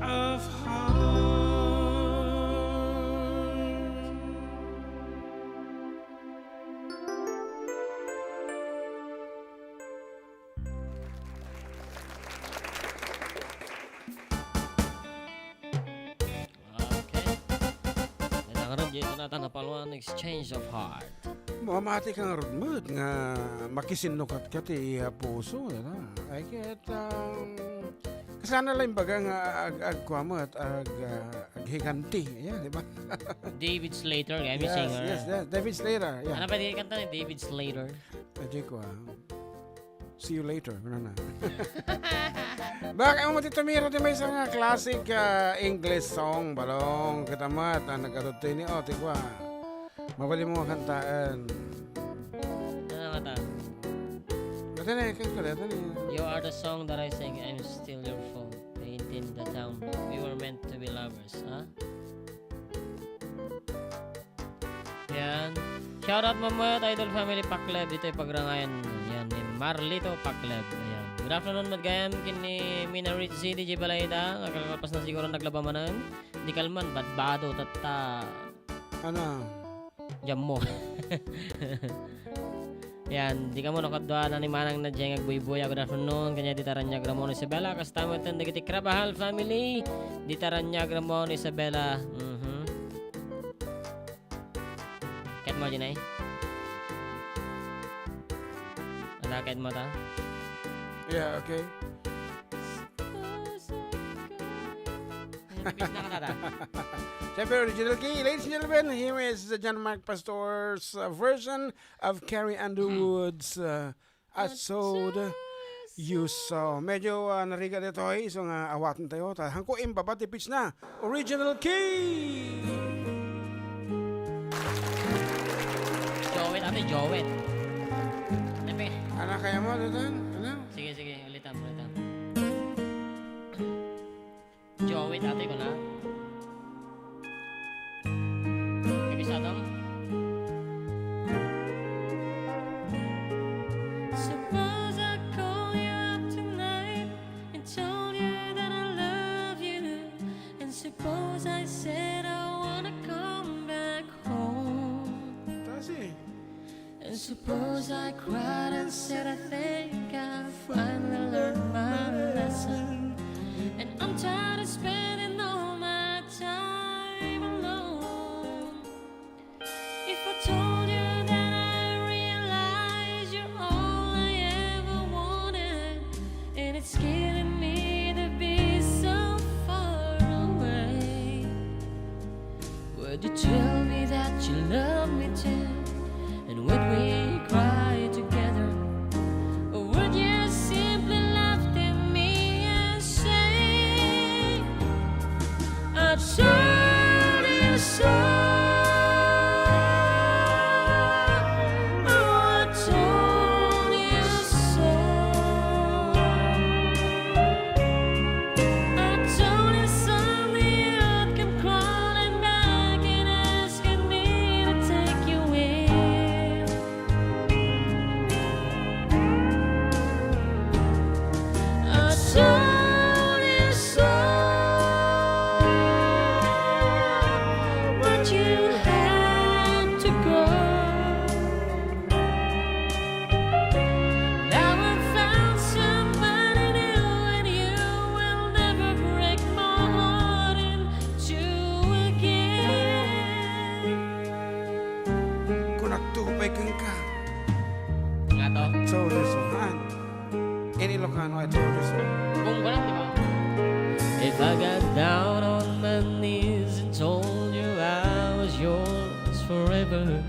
of heart. Okay. Nangaran dito natin napaluan exchange of heart. Mamati kang rudmud nga makisinukat ka ti puso na. Ay ket kasana lang baga nga agkwamot aghiganti. Yeah, di ba? David Slater, kaya may Yes, singer. yes, yes. David Slater. Yeah. Ano pa di kanta ni David Slater? Pwede ko see you later. Ano na. Baka mo tumira di may isang classic English song balong kitamat nagkatutoy ni Ote ko. Mabali mo kantaan. Ano kata? Ito na, ito na. You are the song that I sing, I'm still your phone. Painting the town, we were meant to be lovers, ha? Yan. Shoutout Mamoyot Idol Family Pakleb. Dito yung pagrangayan. Yan, ni Marlito Pakleb. Ayan. Good afternoon, Madgayam. Kini Minarit City, J. Balayda. Nagkakapas na siguro naglabamanan. Di kalman, badbado, tata. Ano? Jam mo. Yan, di ka mo nakadwa na ni Manang na diyang agbuy-buya. Good afternoon. Kanya di taranyag Ramon Isabela. Kastamo ito nagiti Krabahal family. Di taranyag Ramon Isabela. Ket mo dyan ay? Ket mo ta? Yeah, okay. Nipis na ka tata. Siyempre, original key. Ladies and gentlemen, here is John Mark Pastor's version of Carrie Underwood's I Sowed You Sow. Medyo nariga dito ay isang awatan tayo. Hangko imbaba tipis na. Original key! Jowet, ate, Jowet. Ano kaya mo dito? Ano? Sige, sige. Ulitan. Jowet, ate ko na. Kabisado? Suppose I call you up tonight and told you that I love you, and suppose I said I wanna come back home, Tasi. and suppose I cried and said I think I finally learned my lesson, and I'm tired of spending all my time alone. If I told you that I realize you're all I ever wanted, and it's killing me to be so far away, would you tell me that you love me too? And would we cry together? Or would you simply laugh at me and say, I told you so? but you had to go. Now I found somebody new, and you will never break my heart in two again. Kung nagtupay kang ka, Nga to. told you so. In Ilocano, I told you so. Kung ko lang, di ba? If I got down on my knees and told you I was yours forever,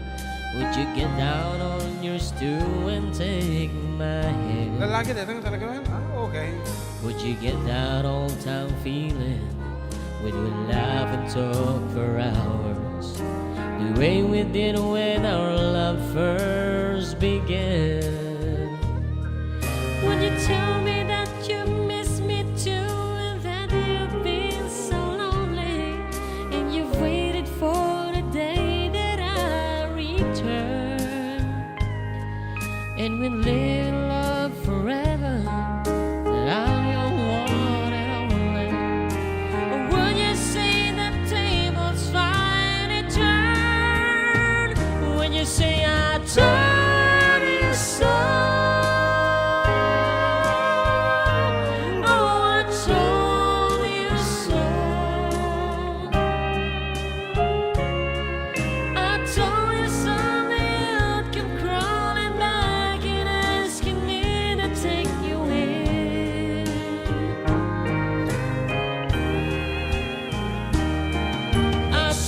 would you get down on your stool and take my hand? Lalaki dito talaga man? Okay. Would you get that old time feeling when we laugh and talk for hours, the way we did when our love first began? Would you tell me that you miss me too, and that you've been so lonely, and you've waited for the day that I return, and we live in love forever, that I'm your one and only? Or would you say that tables finally turn when you say I told you so?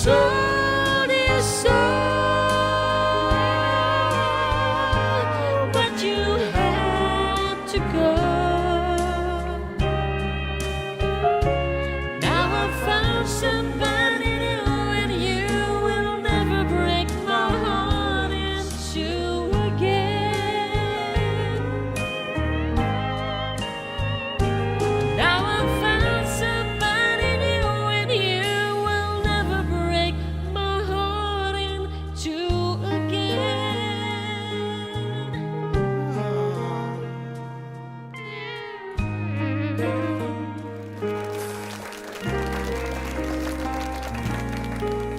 Told you so, but you had to go. Now I found somebody new, and you will never break my heart in two again. Now I found somebody new, and you will never break my heart in two again.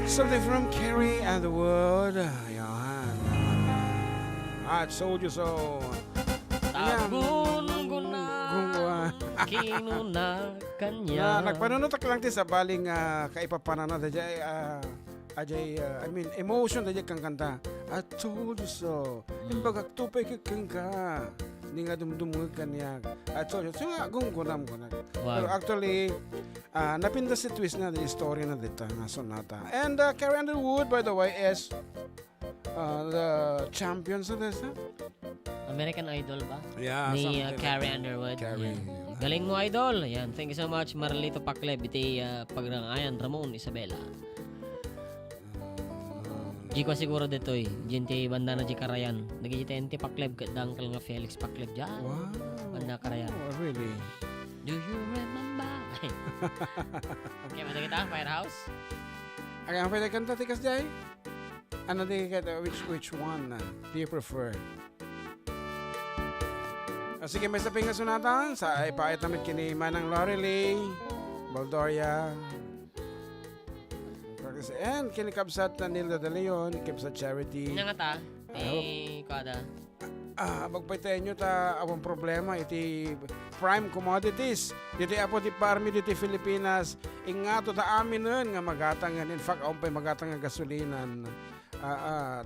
Something from Carrie and the Wood. Yan. I told you so. Yan. Tabun ko na Gungwa. kinuna Na kanya. nagpanunutak lang ti sa baling kaipapanan na dajay I mean emotion dajay kang kanta. I told you so. Imbaga tupay kang ka. Ni nga dumdumug kanya. I told you so. Nga gunggunam ko na. Wow. Pero actually napinda si twist na the story na dito nga sonata. And Carrie Underwood by the way is the champions of this. American Idol ba? Yeah, Ni something. Carrie Underwood. Carrie. Yan. Galing mo, Idol. Yan. Thank you so much, Marlito Pakleb. Iti pagrangayan, Ramon, Isabela. Di ko siguro dito Jinti banda na di karayan. Nagijitenti Pakleb. Dangkal nga Felix Pakleb dyan. Wow. Banda karayan. Oh, really? Do you remember? Okay, mata kita, Firehouse? Okay, ang pwede kanta tikas jay? Ano di kita, which one do you prefer? Sige, may saping nga sunatan sa ipait namin kini Manang Lorelei, Baldoria, and kini Kabsat na Nilda de Leon, Kabsat Charity. Nga nga ta? Kada. Magpaytayin nyo ta awang problema iti prime commodities dito apo di parmi dito Pilipinas ingato ta amin nun nga magatangan, in fact aon pa'y magatang nga gasolinan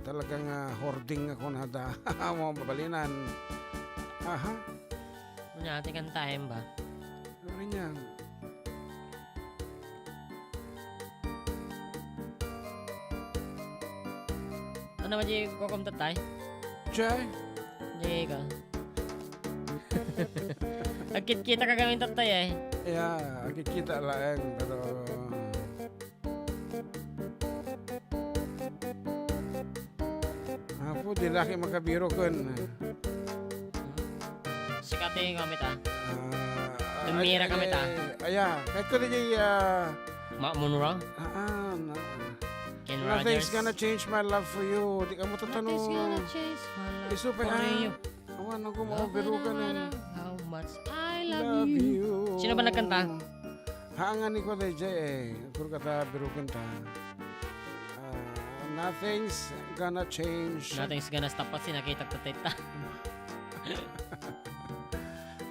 talagang hoarding ako na da mo babalinan Ano natin kantahin ba? ano rin yan Ano ba di kukumtat tayo? Jay Di ka. Agkit-kita ka gawin tatay yeah kikita lang pero apo di laki makabiro kun Sikati kami ta. Lumira kami ta. Kahit ko din Munra? Ken nothing's Rogers. gonna change my love for you. Di ka mo Nothing's gonna tatanong. change my love Iso pa for you. Awan ako maubiro ka na. How much I Love you. Sino ba nagkanta? Haangan ni ko day jay Kung kata biro kanta. Nothing's gonna change. Nothing's gonna stop us. Nakita ko tita.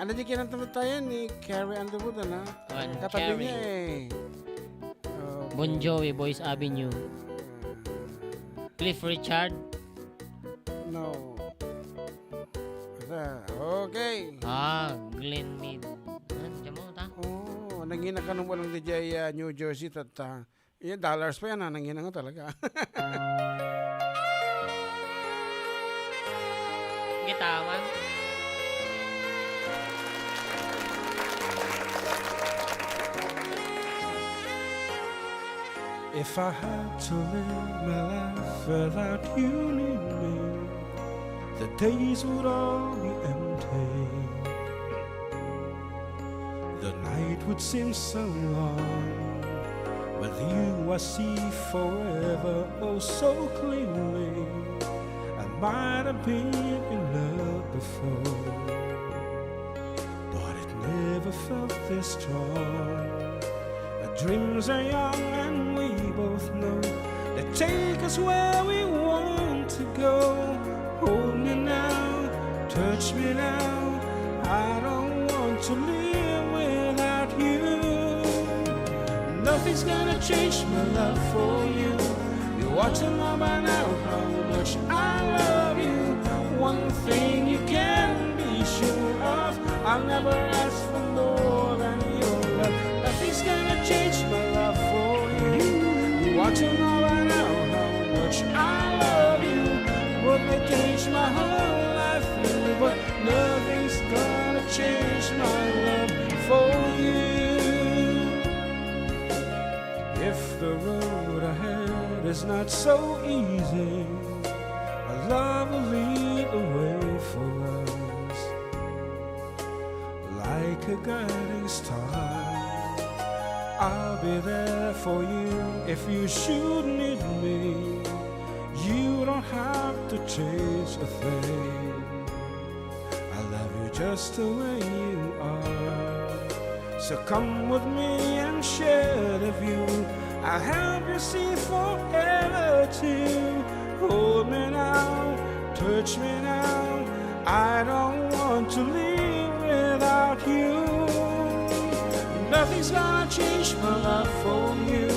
Ano di kinanta tayo ni Carrie Underwood, ano? One, Katabi Carrie. niya eh. Bon Jovi, Boys Avenue. Cliff Richard. No. Okay. Glenn Mead. Diyan mo ta? Oh, nangina ka nung walang DJ New Jersey at dollars pa yan, nangina nga talaga. Gitawan. If I had to live my life without you near me, the days would all be empty. The night would seem so long. With you I see forever, oh so clearly. I might have been in love before, but it never felt this strong. Our dreams are young and we both know they take us where we want to go. Hold me now, touch me now, I don't want to live without you. Nothing's gonna change my love for you. You ought to know by now how much I love you. One thing you can be sure of, I'll never ask for more than your love. Nothing's gonna change my love for you. You ought to know by now how much I love you. Would may change my whole life through, but nothing's gonna change my love for you. If the road ahead is not so easy, our love will lead the way for us like a guiding star. I'll be there for you if you should need me. You don't have to change a thing. I love you just the way you are. So come with me and share the view. I'll help you see forever too. Hold me now, touch me now. I don't want to live without you. Nothing's gonna change my love for you.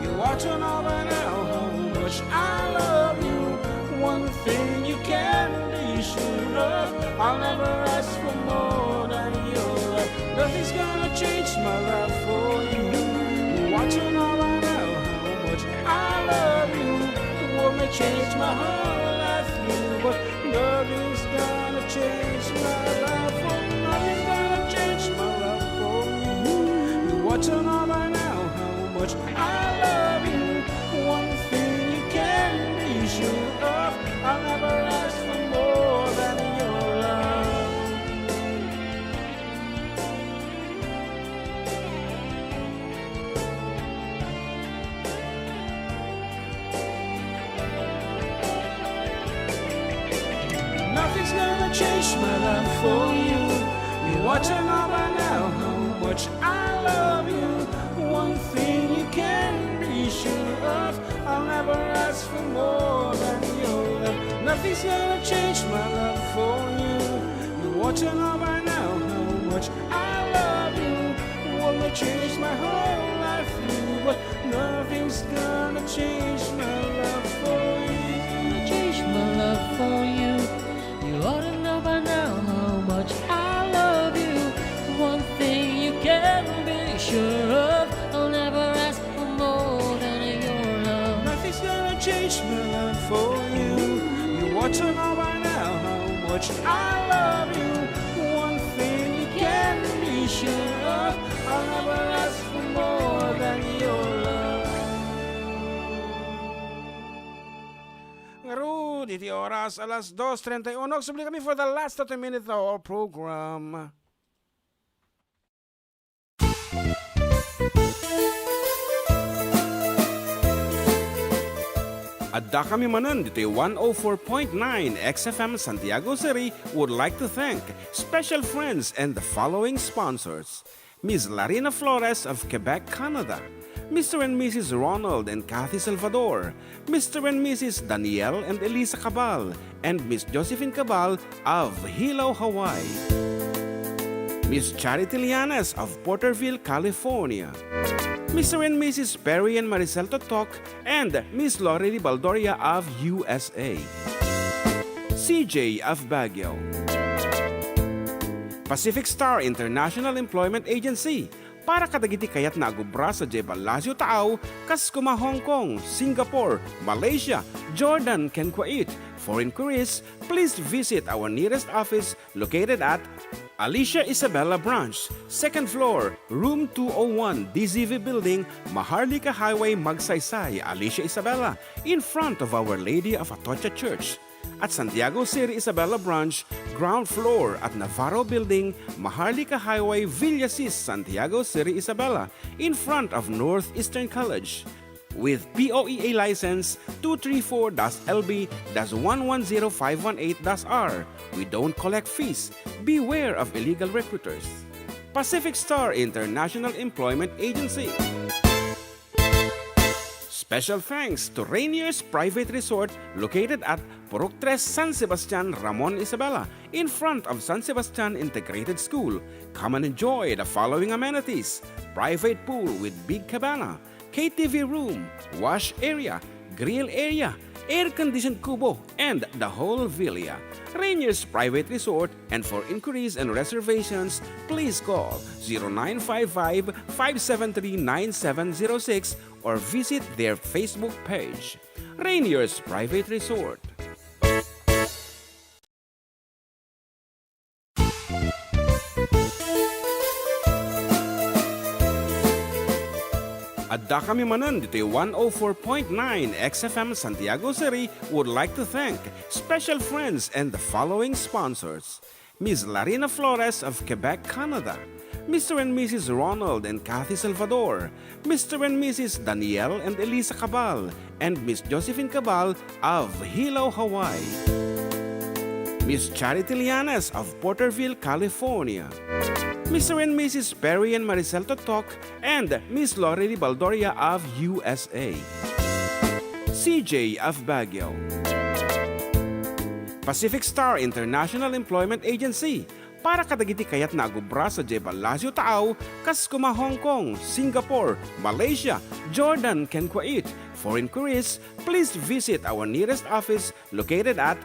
You ought to know by now how much I love you. One thing you can be sure of, I'll never ask for more than your love. Nothing's gonna change my love for you. You ought to know by now how much I love you. The world may change my whole life through, but nothing's gonna change my love for you. Nothing's gonna change my love for you. You ought to know by now how much I love you. One thing you can be sure of, I'll never ask for more than your love. Nothing's gonna change my love for you. You ought to know by now how much I love you. One thing you can be sure of, I'll never ask for more than your love. Nothing's gonna change my love for you. You ought to know by now how much I love you. One may change my whole life through, but nothing's gonna change my love for you. Change my love for you. You ought to know by now how much I love you. One thing you can be sure of, I'll never ask for more than your love. Nothing's gonna change my love for you. You ought to know by now how much I love you. One thing you can be sure of, I'll never ask for more than your love. Ngaro, diti oras alas 2:31. Subli kami for the last 30 minutes of our program. Adda kami Manen, dito 104.9 XFM Santiago City would like to thank special friends and the following sponsors. Ms. Larina Flores of Quebec, Canada. Mr. and Mrs. Ronald and Kathy Salvador, Mr. and Mrs. Danielle and Elisa Cabal, and Miss Josephine Cabal of Hilo, Hawaii. Miss Charity Lianas of Porterville, California. Mr. and Mrs. Perry and Maricel Totok, and Miss Lorely Baldoria of USA. CJ of Baguio. Pacific Star International Employment Agency, para kadagiti kayat na agubra sa Jebal Lazio Tao, Kaskuma, Hong Kong, Singapore, Malaysia, Jordan, ken Kuwait. For inquiries, please visit our nearest office located at Alicia Isabella Branch, 2nd floor, room 201, DZV Building, Maharlika Highway, Magsaysay, Alicia Isabella, in front of Our Lady of Atocha Church. At Santiago City Isabella Branch, ground floor at Navarro Building, Maharlika Highway, Villasis, Santiago City Isabella, in front of Northeastern College. With POEA license 234-LB-110518-R. We don't collect fees. Beware of illegal recruiters. Pacific Star International Employment Agency. Special thanks to Rainier's Private Resort located at Purok 3, San Sebastian, Ramon Isabela, in front of San Sebastian Integrated School. Come and enjoy the following amenities: private pool with big cabana, KTV room, wash area, grill area, air-conditioned kubo, and the whole villa. Rainier's Private Resort, and for inquiries and reservations, please call 0955-573-9706 or visit their Facebook page. Rainier's Private Resort. Adda kami manan dito 104.9 XFM Santiago City would like to thank special friends and the following sponsors: Ms. Larina Flores of Quebec, Canada, Mr. and Mrs. Ronald and Kathy Salvador, Mr. and Mrs. Danielle and Elisa Cabal, and Miss Josephine Cabal of Hilo, Hawaii, Miss Charity Lianas of Porterville, California, Mr. and Mrs. Perry and Maricel Totok, and Miss Lorely Baldoria of USA. CJ of Baguio. Pacific Star International Employment Agency, para kadagiti kayat na agubra sa Jebal Lazio Tao, Kaskuma, Hong Kong, Singapore, Malaysia, Jordan, ken Kuwait. For inquiries, please visit our nearest office located at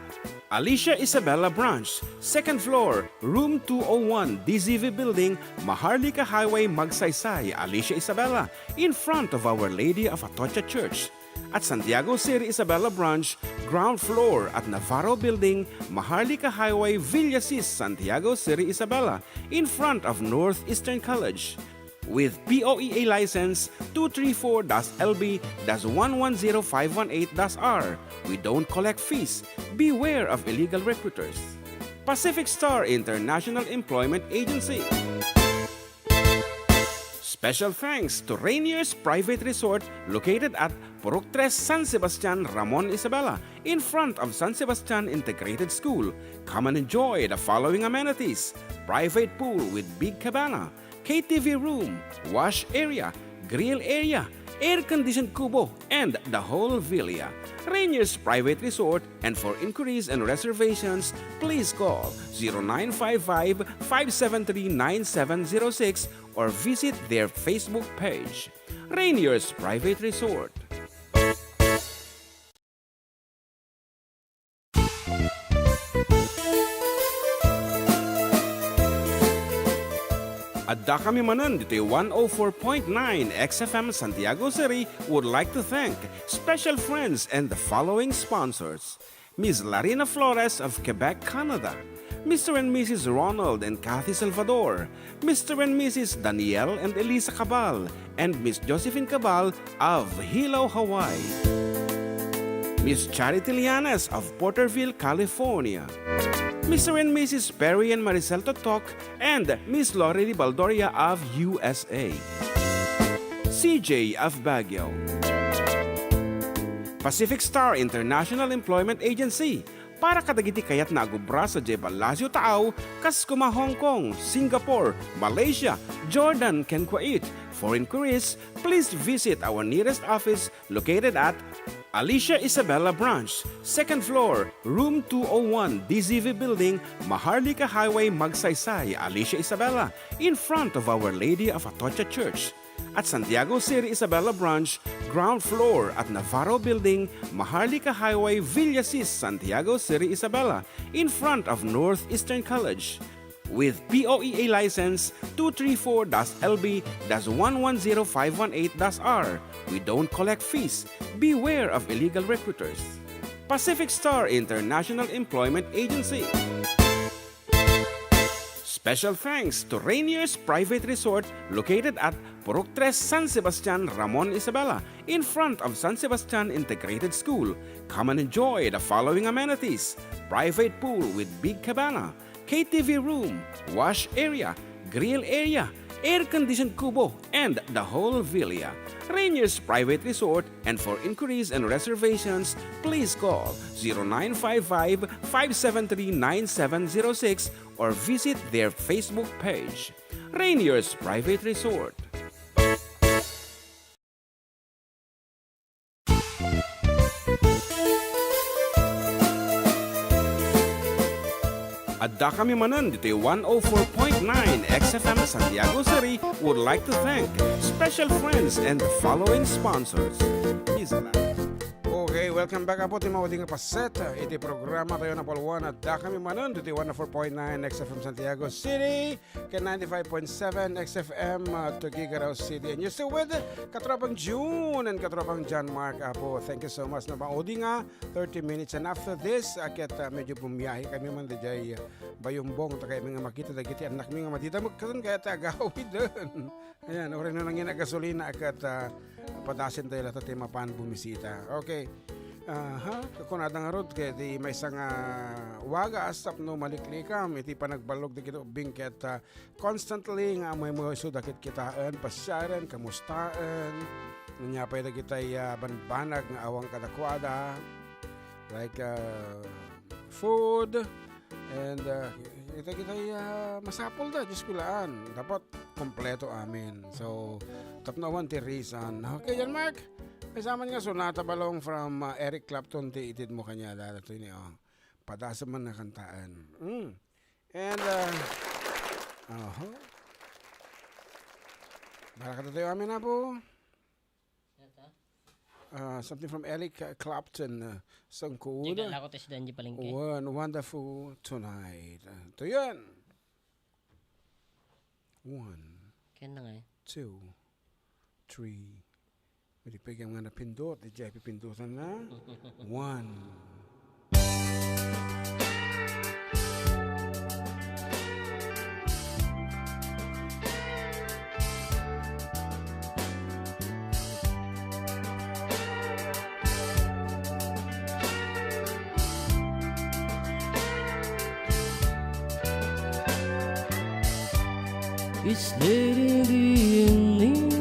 Alicia Isabella Branch, 2nd floor, room 201, DZV Building, Maharlika Highway, Magsaysay, Alicia Isabella, in front of Our Lady of Atocha Church. At Santiago City Isabella Branch, ground floor at Navarro Building, Maharlika Highway, Villasis, Santiago City Isabella, in front of Northeastern College. With POEA license 234-LB-110518-R. We don't collect fees. Beware of illegal recruiters. Pacific Star International Employment Agency. Special thanks to Rainier's Private Resort located at Purok 3, San Sebastian, Ramon Isabela, in front of San Sebastian Integrated School. Come and enjoy the following amenities: private pool with big cabana, KTV room, wash area, grill area, air-conditioned kubo, and the whole villa. Rainier's Private Resort, and for inquiries and reservations, please call 0955-573-9706 or visit their Facebook page. Rainier's Private Resort. Adda kami manan dito 104.9 XFM Santiago City would like to thank special friends and the following sponsors: Ms. Larina Flores of Quebec, Canada, Mr. and Mrs. Ronald and Kathy Salvador, Mr. and Mrs. Danielle and Elisa Cabal, and Miss Josephine Cabal of Hilo, Hawaii, Miss Charity Lianas of Porterville, California, Mr. and Mrs. Perry and Maricel Totok, and Miss Lorely Baldoria of USA. CJ of Baguio. Pacific Star International Employment Agency, Para kadagiti kayat na agubra sa Jebalasyo Taaw, Kaskuma, Hong Kong, Singapore, Malaysia, Jordan, ken Kuwait. For inquiries, please visit our nearest office located at Alicia Isabella Branch, 2nd floor, room 201, DZV Building, Maharlika Highway, Magsaysay, Alicia Isabella, in front of Our Lady of Atocha Church. At Santiago City Isabella Branch, ground floor at Navarro Building, Maharlika Highway, Villasis, Santiago City Isabella, in front of Northeastern College. With POEA license 234-LB-110518-R. We don't collect fees. Beware of illegal recruiters. Pacific Star International Employment Agency. Special thanks to Rainier's Private Resort located at Purok 3 San Sebastian, Ramon Isabela, in front of San Sebastian Integrated School. Come and enjoy the following amenities: private pool with big cabana, KTV room, wash area, grill area, air-conditioned kubo, and the whole villa. Rainier's Private Resort, and for inquiries and reservations, please call 0955-573-9706 or visit their Facebook page. Rainier's Private Resort. Adda kami Manen, Ditoy 104.9 XFM Santiago City would like to thank special friends and the following sponsors. Easy lang. Okay, welcome back po ti mga uding paset. Iti programa tayo na polwan at da kami manon dito 104.9 XFM Santiago City, ken 95.7 XFM Tuguegarao City. And you're still with Katropang June and Katropang John Mark po. Thank you so much na bang udi nga 30 minutes and after this akit medyo bumiyahe kami man dijay bayumbong ta kay mga makita dagiti anak mi nga matita magkaron kaya tagawi doon. Ayan, ore na nang gasolina akat padasin tayo lahat at mapan bumisita. Okay. Kung nadang arod kaya di may isang waga asap no maliklikam iti panagbalog di kita bingket constantly nga may mga isudakit kitaan, pasyaran, kamustaan nanyapay na kita'y banbanag nga awang kadakwada like food and kita'y masapol da, Diyos kulaan dapat kompleto amin. So tapnawan ti reason. Okay yan Mark, kasama nga sonata balong from Eric Clapton ti itid mo kanya dadato ni padasa man na kantaan. And barakata tayo amin na po. Something from Eric Clapton, sangkod. Jiga ako tes danji palengke. One wonderful tonight. Ito yan. 1, Ken na nga 2, 3. May pigyan nga na pindot. Di dyan pipindutan na. 1. It's late in the evening.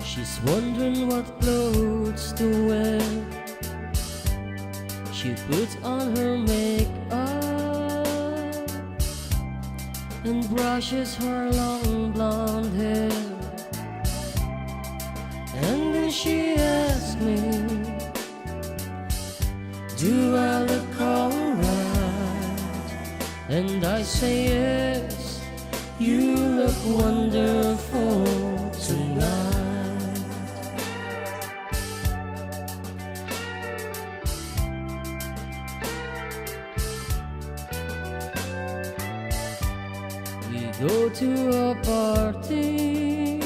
She's wondering what clothes to wear. She puts on her makeup and brushes her long blonde hair. And then she asks me, do I look alright? And I say yes, you look wonderful tonight. We go to a party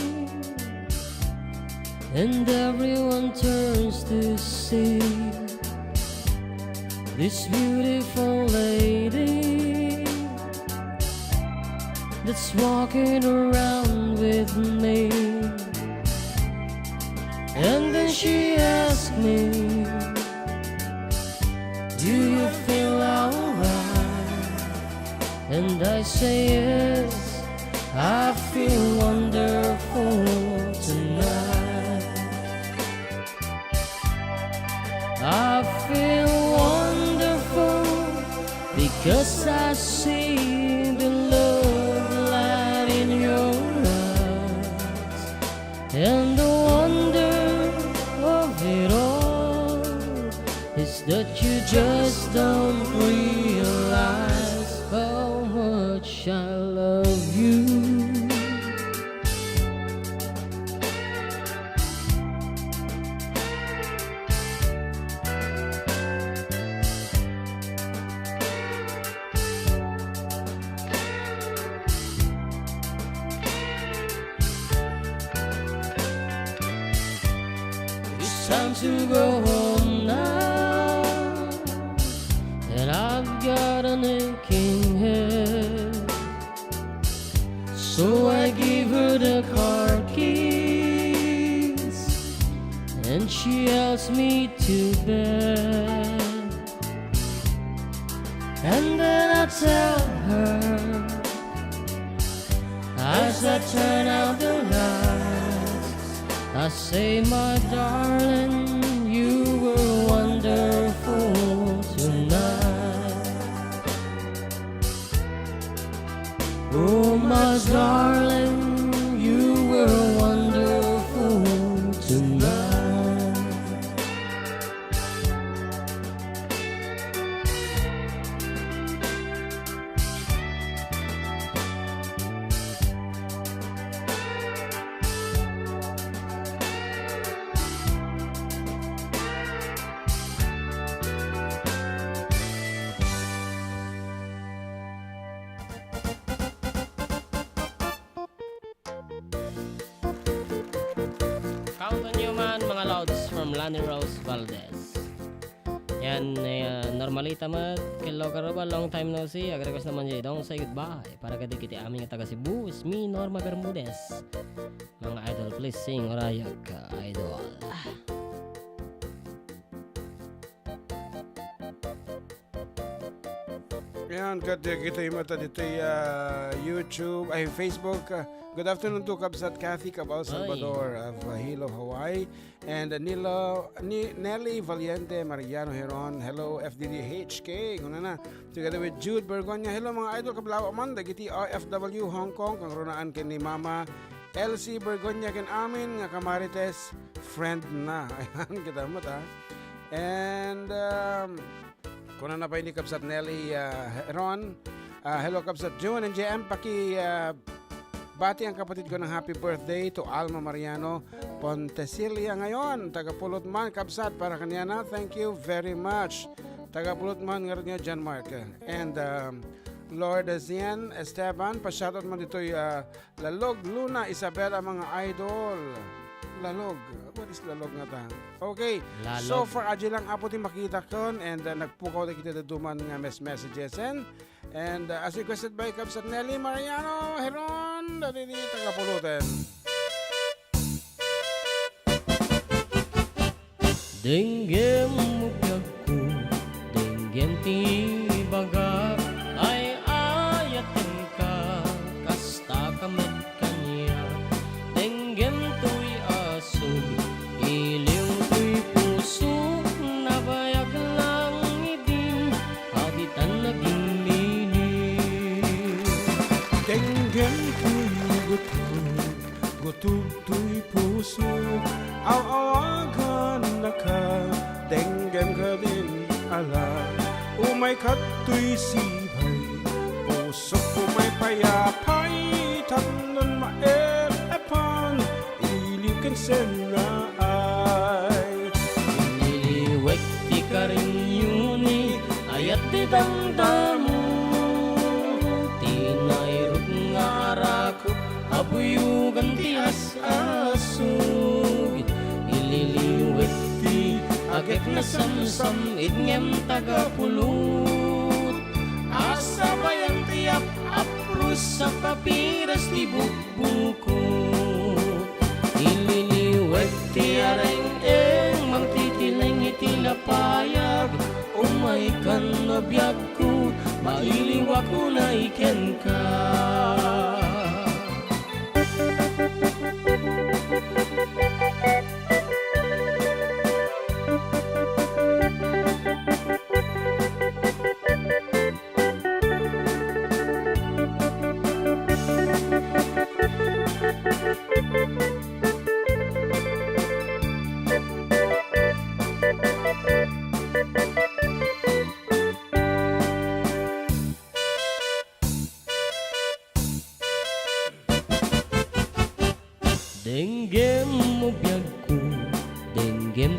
and everyone turns to see this beautiful lady that's walking around with me. And then she asks me, do you feel alright? And I say yes, I feel wonderful tonight. I feel wonderful because I see the love light in your eyes, and the wonder of it all is that you just don't realize how much I love you. It's time to go home now, and I've got an aching head. So I give her the car keys, and she helps me to bed. And then I tell her, as I turn out the lights, I say, my darling, you were wonderful tonight. Oh, my darling, you were wonderful tonight. Count on you man, mga Lods from Lani Rose Valdez. Yan, normalita mat, kilo karoba, long time no see.Ag-request naman siya, don't say goodbye. Para kadagiti aming taga Cebu, is me, Norma Bermudez. Mga idol, please sing Orayak ka, idol. Yan, kita yung mata dito YouTube, ay Facebook. Good afternoon to Kabsat Kathy Cabal Salvador of Hilo, Hawaii. And Nelly Valiente Mariano Heron. Hello, FDDHK. Guna na. Together with Jude Bergonia. Hello mga idol, kablaw man. Dagiti OFW Hong Kong. Kang runaan kin ni Mama LC Bergonia kin amin. Nga kamarites friend na. Ayan, kita mo ta. And kuna na pa ini Kabsat Nelly Heron. Hello Kabsat June and JM. Bati ang kapatid ko ng happy birthday to Alma Mariano Pontesilia ngayon. Tagapulot man, Kabsat, para kanya na. Thank you very much. Tagapulot man nga rin John Mark. And Lord Azian Esteban, pa-shoutout man dito Lalog, Luna, Isabela, mga idol. Lalog. What is lalog nga ta? Okay. Lalog. So far, aji lang aputin makita kon and nagpukaw na kita duman nga messages and as requested by Kabsat Nelly Mariano Heron, dali tagapulutin. Denggem mo ko, denggem ti baga, ay ayatin ka, kasta kamet kanya. Denggem to'y asog, iliw to'y puso, nabayag lang idin, habitan naging linig. Denggem ko'y gutog to'y puso, awagan na ka, denggem ka din ala. Umay kato'y sibay, puso umay payapay, tatlon maepan, iliw kan senay. Iniliwek ti karinyuni, ayat ti damdamu, tinayrot nga arako, abuyugan ti asasug. Ililiwek ti agek na samsam, itngem tagapulot. Asa bayan ti aprus sa papiras ti bukbukot. Ililiwek ti areng-eng, magtitileng itilapayag. Umay kan na biyag ko, mailiwa ko na iken ka.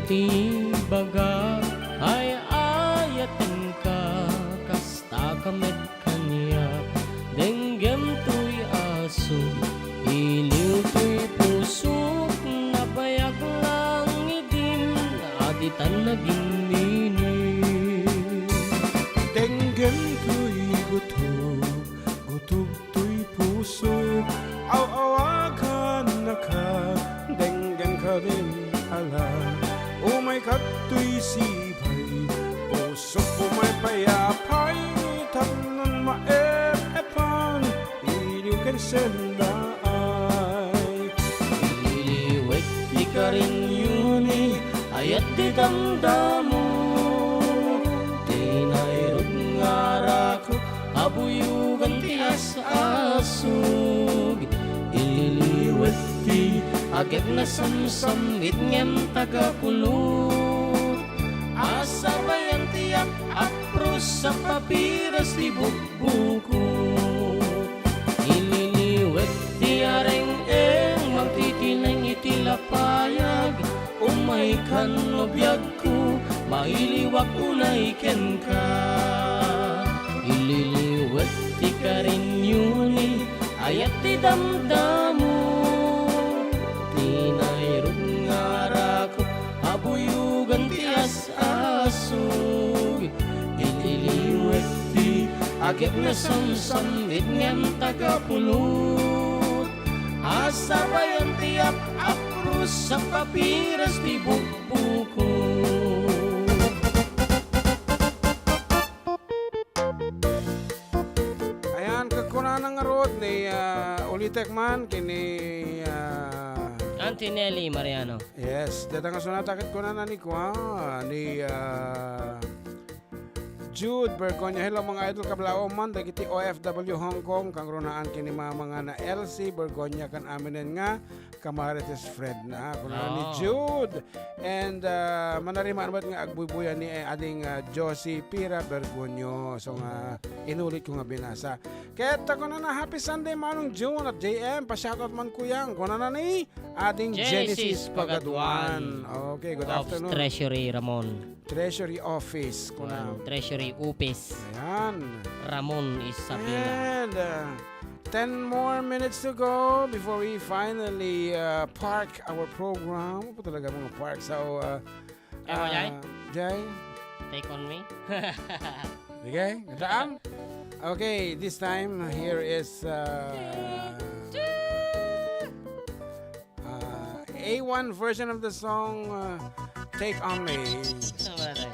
iti baga ay ayaten ka kasta kamet kanya denggem tuy aso iliw tuy pusok napayak lang idim aditan naging nini Denggem tuy gutog, gutog tuy puso. Aw-awagan na ka, denggem ka din ala. Umay ka tuy sipay, puso umay payapay. Tanan maep-epan, iliw ken sendaay. iliwek di ka rin yuni ayat di damdamo tinayrog ngara ko abuyugan ti asasug ililiwek ti agad na samsamit ngem tagakulot asabayan tiyak apros sa papiras ti bukbukot ililiwek ti areng-eng magtitineng itilapayag umay kan no biyag ko mailiwak unay ken ka ililiwek ti karinyuni ayat ti damdamo tinayrog ngara ko abuyugan ti asasug ililiwek ti agip na samsamit ngem tagapulot asabayan ti apros sa papiras ti bukbuko Ayan, kagkunan ng arot ni Ulitek man, kini... Antinelli Mariano. yes, data nga sunata kunan na ni Kwa, ni Jude Bergonya. Hello mga idol kablao man, dagiti OFW Hong Kong, kang runaan kini mga na LC Bergonya kan aminen nga, kamarites Fred na. Kunan ni Jude. And manarimaan ba't nga agbubuyan ni ading Josie Pira Bergonyo. So nga, inulit ko nga binasa. Kaya ko na happy Sunday manong June at JM. Pa-shoutout man kuyang. Kunan na ni ading Genesis Pagaduan. Okay, good Of afternoon. Treasury Ramon. Treasury Office. Kunan. Treasury Upis. Ayan. Ramon Isabela. And 10 more minutes to go before we finally park our program. Ano po talaga mga park? So, Ewan, Jay? Jay? Take on me. Okay, gandaan? Okay, this time here is A1 version of the song Take On Me. Ano ba natin?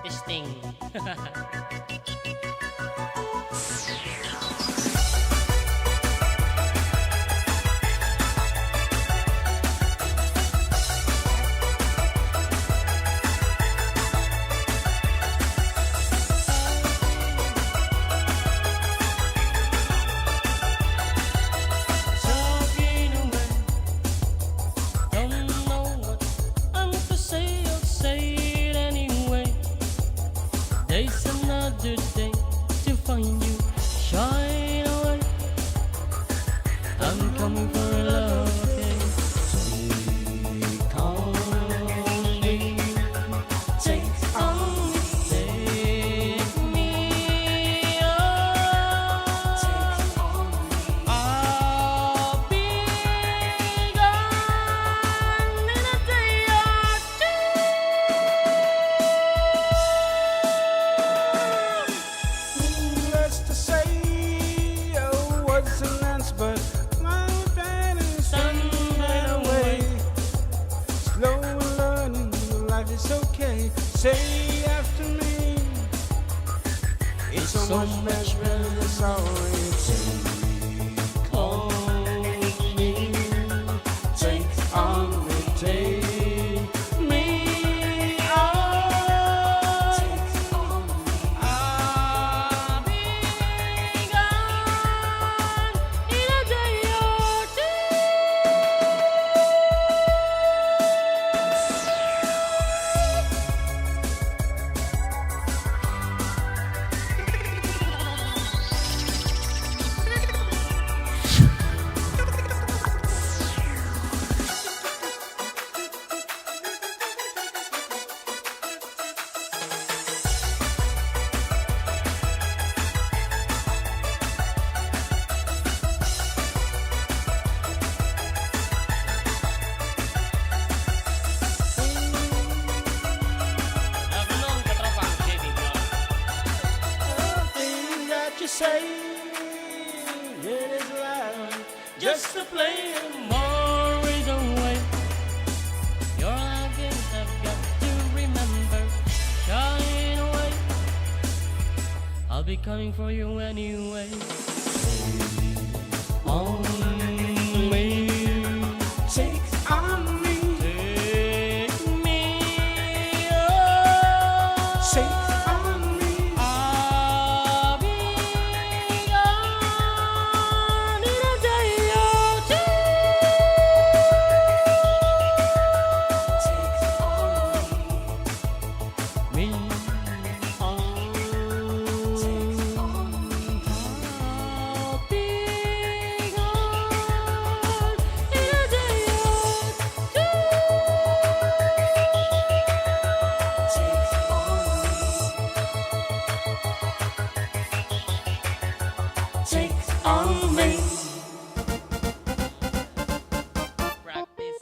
Testing. Say after me, it's so much better than sorry. Take on me, take on me, take me on. Take on me. I'll be gone in a day or two. say it is life, just a play. More is away. Your against I've got to remember. Shine away. I'll be coming for you anyway. On me. Take on me, Take me. Oh. take on me. I'll be gone in a day or two. Take on Me me, on take on me. I'll be gone in a day or two. Take on me, take on me. Practice.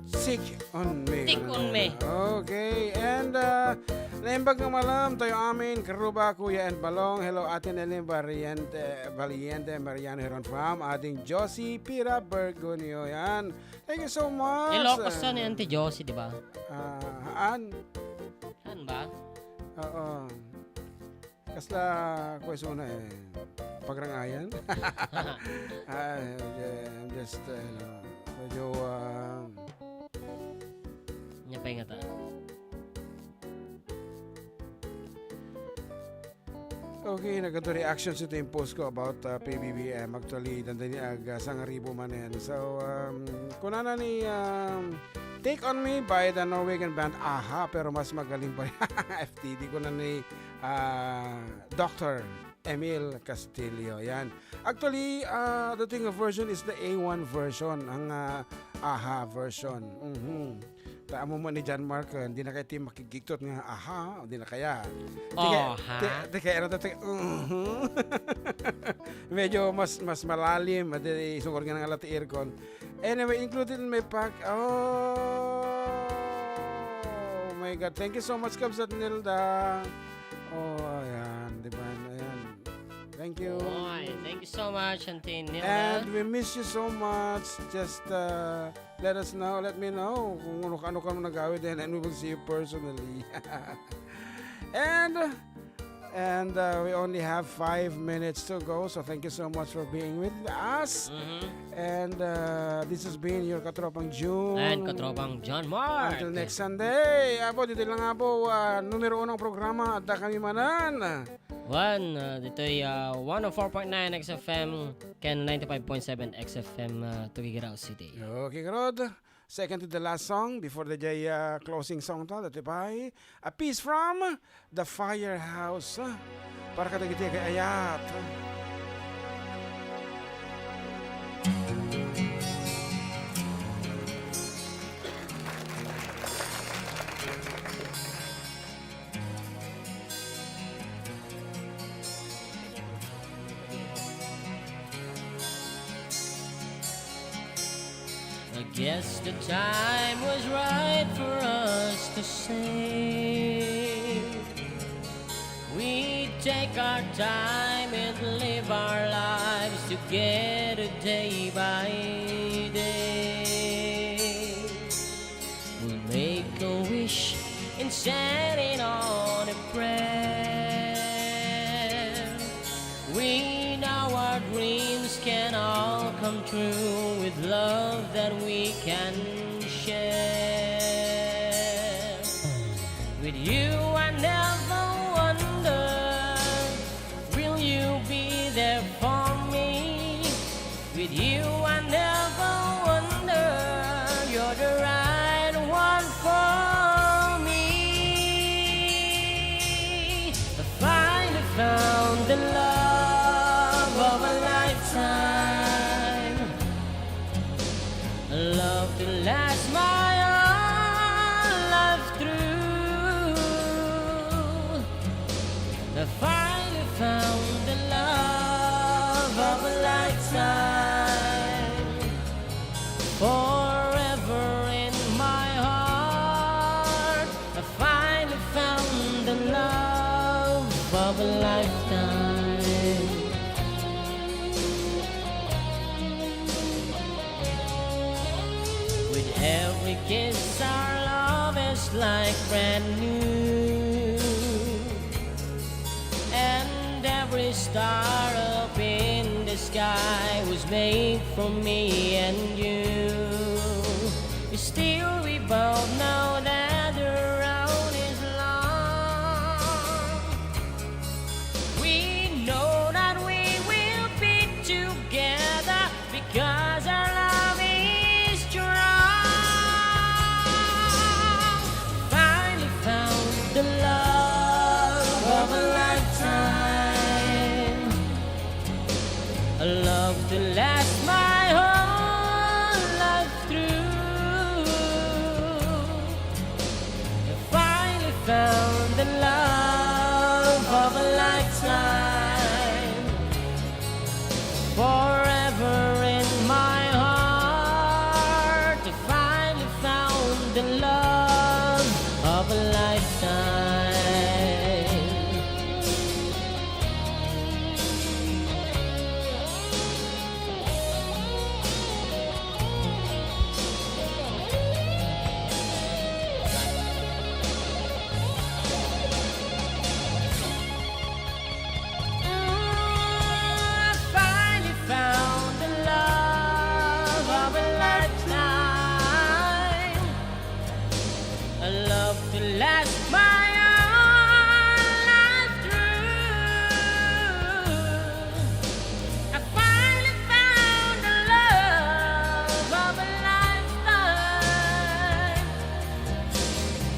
Sick on me. Sick on me. Okay, and naimbag ng malam, tayo amin, Karuba, Kuya and Balong. Hello, atin Ellen Valiente, Mariano Heron Farm, ating Josie Pira Bergonio. Yan. Thank you so much. Ilocos ni Auntie Josie, di ba? Haan? Saan ba? Oo. Kasla, kwesyo na pagrangayan. I'm just, medyo, Nya pa ingata. okay, nagkanto reactions ito yung post ko about PBBM. Actually, dandani ag sangaribo manen. So, kunana ni Take On Me by the Norwegian band Aha, pero mas magaling pa rin FTD. Kunan ni Dr. Emil Castillo. Yan. Actually, the thing of version is the A1 version, ang Aha version. Taamo mo ni John Mark, hindi na kayo team makikiktot nga, aha, hindi na kaya. Di kaya ito, medyo mas malalim, at isungkot nga ng alati aircon. Anyway, included in my pack, oh my God, thank you so much, Kabsat Nilda. Oh, ayan, di ba, ayan. Thank you. Oy, thank you so much, Auntie Nilda. And we miss you so much. Just let us know, let me know kung ano ka nagawin din, and we will see you personally. and we only have 5 minutes to go, so thank you so much for being with us. And this has been your Katropang June. And Katropang John Mark. Until next Sunday. Abo, dito lang abo, numero 1 programa, Adda kami manan. Ditoy 104.9 XFM, Ken 95.7 XFM, Tuguegarao City. Okay, Rod. Second to the last song before the closing song to, Ditoy. A piece from the Firehouse. Para kadagiti kay Ayat. I guess the time was right for us to say we take our time and live our lives together day by day. We'll make a wish and set it on a prayer. We know our dreams can all come true with love that we can share. With you I never wonder, will you be there for me? With you I never wonder, you're the right one for me. I finally found the love of a lifetime, a love to last my whole life through. I finally found the love of a lifetime, forever in my heart. I finally found the love of a lifetime. because our love is like brand new. And every star up in the sky was made for me and you. Still we both know that the road is long. We know that we will be together because our love is strong. Finally found the love of a lifetime, a love to last my whole life through. I finally found the love of a lifetime, forever in my heart. I finally found the love of a lifetime. I finally found the love of a lifetime, a love to last my whole life through. I finally found the love of a lifetime,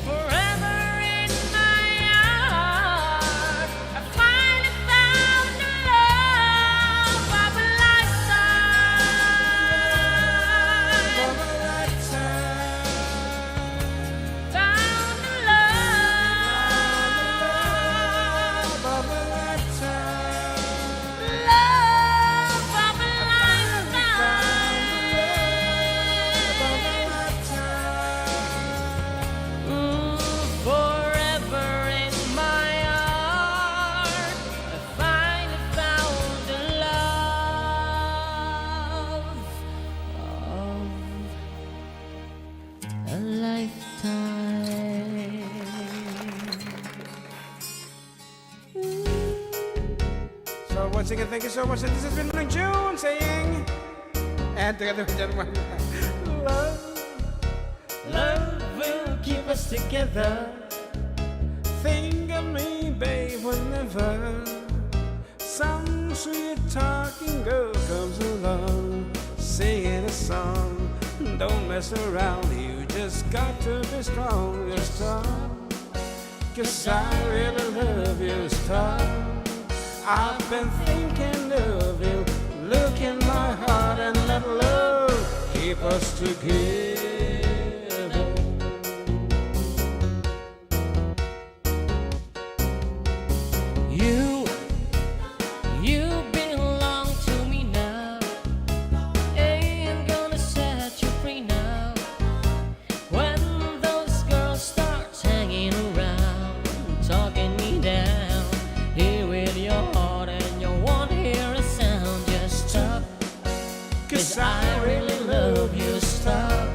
forever in my heart. I finally found the love of a lifetime. Found the love of a lifetime. Love of a lifetime. Forever in my heart. I finally found the love of a lifetime. So once again, thank you so much. And this has been Manen June saying, and together with gentlemen, love, Love will keep us together. Think of me, babe, whenever some sweet talking girl comes along, singing a song. Don't mess around, you just got to be strong, you're strong. 'Cause I really love you, star. I've been thinking of you. Look in my heart and let love keep us together. You belong to me now. Ain't gonna set you free now. When those girls start hanging around, talking me down, here with your heart and you won't hear a sound. Just stop, 'cause I really love you. Stop,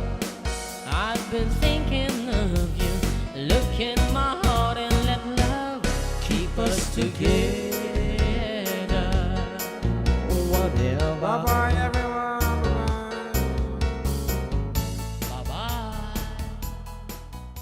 I've been thinking of you. Look in my heart and let love keep us together. Whatever. bye-bye.